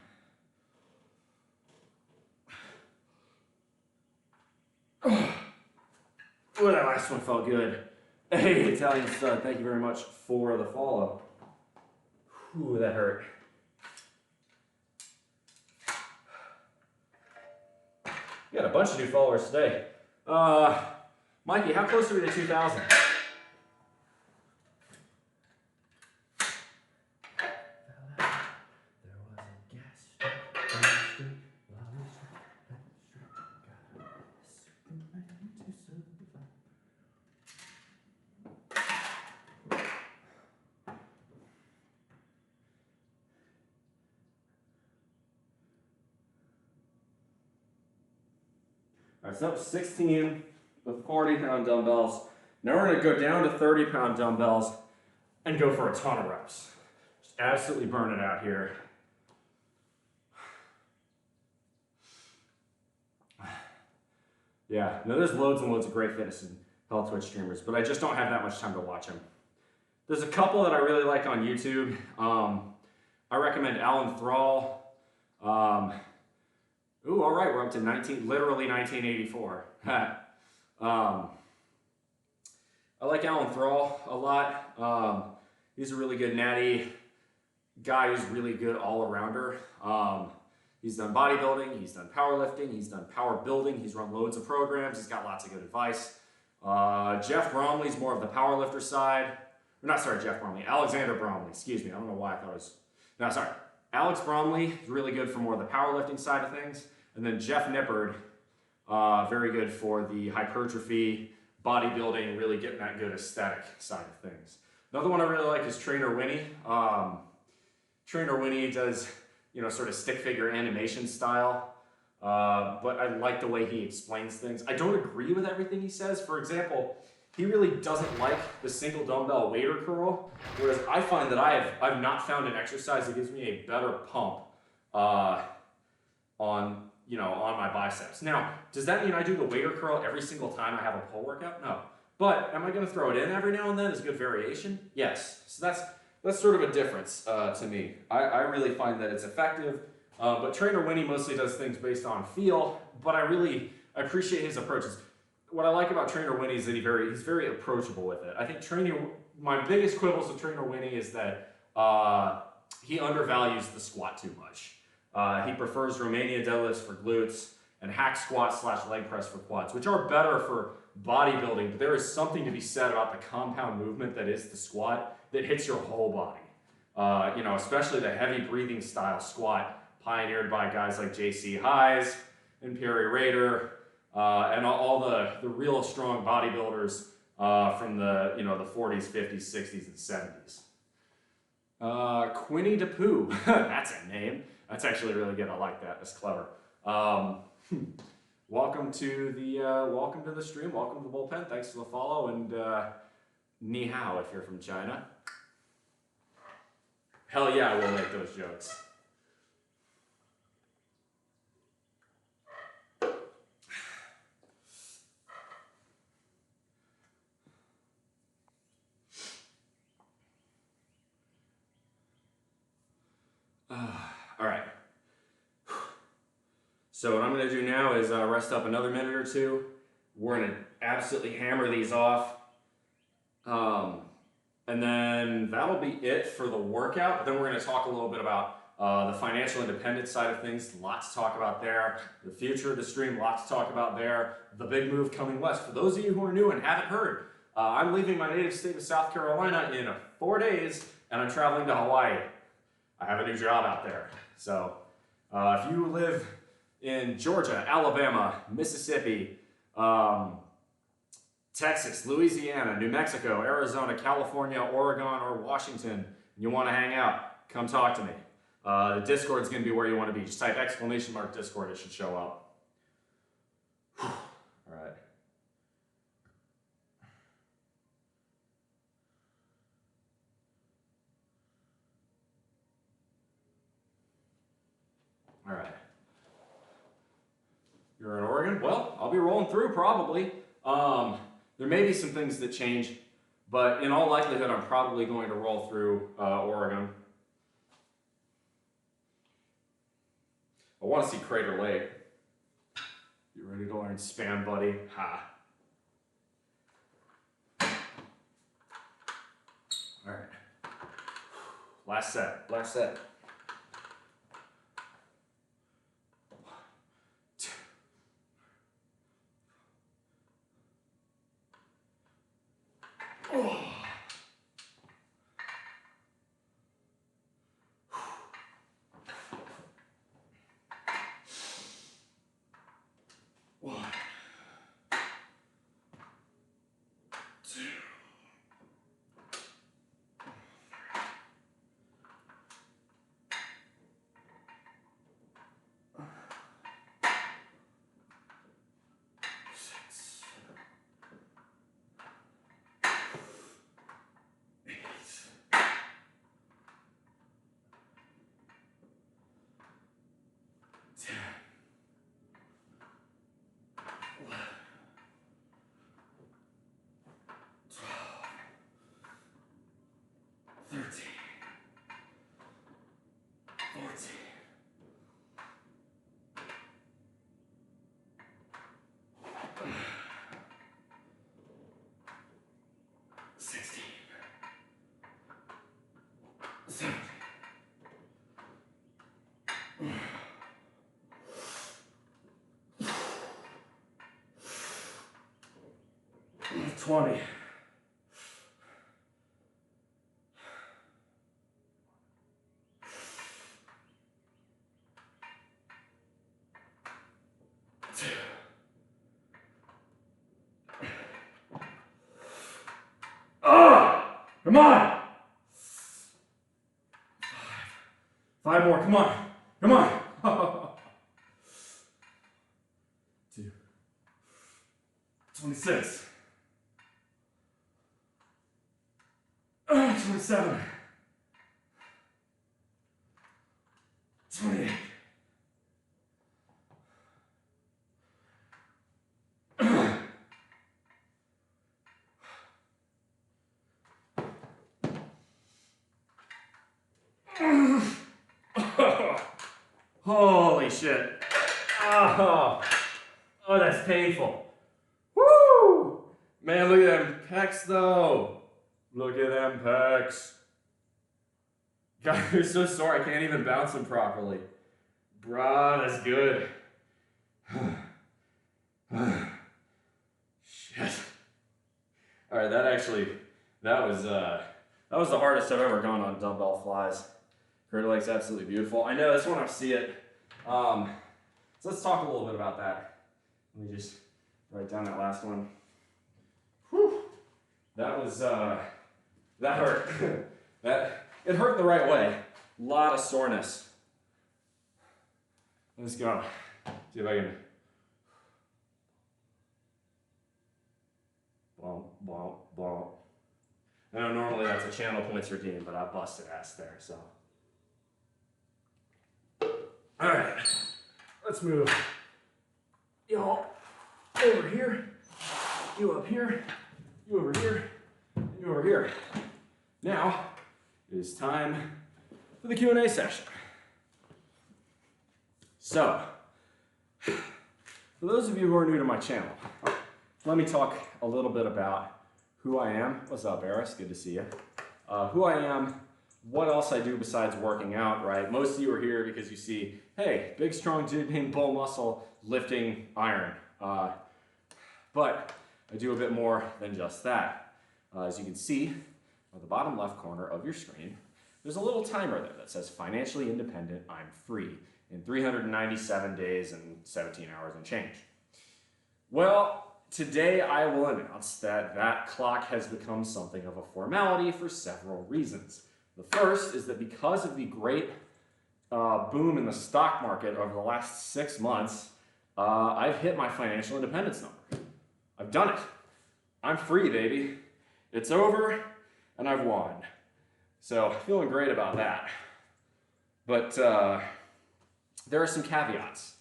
Oh, that last one felt good. Hey, Italian stud, thank you very much for the follow. Whew, that hurt. We got a bunch of new followers today. Mikey, how close are we to 2,000? All right, so that was 16 with 40-pound dumbbells. Now we're gonna go down to 30-pound dumbbells and go for a ton of reps. Just absolutely burn it out here. Yeah, no, there's loads and loads of great fitness and health Twitch streamers, but I just don't have that much time to watch them. There's a couple that I really like on YouTube. I recommend Alan Thrall. Ooh, all right, we're up to literally 1984. I like Alan Thrall a lot. He's a really good natty guy who's really good all-arounder. He's done bodybuilding, he's done powerlifting, he's done power building, he's run loads of programs, he's got lots of good advice. Jeff Bromley's more of the powerlifter side. Or not, sorry, Jeff Bromley. Alexander Bromley, excuse me. I don't know why I thought it was... No, sorry. Alex Bromley is really good for more of the powerlifting side of things. And then Jeff Nippard, very good for the hypertrophy, bodybuilding, really getting that good aesthetic side of things. Another one I really like is Trainer Winnie. Trainer Winnie does, you know, sort of stick figure animation style, but I like the way he explains things. I don't agree with everything he says. For example, he really doesn't like the single dumbbell waiter curl, whereas I find that I've not found an exercise that gives me a better pump on my biceps. Now, does that mean I do the waiter curl every single time I have a pull workout? No. But am I going to throw it in every now and then as good variation? Yes. So that's sort of a difference to me. I really find that it's effective, but Trainer Winnie mostly does things based on feel, but I appreciate his approaches. What I like about Trainer Winnie is that he's very approachable with it. I think my biggest quibbles with Trainer Winnie is that he undervalues the squat too much. He prefers Romania deadlifts for glutes and hack squat / leg press for quads, which are better for bodybuilding, but there is something to be said about the compound movement that is the squat that hits your whole body. Especially the heavy breathing style squat pioneered by guys like J.C. Hayes and Perry Rader, and all the real strong bodybuilders from the 40s, 50s, 60s, and 70s. Quinny DePoo, that's a name. That's actually really good. I like that. That's clever. Welcome to the stream. Welcome to the bullpen. Thanks for the follow, and ni hao if you're from China. Hell yeah, I will make those jokes. All right. So what I'm going to do now is rest up another minute or two. We're going to absolutely hammer these off. And then that'll be it for the workout. Then we're going to talk a little bit about the financial independence side of things. Lots to talk about there. The future of the stream, lots to talk about there. The big move coming west. For those of you who are new and haven't heard, I'm leaving my native state of South Carolina in 4 days, and I'm traveling to Hawaii. I have a new job out there. So if you live in Georgia, Alabama, Mississippi, Texas, Louisiana, New Mexico, Arizona, California, Oregon, or Washington, and you want to hang out, come talk to me. The Discord is going to be where you want to be. Just type !Discord, it should show up. All right. All right. You're in Oregon? Well, I'll be rolling through probably. There may be some things that change, but in all likelihood, I'm probably going to roll through Oregon. I want to see Crater Lake. You ready to learn spam, buddy? Ha. All right. Last set. Last set. $20. Come on! Five more, come on. Come on. 2. 26. 27. 28. Holy shit. Oh, that's painful. Woo! Man, look at them pecs though. Look at them pecs. God, they're so sore I can't even bounce them properly. Bruh, that's good. Shit. Alright, that was the hardest I've ever gone on dumbbell flies. Crater Lake's absolutely beautiful. I know, that's when I see it. So let's talk a little bit about that. Let me just write down that last one. Whew. That was, that hurt. It hurt the right way. A lot of soreness. Let's go. See if I can. Bump, bump, bump. I know normally that's a channel points routine, but I busted ass there, so. All right, let's move y'all over here, you up here, you over here, and you over here. Now, it is time for the Q&A session. So, for those of you who are new to my channel, let me talk a little bit about who I am. What's up, Eris? Good to see you. Who I am, what else I do besides working out, right? Most of you are here because you see, hey, big strong dude named BullMuscle lifting iron. But I do a bit more than just that. As you can see on the bottom left corner of your screen, there's a little timer there that says financially independent, I'm free in 397 days and 17 hours and change. Well, today I will announce that that clock has become something of a formality for several reasons. The first is that because of the great boom in the stock market over the last 6 months, I've hit my financial independence number. I've done it. I'm free, baby. It's over, and I've won. So feeling great about that. But there are some caveats.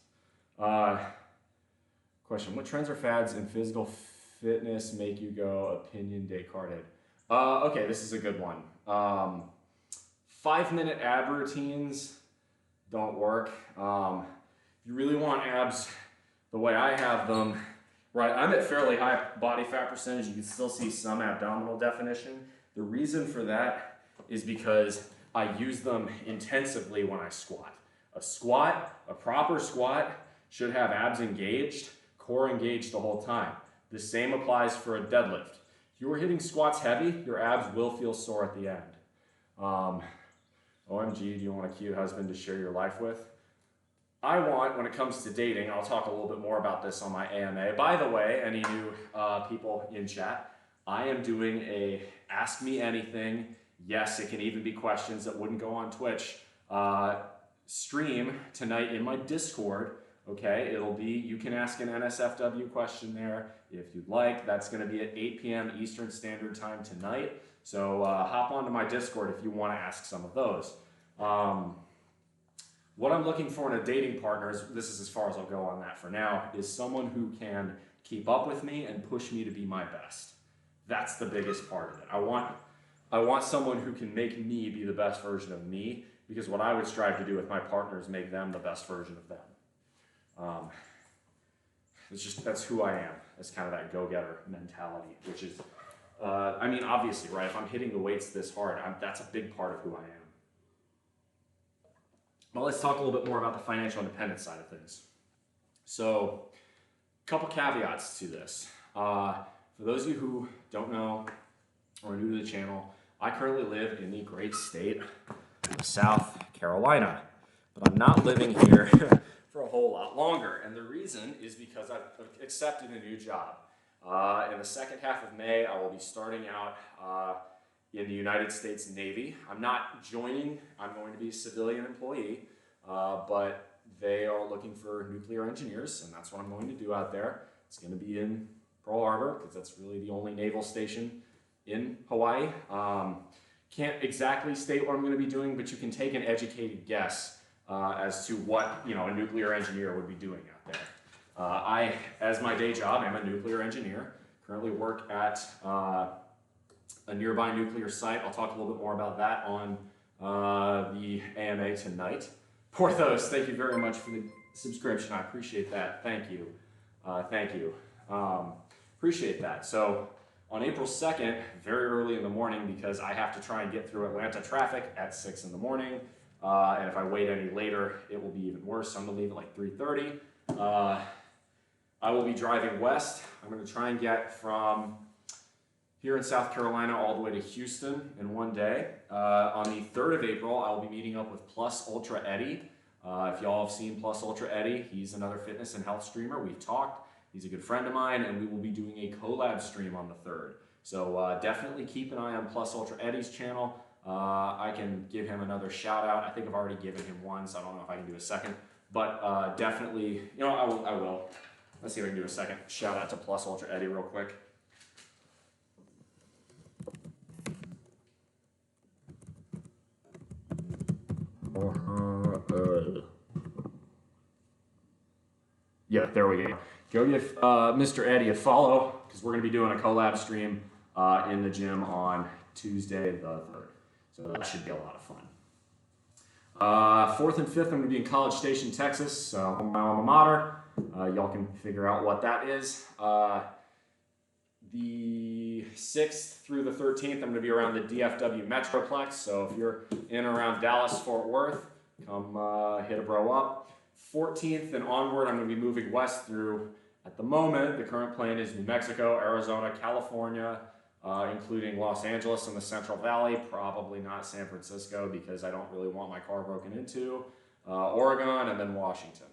Question, what trends or fads in physical fitness make you go opinion Descartes? Okay, this is a good one. 5-minute ab routines don't work. If you really want abs the way I have them, right, I'm at fairly high body fat percentage. You can still see some abdominal definition. The reason for that is because I use them intensively when I squat. A proper squat should have abs engaged, core engaged the whole time. The same applies for a deadlift. If you are hitting squats heavy, your abs will feel sore at the end. OMG, do you want a cute husband to share your life with? I want, when it comes to dating, I'll talk a little bit more about this on my AMA. By the way, any new people in chat, I am doing a Ask Me Anything, yes, it can even be questions that wouldn't go on Twitch, stream tonight in my Discord. Okay, it'll be, you can ask an NSFW question there if you'd like. That's going to be at 8 p.m. Eastern Standard Time tonight. So hop onto my Discord if you want to ask some of those. What I'm looking for in a dating partner, this is as far as I'll go on that for now, is someone who can keep up with me and push me to be my best. That's the biggest part of it. I want someone who can make me be the best version of me, because what I would strive to do with my partner is make them the best version of them. That's who I am. It's kind of that go-getter mentality, which is, I mean, obviously, right? If I'm hitting the weights this hard, that's a big part of who I am. Well, let's talk a little bit more about the financial independence side of things. So, a couple caveats to this. For those of you who don't know or are new to the channel, I currently live in the great state of South Carolina, but I'm not living here for a whole lot longer, and the reason is because I've accepted a new job. In the second half of May, I will be starting out in the United States Navy. I'm not joining, I'm going to be a civilian employee, but they are looking for nuclear engineers, and that's what I'm going to do out there. It's going to be in Pearl Harbor, because that's really the only naval station in Hawaii. Can't exactly state what I'm going to be doing, but you can take an educated guess as to what a nuclear engineer would be doing out there. I, as my day job, am a nuclear engineer. Currently work at a nearby nuclear site. I'll talk a little bit more about that on the AMA tonight. Porthos, thank you very much for the subscription. I appreciate that. Thank you. Thank you. Appreciate that. So on April 2nd, very early in the morning, because I have to try and get through Atlanta traffic at 6 in the morning, and if I wait any later, it will be even worse. So I'm gonna leave at like 3:30. I will be driving west. I'm gonna try and get from here in South Carolina all the way to Houston in one day. On the 3rd of April, I will be meeting up with Plus Ultra Eddie. If y'all have seen Plus Ultra Eddie, he's another fitness and health streamer. We've talked. He's a good friend of mine, and we will be doing a collab stream on the 3rd. So definitely keep an eye on Plus Ultra Eddie's channel. I can give him another shout out. I think I've already given him one, so I don't know if I can do a second. But definitely, I will. Let's see if I can do a second shout out to Plus Ultra Eddie real quick. Yeah, there we go. Go give Mr. Eddie a follow, because we're going to be doing a collab stream in the gym on Tuesday the 3rd. So that should be a lot of fun. 4th and 5th, I'm going to be in College Station, Texas, my alma mater. Y'all can figure out what that is. The 6th through the 13th, I'm going to be around the DFW Metroplex. So if you're in or around Dallas, Fort Worth, come hit a bro up. 14th and onward, I'm going to be moving west through, at the moment, the current plan is New Mexico, Arizona, California, including Los Angeles and the Central Valley, probably not San Francisco because I don't really want my car broken into, Oregon, and then Washington.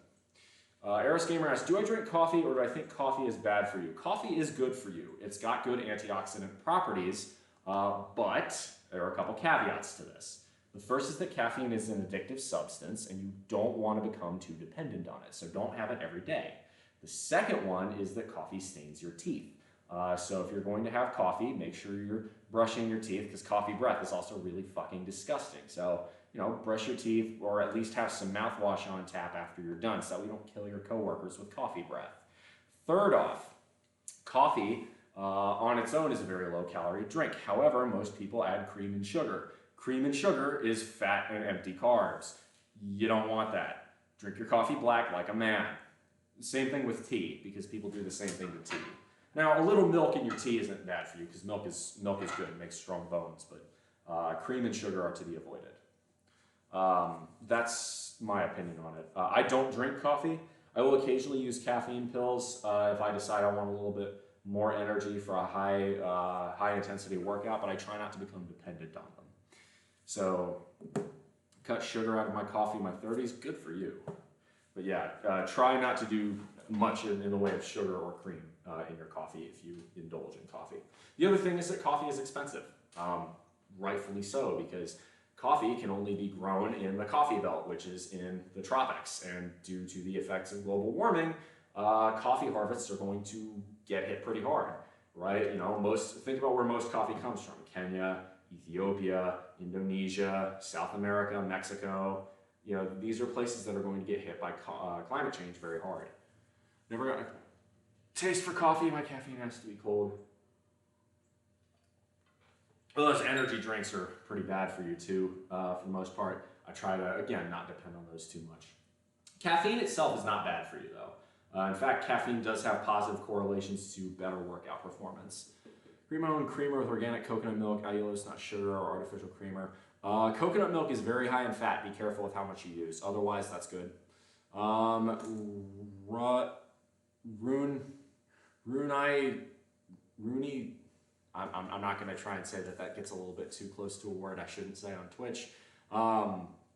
Eris Gamer asks, do I drink coffee or do I think coffee is bad for you? Coffee is good for you. It's got good antioxidant properties, but there are a couple caveats to this. The first is that caffeine is an addictive substance and you don't want to become too dependent on it, so don't have it every day. The second one is that coffee stains your teeth. So if you're going to have coffee, make sure you're brushing your teeth, because coffee breath is also really fucking disgusting. So, you know, brush your teeth, or at least have some mouthwash on tap after you're done, so that we don't kill your coworkers with coffee breath. Third off, coffee on its own is a very low calorie drink. However, most people add cream and sugar. Cream and sugar is fat and empty carbs. You don't want that. Drink your coffee black like a man. Same thing with tea, because people do the same thing to tea. Now, a little milk in your tea isn't bad for you, because milk is good, it makes strong bones, but cream and sugar are to be avoided. That's my opinion on it. I don't drink coffee. I will occasionally use caffeine pills if I decide I want a little bit more energy for a high intensity workout, but I try not to become dependent on them. So, cut sugar out of my coffee in my 30s, good for you. But yeah, try not to do much in the way of sugar or cream in your coffee if you indulge in coffee. The other thing is that coffee is expensive, rightfully so, because coffee can only be grown in the coffee belt, which is in the tropics, and due to the effects of global warming, coffee harvests are going to get hit pretty hard, right? You know, think about where most coffee comes from: Kenya, Ethiopia, Indonesia, South America, Mexico. You know, these are places that are going to get hit by climate change very hard. Never got a taste for coffee. My caffeine has to be cold. Well, those energy drinks are pretty bad for you too, for the most part. I try to, again, not depend on those too much. Caffeine itself is not bad for you though. In fact, caffeine does have positive correlations to better workout performance. Cream my own creamer with organic coconut milk, allulose, not sugar or artificial creamer. Coconut milk is very high in fat. Be careful with how much you use. Otherwise, that's good. Rooney. I'm not going to try and say that gets a little bit too close to a word I shouldn't say on Twitch.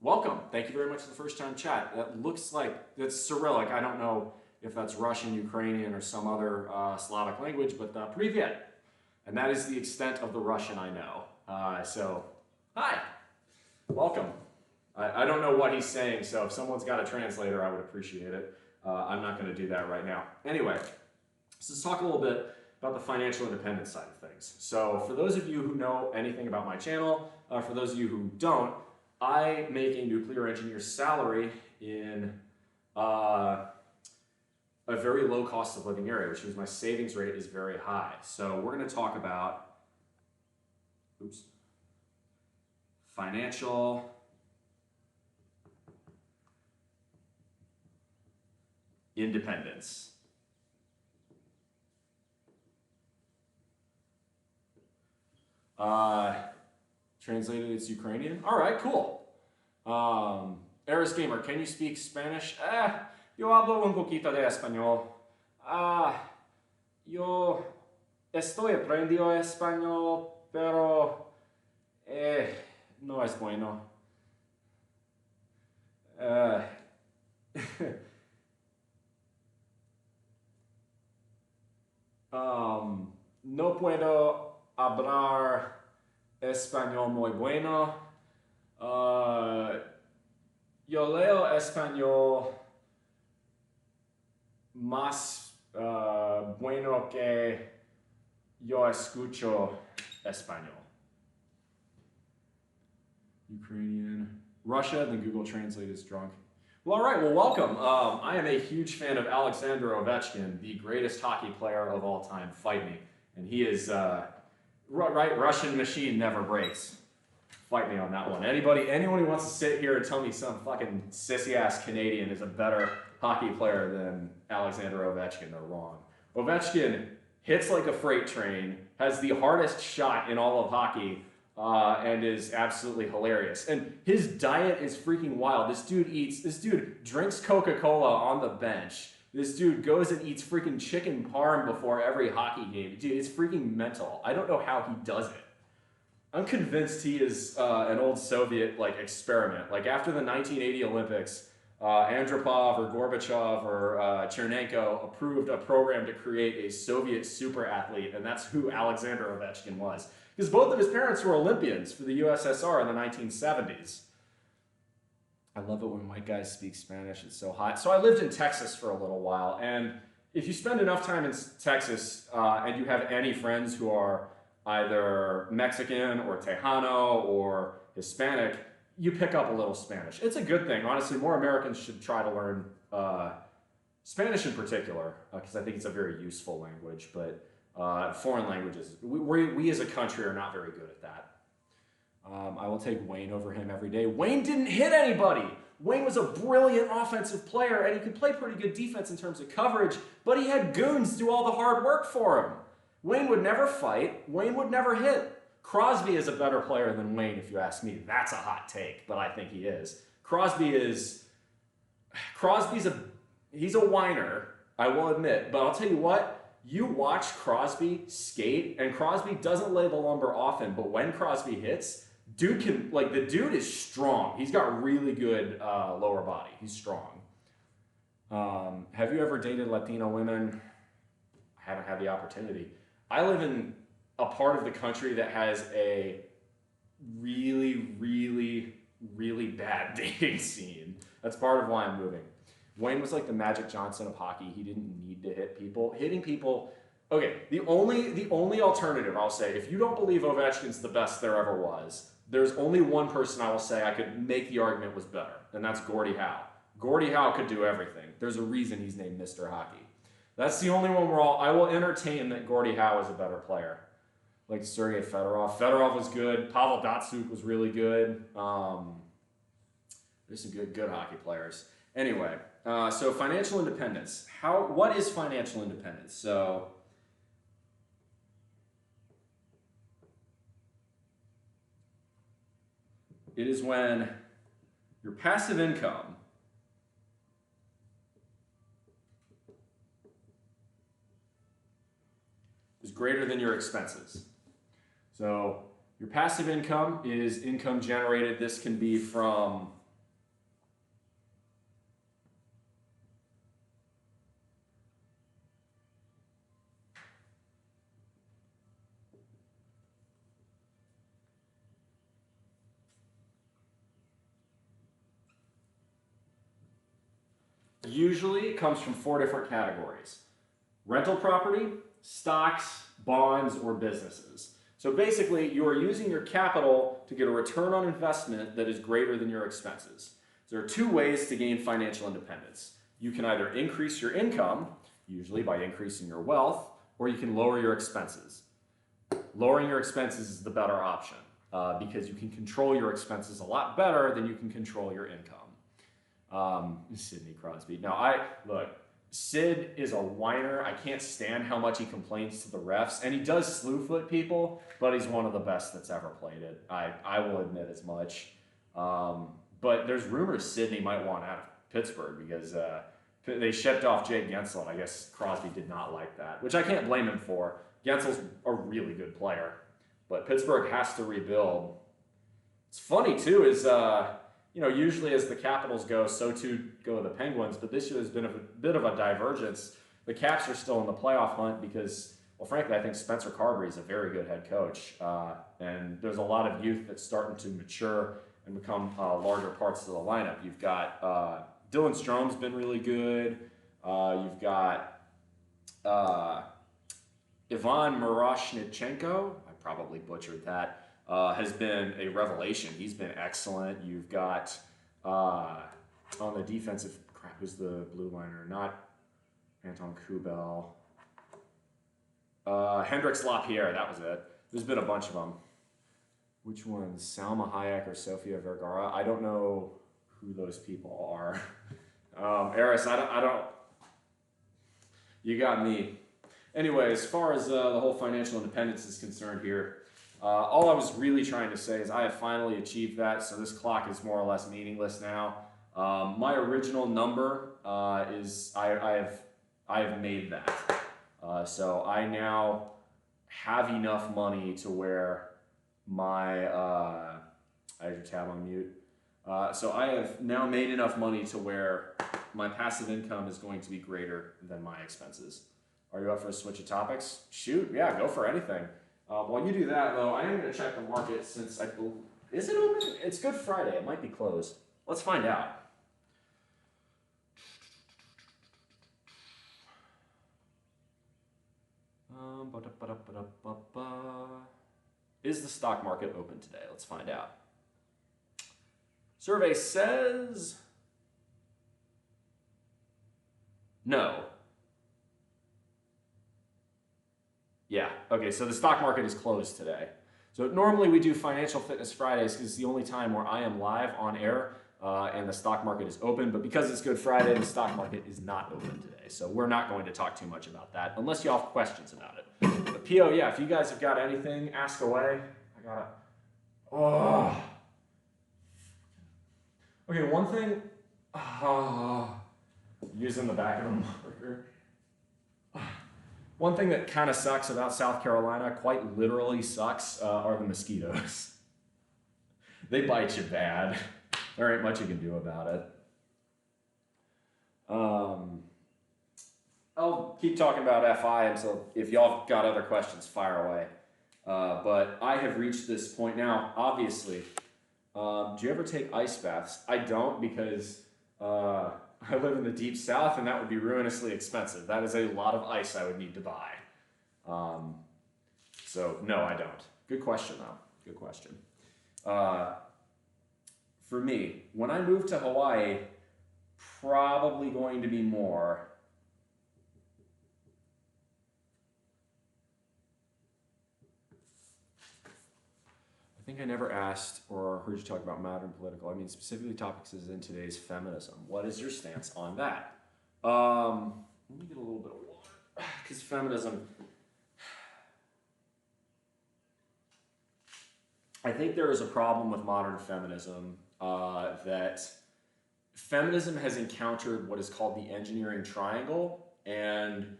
Welcome. Thank you very much for the first time chat. That looks like it's Cyrillic. I don't know if that's Russian, Ukrainian, or some other Slavic language, but Privyet. And that is the extent of the Russian I know. So, hi. Welcome. I don't know what he's saying, so if someone's got a translator, I would appreciate it. I'm not going to do that right now. Anyway, let's talk a little bit about the financial independence side of things. So for those of you who know anything about my channel, for those of you who don't, I make a nuclear engineer salary in a very low cost of living area, which means my savings rate is very high. So we're going to talk about financial independence. Translated, it's Ukrainian. All right, cool. Eris Gamer, can you speak Spanish? Yo hablo un poquito de español. Yo estoy aprendiendo español, pero no es bueno. No puedo hablar español muy bueno. Yo leo español más bueno que yo escucho español. Ukrainian. Russia, then Google Translate is drunk. Well, all right, well, welcome. I am a huge fan of Alexander Ovechkin, the greatest hockey player of all time. Fight me. And he is, right, Russian machine never breaks. Fight me on that one. Anyone who wants to sit here and tell me some fucking sissy-ass Canadian is a better hockey player than Alexander Ovechkin, they're wrong. Ovechkin hits like a freight train, has the hardest shot in all of hockey, and is absolutely hilarious. And his diet is freaking wild. This dude drinks Coca-Cola on the bench. This dude goes and eats freaking chicken parm before every hockey game. Dude, it's freaking mental. I don't know how he does it. I'm convinced he is an old Soviet experiment. Like after the 1980 Olympics, Andropov or Gorbachev or Chernenko approved a program to create a Soviet super athlete, and that's who Alexander Ovechkin was. because both of his parents were Olympians for the USSR in the 1970s. I love it when white guys speak Spanish. It's so hot. So I lived in Texas for a little while, and if you spend enough time in Texas and you have any friends who are either Mexican or Tejano or Hispanic, you pick up a little Spanish. It's a good thing. Honestly, more Americans should try to learn Spanish in particular, because I think it's a very useful language, but foreign languages, we as a country are not very good at that. I will take Wayne over him every day. Wayne didn't hit anybody. Wayne was a brilliant offensive player, and he could play pretty good defense in terms of coverage, but he had goons do all the hard work for him. Wayne would never fight. Wayne would never hit. Crosby is a better player than Wayne, if you ask me. That's a hot take, but I think he is. Crosby's he's a whiner, I will admit, but I'll tell you what, you watch Crosby skate, and Crosby doesn't lay the lumber often, but when Crosby hits, the dude is strong. He's got really good lower body. He's strong. Have you ever dated Latino women? I haven't had the opportunity. I live in a part of the country that has a really, really, really bad dating scene. That's part of why I'm moving. Wayne was like the Magic Johnson of hockey. He didn't need to hit people. Hitting people, okay, the only alternative I'll say, if you don't believe Ovechkin's the best there ever was, there's only one person I will say I could make the argument was better, and that's Gordie Howe. Gordie Howe could do everything. There's a reason he's named Mr. Hockey. That's the only one I will entertain that Gordie Howe is a better player. Like Sergei Fedorov. Fedorov was good. Pavel Datsyuk was really good. There's some good hockey players. Anyway, so financial independence. What is financial independence? So it is when your passive income is greater than your expenses. So your passive income is income generated. This can be from usually it comes from 4 different categories: rental property, stocks, bonds, or businesses. So basically, you are using your capital to get a return on investment that is greater than your expenses. There are 2 ways to gain financial independence. You can either increase your income, usually by increasing your wealth, or you can lower your expenses. Lowering your expenses is the better option because you can control your expenses a lot better than you can control your income. Sidney Crosby. Now, look, Sid is a whiner. I can't stand how much he complains to the refs, and he does slew foot people, but he's one of the best that's ever played it. I will admit as much. But there's rumors Sidney might want out of Pittsburgh because they shipped off Jay Gensel, and I guess Crosby did not like that, which I can't blame him for. Gensel's a really good player, but Pittsburgh has to rebuild. It's funny, too, is usually as the Capitals go, so too go the Penguins, but this year has been a bit of a divergence. The Caps are still in the playoff hunt because, well, frankly, I think Spencer Carberry is a very good head coach, and there's a lot of youth that's starting to mature and become larger parts of the lineup. You've got Dylan Strome's been really good. You've got Ivan Miroshnichenko, I probably butchered that, has been a revelation. He's been excellent. You've got, on the defensive, who's the blue liner? Not Anton Kubel. Hendrix LaPierre, that was it. There's been a bunch of them. Which ones? Salma Hayek or Sofia Vergara? I don't know who those people are. Eris, I don't. You got me. Anyway, as far as the whole financial independence is concerned here, all I was really trying to say is I have finally achieved that, so this clock is more or less meaningless now. My original number is I have made that. So I now have enough money to where my I have your tab on mute. So I have now made enough money to where my passive income is going to be greater than my expenses. Are you up for a switch of topics? Shoot, yeah, go for anything. While you do that, though, I am going to check the market since I believe. Is it open? It's Good Friday. It might be closed. Let's find out. Is the stock market open today? Let's find out. Survey says no. Yeah, okay, so the stock market is closed today. So normally we do Financial Fitness Fridays because it's the only time where I am live on air and the stock market is open, but because it's Good Friday, the stock market is not open today. So we're not going to talk too much about that unless you all have questions about it. But PO, yeah, if you guys have got anything, ask away. I gotta, oh. Okay, one thing, using the back of a marker. One thing that kind of sucks about South Carolina, quite literally sucks, are the mosquitoes. They bite you bad. There ain't much you can do about it. I'll keep talking about FI until, if y'all got other questions, fire away. But I have reached this point now, obviously. Do you ever take ice baths? I don't, because I live in the deep south and that would be ruinously expensive. That is a lot of ice I would need to buy. So no, I don't. Good question though, good question. For me, when I move to Hawaii, probably going to be more. I think I never asked or heard you talk about modern political. I mean, specifically topics is in today's feminism. What is your stance on that? Let me get a little bit of water, because feminism, I think there is a problem with modern feminism that feminism has encountered what is called the engineering triangle, and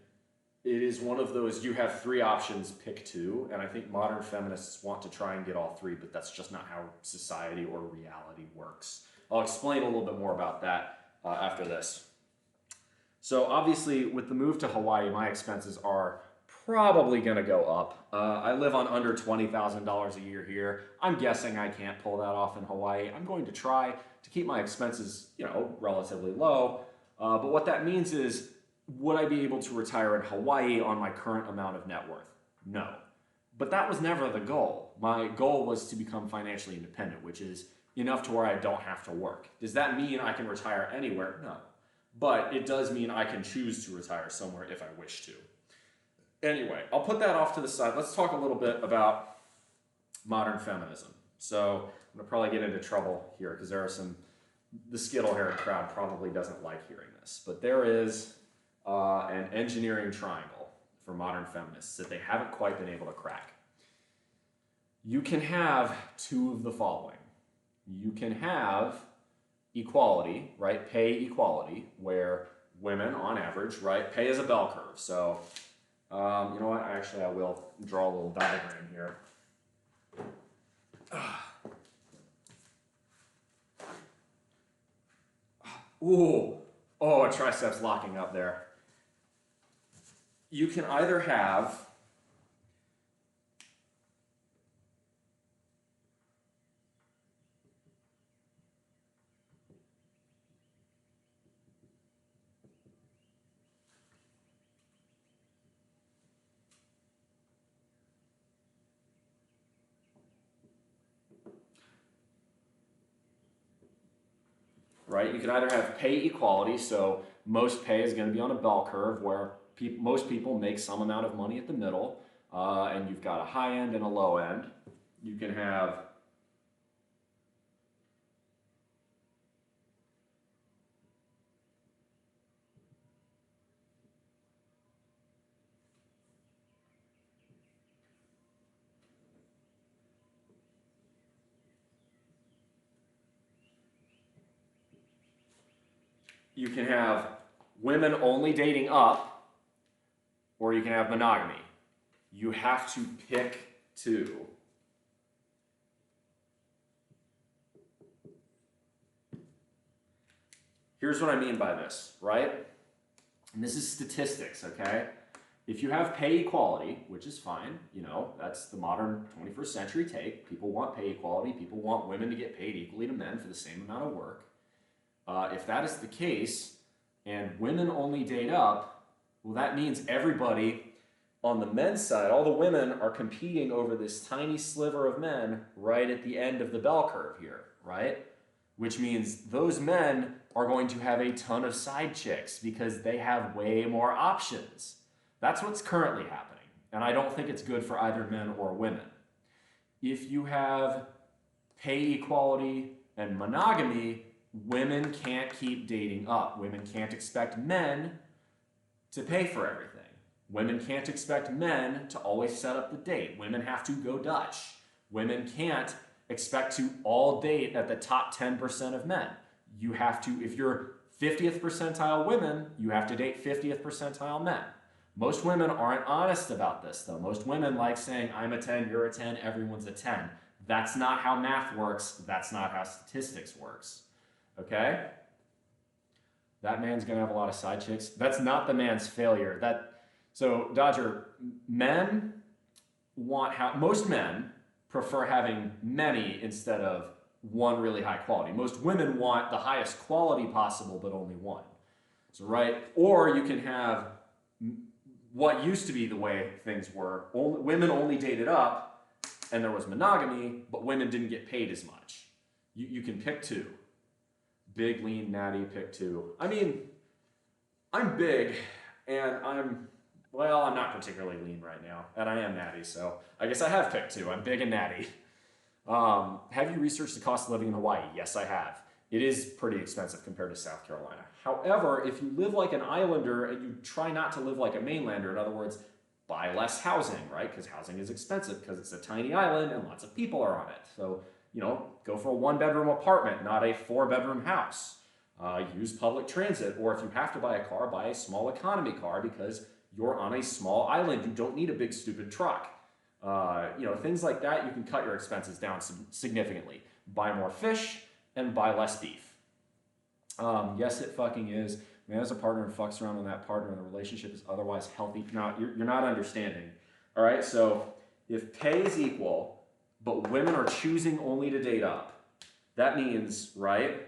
it is one of those, you have three options, pick two, and I think modern feminists want to try and get all three, but that's just not how society or reality works. I'll explain a little bit more about that after this. So obviously, with the move to Hawaii, my expenses are probably going to go up. I live on under $20,000 a year here. I'm guessing I can't pull that off in Hawaii. I'm going to try to keep my expenses, relatively low. But what that means is, would I be able to retire in Hawaii on my current amount of net worth? No. But that was never the goal. My goal was to become financially independent, which is enough to where I don't have to work. Does that mean I can retire anywhere? No. But it does mean I can choose to retire somewhere if I wish to. Anyway, I'll put that off to the side. Let's talk a little bit about modern feminism. So I'm going to probably get into trouble here because there are the skittle-haired crowd probably doesn't like hearing this. But there is an engineering triangle for modern feminists that they haven't quite been able to crack. You can have two of the following. You can have equality, right? Pay equality, where women, on average, right, pay as a bell curve. So, you know what? Actually, I will draw a little diagram here. Ooh, oh, a triceps locking up there. You can either have right? You can either have pay equality, so most pay is going to be on a bell curve where most people make some amount of money at the middle, and you've got a high end and a low end. You can have women only dating up, or you can have monogamy. You have to pick two. Here's what I mean by this, right? And this is statistics, okay? if you have pay equality, which is fine, you know, that's the modern 21st century take. People want pay equality. People want women to get paid equally to men for the same amount of work. If that is the case, and women only date up, well, that means everybody on the men's side, all the women are competing over this tiny sliver of men right at the end of the bell curve here, right? Which means those men are going to have a ton of side chicks because they have way more options. That's what's currently happening, and I don't think it's good for either men or women. If you have pay equality and monogamy, women can't keep dating up. Women can't expect men to pay for everything. Women can't expect men to always set up the date. Women have to go Dutch. Women can't expect to all date at the top 10% of men. You have to, if you're 50th percentile women, you have to date 50th percentile men. Most women aren't honest about this though. Most women like saying, I'm a 10, you're a 10, everyone's a 10. That's not how math works. That's not how statistics works. Okay? That man's gonna have a lot of side chicks. That's not the man's failure. So Dodger, men most men prefer having many instead of one really high quality. Most women want the highest quality possible, but only one. So, right? Or you can have what used to be the way things were. Women only dated up, and there was monogamy, but women didn't get paid as much. You can pick two. Big, lean, natty, pick two. I mean, I'm big, and I'm not particularly lean right now, and I am natty, so I guess I have picked two. I'm big and natty. Have you researched the cost of living in Hawaii? Yes, I have. It is pretty expensive compared to South Carolina. However, if you live like an islander and you try not to live like a mainlander, in other words, buy less housing, right? Because housing is expensive because it's a tiny island and lots of people are on it. So, you know, go for a 1-bedroom apartment, not a 4-bedroom house. Use public transit, or if you have to buy a car, buy a small economy car because you're on a small island. You don't need a big stupid truck. You know, things like that, you can cut your expenses down significantly. Buy more fish and buy less beef. Yes, it fucking is. Man has a partner and fucks around with that partner and the relationship is otherwise healthy. No, you're not understanding. All right, so if pay is equal, but women are choosing only to date up, that means, right,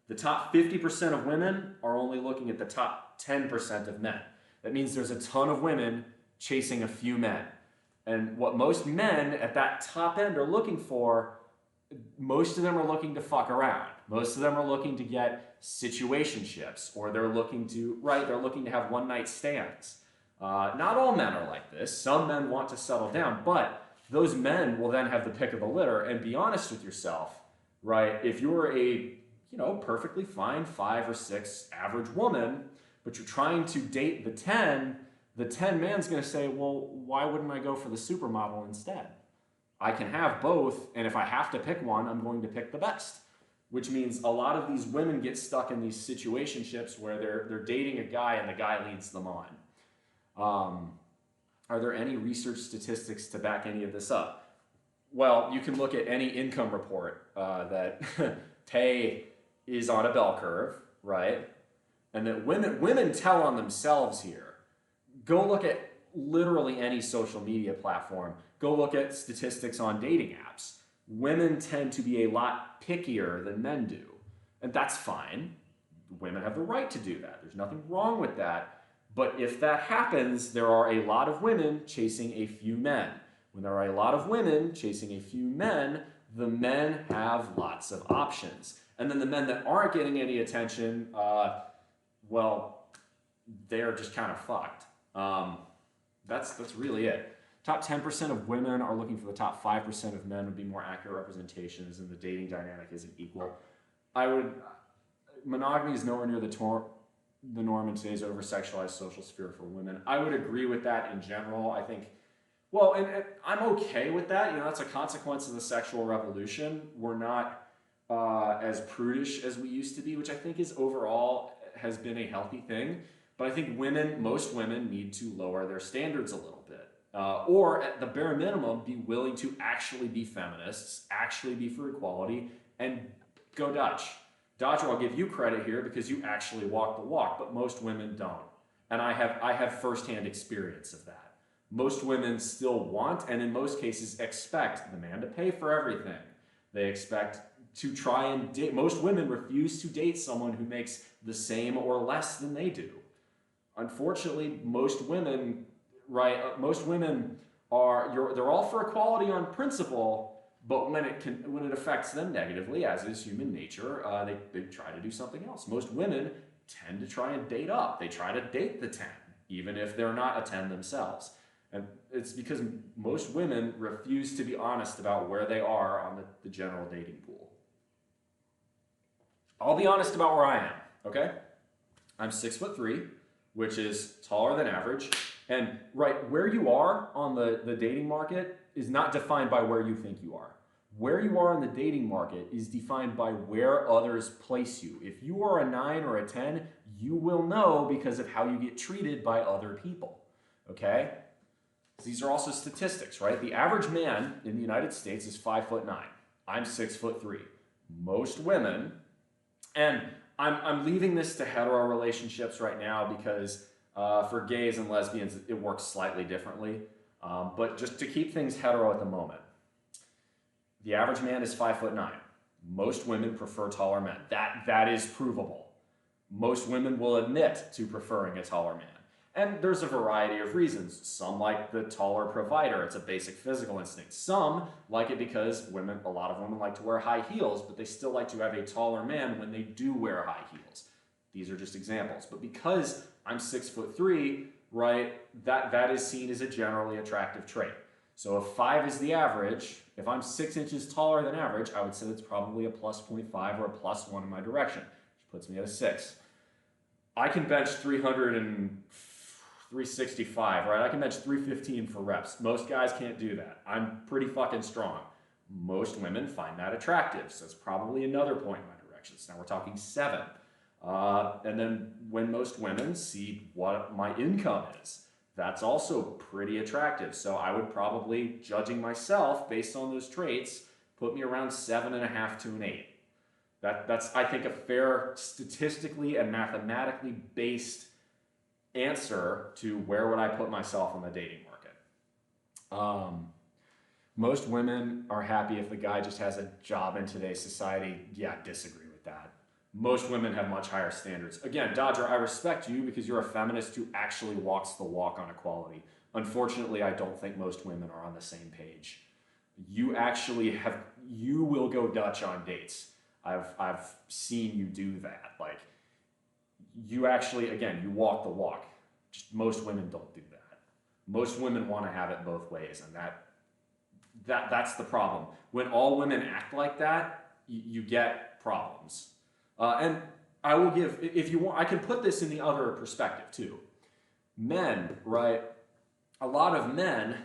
the top 50% of women are only looking at the top 10% of men. That means there's a ton of women chasing a few men. And what most men at that top end are looking for, most of them are looking to fuck around. Most of them are looking to get situationships, or they're looking to have one-night stands. Not all men are like this. Some men want to settle down, but those men will then have the pick of the litter. And be honest with yourself, right? If you're a, perfectly fine 5 or 6 average woman, but you're trying to date the 10 man's gonna say, well, why wouldn't I go for the supermodel instead? I can have both, and if I have to pick one, I'm going to pick the best. Which means a lot of these women get stuck in these situationships where they're dating a guy and the guy leads them on. Are there any research statistics to back any of this up? Well, you can look at any income report that pay is on a bell curve, right? And that women tell on themselves here. Go look at literally any social media platform. Go look at statistics on dating apps. Women tend to be a lot pickier than men do. And that's fine. Women have the right to do that. There's nothing wrong with that. But if that happens, there are a lot of women chasing a few men. When there are a lot of women chasing a few men, the men have lots of options. And then the men that aren't getting any attention, they're just kind of fucked. That's really it. Top 10% of women are looking for the top 5% of men would be more accurate representations, and the dating dynamic isn't equal. Monogamy is nowhere near the norm in today's over-sexualized social sphere for women. I would agree with that in general. I think, and I'm okay with that. That's a consequence of the sexual revolution. We're not as prudish as we used to be, which I think is overall has been a healthy thing. But I think most women need to lower their standards a little bit. Or at the bare minimum, be willing to actually be feminists, actually be for equality, and go Dutch. Dodger, I'll give you credit here because you actually walk the walk, but most women don't. And I have firsthand experience of that. Most women still want, and in most cases expect, the man to pay for everything. They expect to try and date. Most women refuse to date someone who makes the same or less than they do. Unfortunately, most women, right? Most women they're all for equality on principle, but when it affects them negatively, as is human nature, they try to do something else. Most women tend to try and date up. They try to date the 10, even if they're not a 10 themselves. And it's because most women refuse to be honest about where they are on the general dating pool. I'll be honest about where I am, okay? I'm 6'3", which is taller than average. And right where you are on the dating market is not defined by where you think you are. Where you are in the dating market is defined by where others place you. If you are a 9 or a 10, you will know because of how you get treated by other people, okay? These are also statistics, right? The average man in the United States is 5'9". I'm 6'3". Most women, and I'm leaving this to hetero relationships right now because for gays and lesbians, it works slightly differently. But just to keep things hetero at the moment, the average man is 5'9". Most women prefer taller men. That is provable. Most women will admit to preferring a taller man. And there's a variety of reasons. Some like the taller provider. It's a basic physical instinct. Some like it because a lot of women like to wear high heels, but they still like to have a taller man when they do wear high heels. These are just examples. But because I'm 6'3", right, that is seen as a generally attractive trait. So if 5 is the average, if I'm 6 inches taller than average, I would say that's probably a plus 0.5 or a plus 1 in my direction, which puts me at a 6. I can bench 365, right? I can bench 315 for reps. Most guys can't do that. I'm pretty fucking strong. Most women find that attractive, so it's probably another point in my direction. So now we're talking 7. And then when most women see what my income is, that's also pretty attractive. So I would probably, judging myself based on those traits, put me around 7.5 to an 8. That's, I think, a fair statistically and mathematically based answer to where would I put myself on the dating market. Most women are happy if the guy just has a job in today's society. Yeah, disagree with that. Most women have much higher standards. Again, Dodger, I respect you because you're a feminist who actually walks the walk on equality. Unfortunately, I don't think most women are on the same page. You will go Dutch on dates. I've seen you do that. Like, you actually, again, you walk the walk. Just most women don't do that. Most women want to have it both ways, and that's the problem. When all women act like that, you get problems. And I will give, if you want, I can put this in the other perspective too. Men, right? A lot of men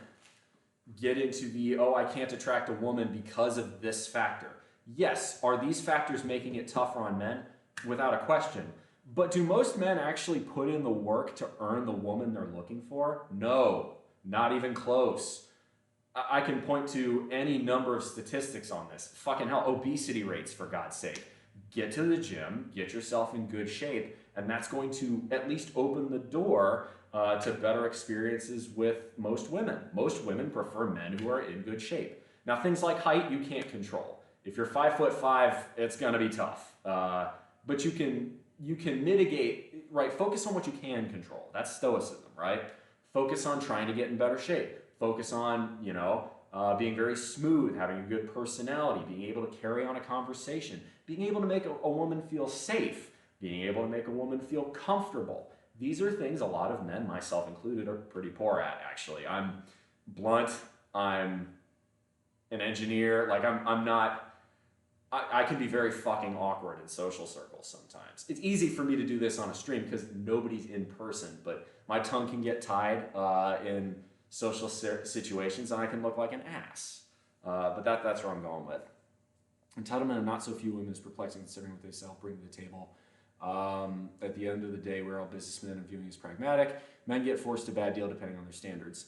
get into the, I can't attract a woman because of this factor. Yes, are these factors making it tougher on men? Without a question. But do most men actually put in the work to earn the woman they're looking for? No, not even close. I can point to any number of statistics on this. Fucking hell, obesity rates, for God's sake. Get to the gym, get yourself in good shape, and that's going to at least open the door to better experiences with most women. Most women prefer men who are in good shape. Now, things like height, you can't control. If you're 5'5", it's gonna be tough. But you can mitigate, right? Focus on what you can control. That's stoicism, right? Focus on trying to get in better shape. Focus on, being very smooth, having a good personality, being able to carry on a conversation, being able to make a woman feel safe, being able to make a woman feel comfortable. These are things a lot of men, myself included, are pretty poor at, actually. I'm blunt, I'm an engineer, like I can be very fucking awkward in social circles sometimes. It's easy for me to do this on a stream because nobody's in person, but my tongue can get tied in social situations and I can look like an ass. But that's where I'm going with. Entitlement of not so few women is perplexing considering what they sell, bring to the table. At the end of the day, we're all businessmen and viewing is pragmatic. Men get forced a bad deal depending on their standards.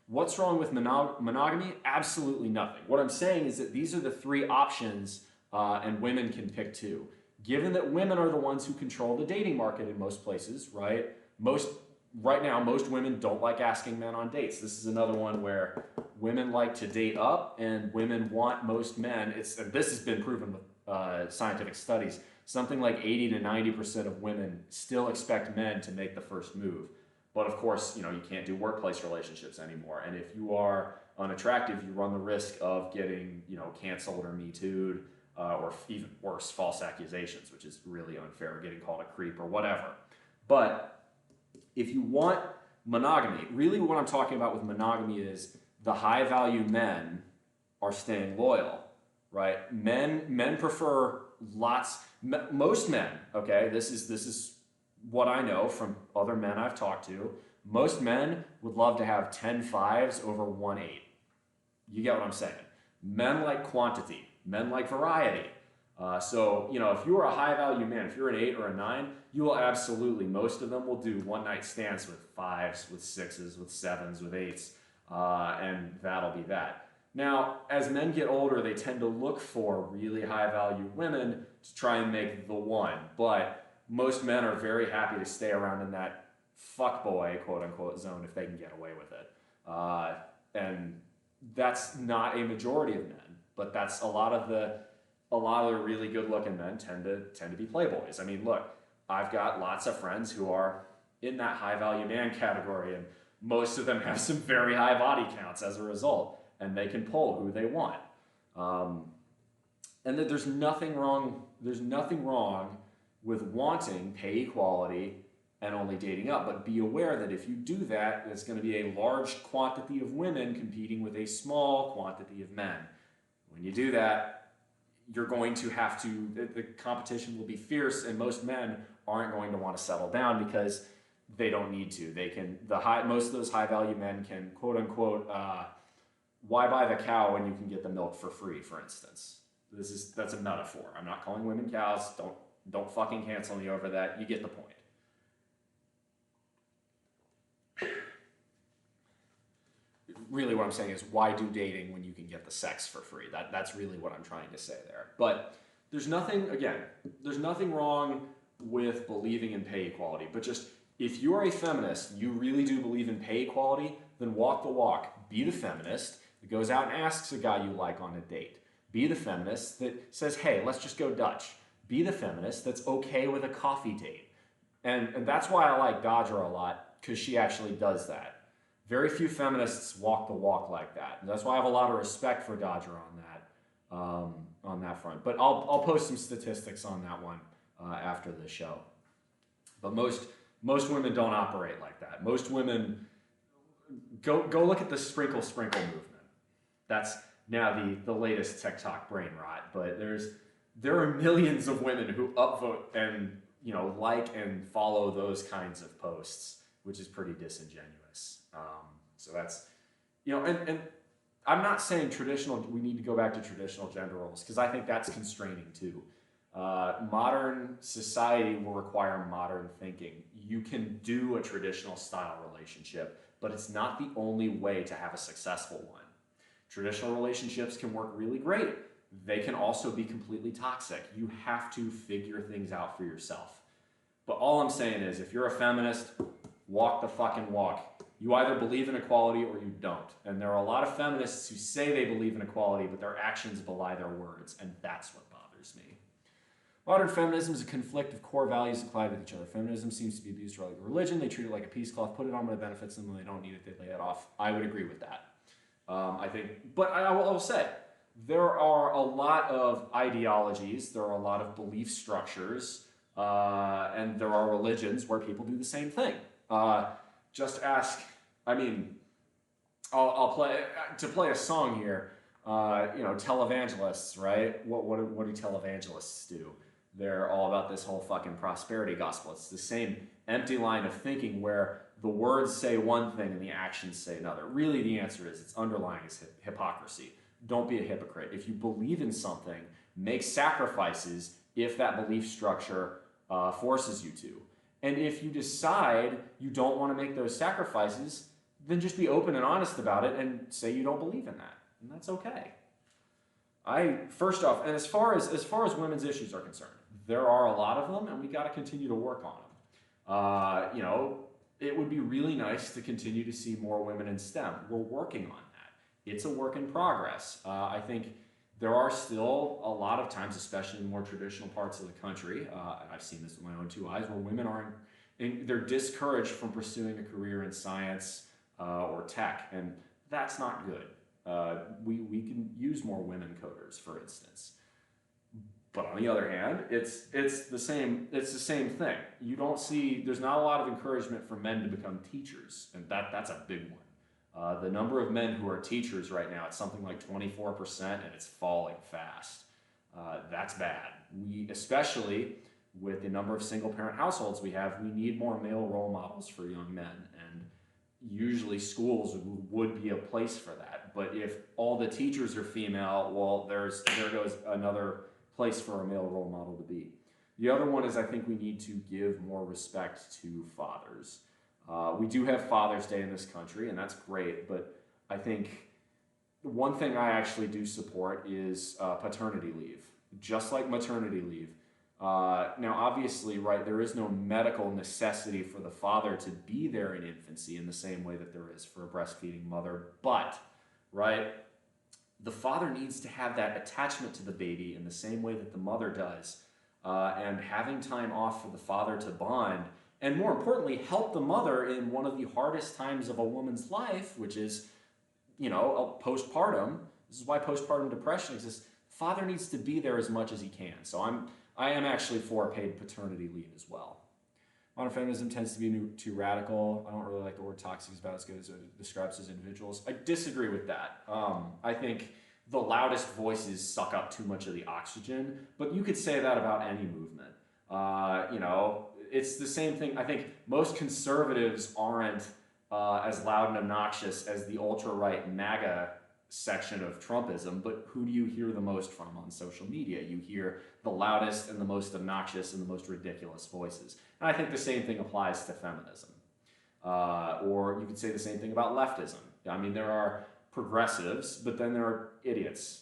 What's wrong with monogamy? Absolutely nothing. What I'm saying is that these are the 3 options and women can pick 2. Given that women are the ones who control the dating market in most places, right? right now, most women don't like asking men on dates. This is another one where women like to date up, and women want most men. And this has been proven with scientific studies. Something like 80 to 90% of women still expect men to make the first move. But of course, you can't do workplace relationships anymore. And if you are unattractive, you run the risk of getting, canceled or Me Too'd, or even worse, false accusations, which is really unfair, or getting called a creep or whatever. But if you want monogamy, really what I'm talking about with monogamy is the high value men are staying loyal, right? Men prefer most men, okay, this is what I know from other men I've talked to. Most men would love to have 10 5s over 1 8. You get what I'm saying? Men like quantity, men like variety. So, if you are a high value man, if you're an 8 or a 9, you will absolutely, most of them will do one night stands with 5s, with 6s, with 7s, with 8s, and that'll be that. Now, as men get older, they tend to look for really high value women to try and make the one, but most men are very happy to stay around in that fuckboy, quote unquote, zone if they can get away with it. And that's not a majority of men, but that's a lot of the really good looking men tend to be playboys. I mean, look, I've got lots of friends who are in that high value man category, and most of them have some very high body counts as a result, and they can pull who they want. And that there's nothing wrong with wanting pay equality and only dating up, but be aware that if you do that, there's going to be a large quantity of women competing with a small quantity of men. When you do that, you're going to have to, the competition will be fierce, and most men aren't going to want to settle down because they don't need to. Most of those high value men can, quote unquote, why buy the cow when you can get the milk for free, for instance. That's a metaphor. I'm not calling women cows. Don't fucking cancel me over that. You get the point. Really what I'm saying is, why do dating when you can get the sex for free? That's really what I'm trying to say there. But there's nothing wrong with believing in pay equality. But just, if you're a feminist, you really do believe in pay equality, then walk the walk. Be the feminist that goes out and asks a guy you like on a date. Be the feminist that says, hey, let's just go Dutch. Be the feminist that's okay with a coffee date. And that's why I like Dodger a lot, because she actually does that. Very few feminists walk the walk like that. And that's why I have a lot of respect for Dodger on that front. But I'll post some statistics on that one after the show. But most women don't operate like that. Most women go look at the sprinkle movement. That's now the latest TikTok brain rot. But there are millions of women who upvote and like and follow those kinds of posts, which is pretty disingenuous. So that's, and I'm not saying we need to go back to traditional gender roles, because I think that's constraining too. Modern society will require modern thinking. You can do a traditional style relationship, but it's not the only way to have a successful one. Traditional relationships can work really great. They can also be completely toxic. You have to figure things out for yourself. But all I'm saying is, if you're a feminist, walk the fucking walk. You either believe in equality or you don't. And there are a lot of feminists who say they believe in equality, but their actions belie their words, and that's what bothers me. Modern feminism is a conflict of core values that collide with each other. Feminism seems to be abused like a religion. They treat it like a peace cloth, put it on when it benefits them, when they don't need it, they lay it off. I would agree with that. But I will say, there are a lot of ideologies, there are a lot of belief structures, and there are religions where people do the same thing. Just ask, I'll play a song here, televangelists, right? What do televangelists do? They're all about this whole fucking prosperity gospel. It's the same empty line of thinking where the words say one thing and the actions say another. Really, the answer is, it's underlying is hypocrisy. Don't be a hypocrite. If you believe in something, make sacrifices if that belief structure forces you to. And if you decide you don't want to make those sacrifices, then just be open and honest about it and say you don't believe in that. And that's okay. First off, and as far as women's issues are concerned, there are a lot of them, and we got to continue to work on them. You know, it would be really nice to continue to see more women in STEM. We're working on that. It's a work in progress. I think there are still a lot of times, especially in more traditional parts of the country, and I've seen this with my own two eyes, where women they're discouraged from pursuing a career in science or tech, and that's not good. We can use more women coders, for instance. But on the other hand, it's the same thing. You don't see, there's not a lot of encouragement for men to become teachers, and that's a big one. The number of men who are teachers right now, it's something like 24%, and it's falling fast. That's bad. Especially with the number of single parent households we have, we need more male role models for young men, and usually schools would be a place for that. But if all the teachers are female, well, there goes another place for a male role model to be. The other one is, I think we need to give more respect to fathers. We do have Father's Day in this country, and that's great, but I think one thing I actually do support is paternity leave, just like maternity leave. Now, obviously, right, there is no medical necessity for the father to be there in infancy in the same way that there is for a breastfeeding mother, but, right, the father needs to have that attachment to the baby in the same way that the mother does, and having time off for the father to bond, and more importantly, help the mother in one of the hardest times of a woman's life, which is, you know, postpartum. This is why postpartum depression exists. Father needs to be there as much as he can. So I am actually for paid paternity leave as well. Modern feminism tends to be too radical. I don't really like the word toxic. It's about as good as it describes as individuals. I disagree with that. I think the loudest voices suck up too much of the oxygen, but you could say that about any movement. You know, it's the same thing. I think most conservatives aren't as loud and obnoxious as the ultra-right MAGA section of Trumpism, but who do you hear the most from on social media? You hear the loudest and the most obnoxious and the most ridiculous voices. And I think the same thing applies to feminism. Or you could say the same thing about leftism. I mean, there are progressives, but then there are idiots,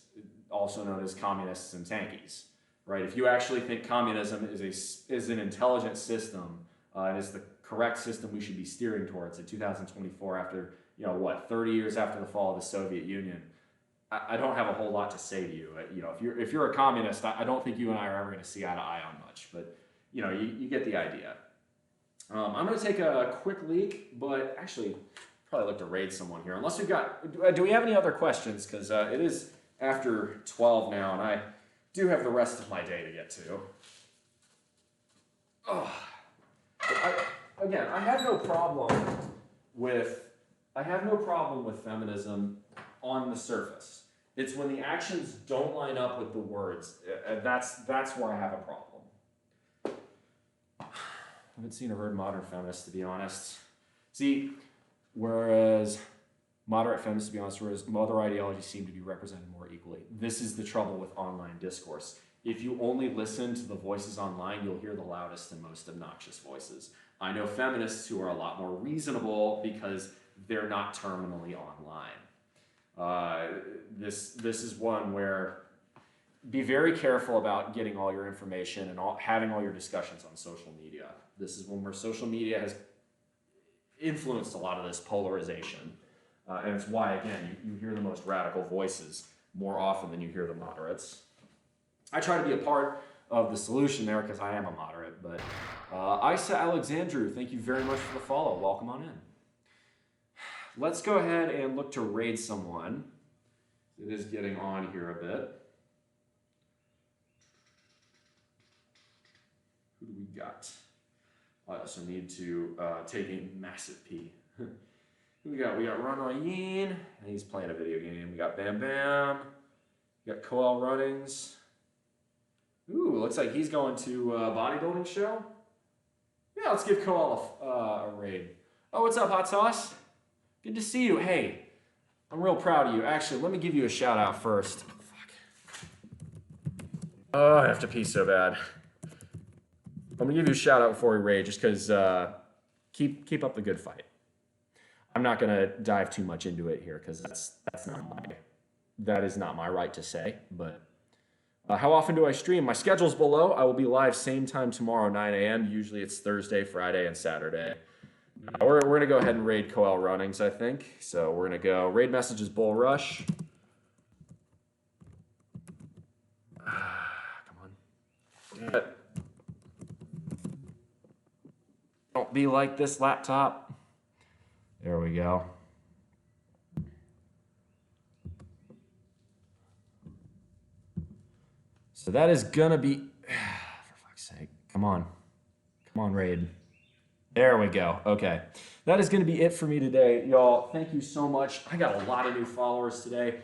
also known as communists and tankies, right? If you actually think communism is an intelligent system and is the correct system we should be steering towards in 2024 after, 30 years after the fall of the Soviet Union, I don't have a whole lot to say to you. If you're a communist, I don't think you and I are ever going to see eye to eye on much, but you get the idea. I'm going to take a quick leak, but actually probably look to raid someone here. Unless do we have any other questions? Because it is after 12 now, and I do have the rest of my day to get to. Oh. I have no problem with feminism on the surface. It's when the actions don't line up with the words. That's where I have a problem. I haven't seen or heard modern feminists, to be honest. See, whereas moderate feminists, to be honest, whereas other ideologies seem to be represented more equally. This is the trouble with online discourse. If you only listen to the voices online, you'll hear the loudest and most obnoxious voices. I know feminists who are a lot more reasonable because they're not terminally online. This is one where be very careful about getting all your information and having all your discussions on social media. This is one where social media has influenced a lot of this polarization. And it's why, again, you hear the most radical voices more often than you hear the moderates. I try to be a part of the solution there because I am a moderate, but Isa Alexandru, thank you very much for the follow. Welcome on in. Let's go ahead and look to raid someone. It is getting on here a bit. Who do we got? I also need to take a massive pee. Who we got? We got Ron Ayin, and he's playing a video game. We got Bam Bam. We got Coel Runnings. Ooh, looks like he's going to a bodybuilding show. Yeah, let's give Coel a raid. Oh, what's up, Hot Sauce? Good to see you. Hey, I'm real proud of you. Actually, let me give you a shout out first. Fuck. Oh, I have to pee so bad. I'm gonna give you a shout out before we raid, just because keep up the good fight. I'm not gonna dive too much into it here because that is not my right to say. But How often do I stream? My schedule's below. I will be live same time tomorrow, 9 a.m. Usually it's Thursday, Friday, and Saturday. We're going to go ahead and raid Coel Runnings, I think. So we're going to go raid messages Bull Rush. Come on. Don't be like this laptop. There we go. So that is gonna be, for fuck's sake, come on, raid. There we go. Okay, that is gonna be it for me today, y'all. Thank you so much. I got a lot of new followers today.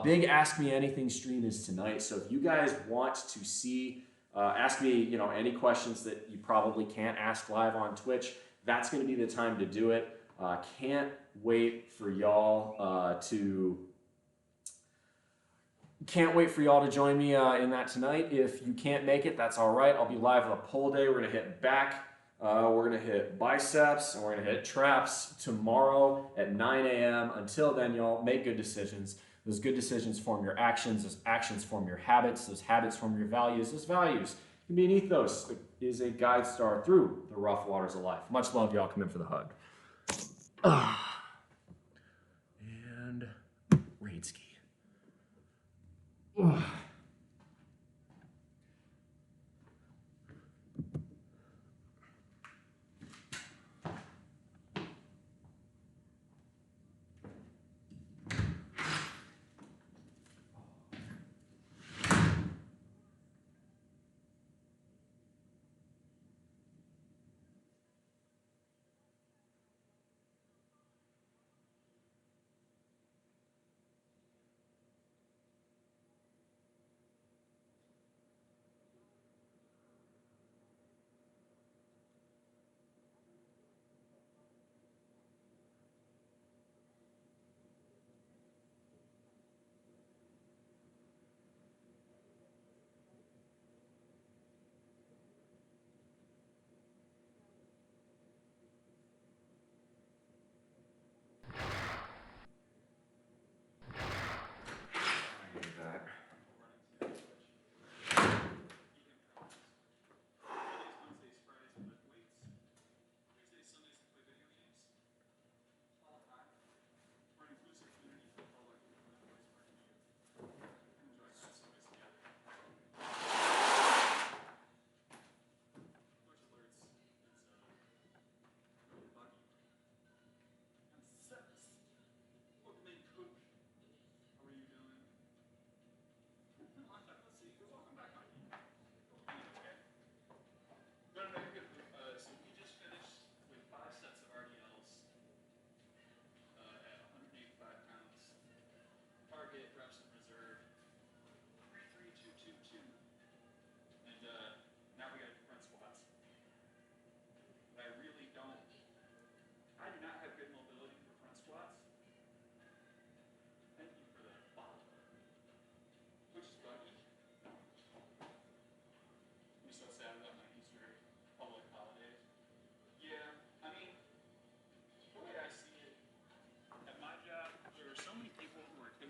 Big Ask Me Anything stream is tonight, so if you guys want to see, ask me, any questions that you probably can't ask live on Twitch, that's gonna be the time to do it. Can't wait for y'all to join me in that tonight. If you can't make it, that's all right. I'll be live on a poll day. We're gonna hit back. We're gonna hit biceps, and we're gonna hit traps tomorrow at 9 a.m. Until then, y'all, make good decisions. Those good decisions form your actions. Those actions form your habits. Those habits form your values. Those values can be an ethos that is a guide star through the rough waters of life. Much love, y'all. Come in for the hug. And raid ski.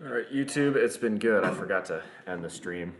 All right, YouTube, it's been good. I forgot to end the stream.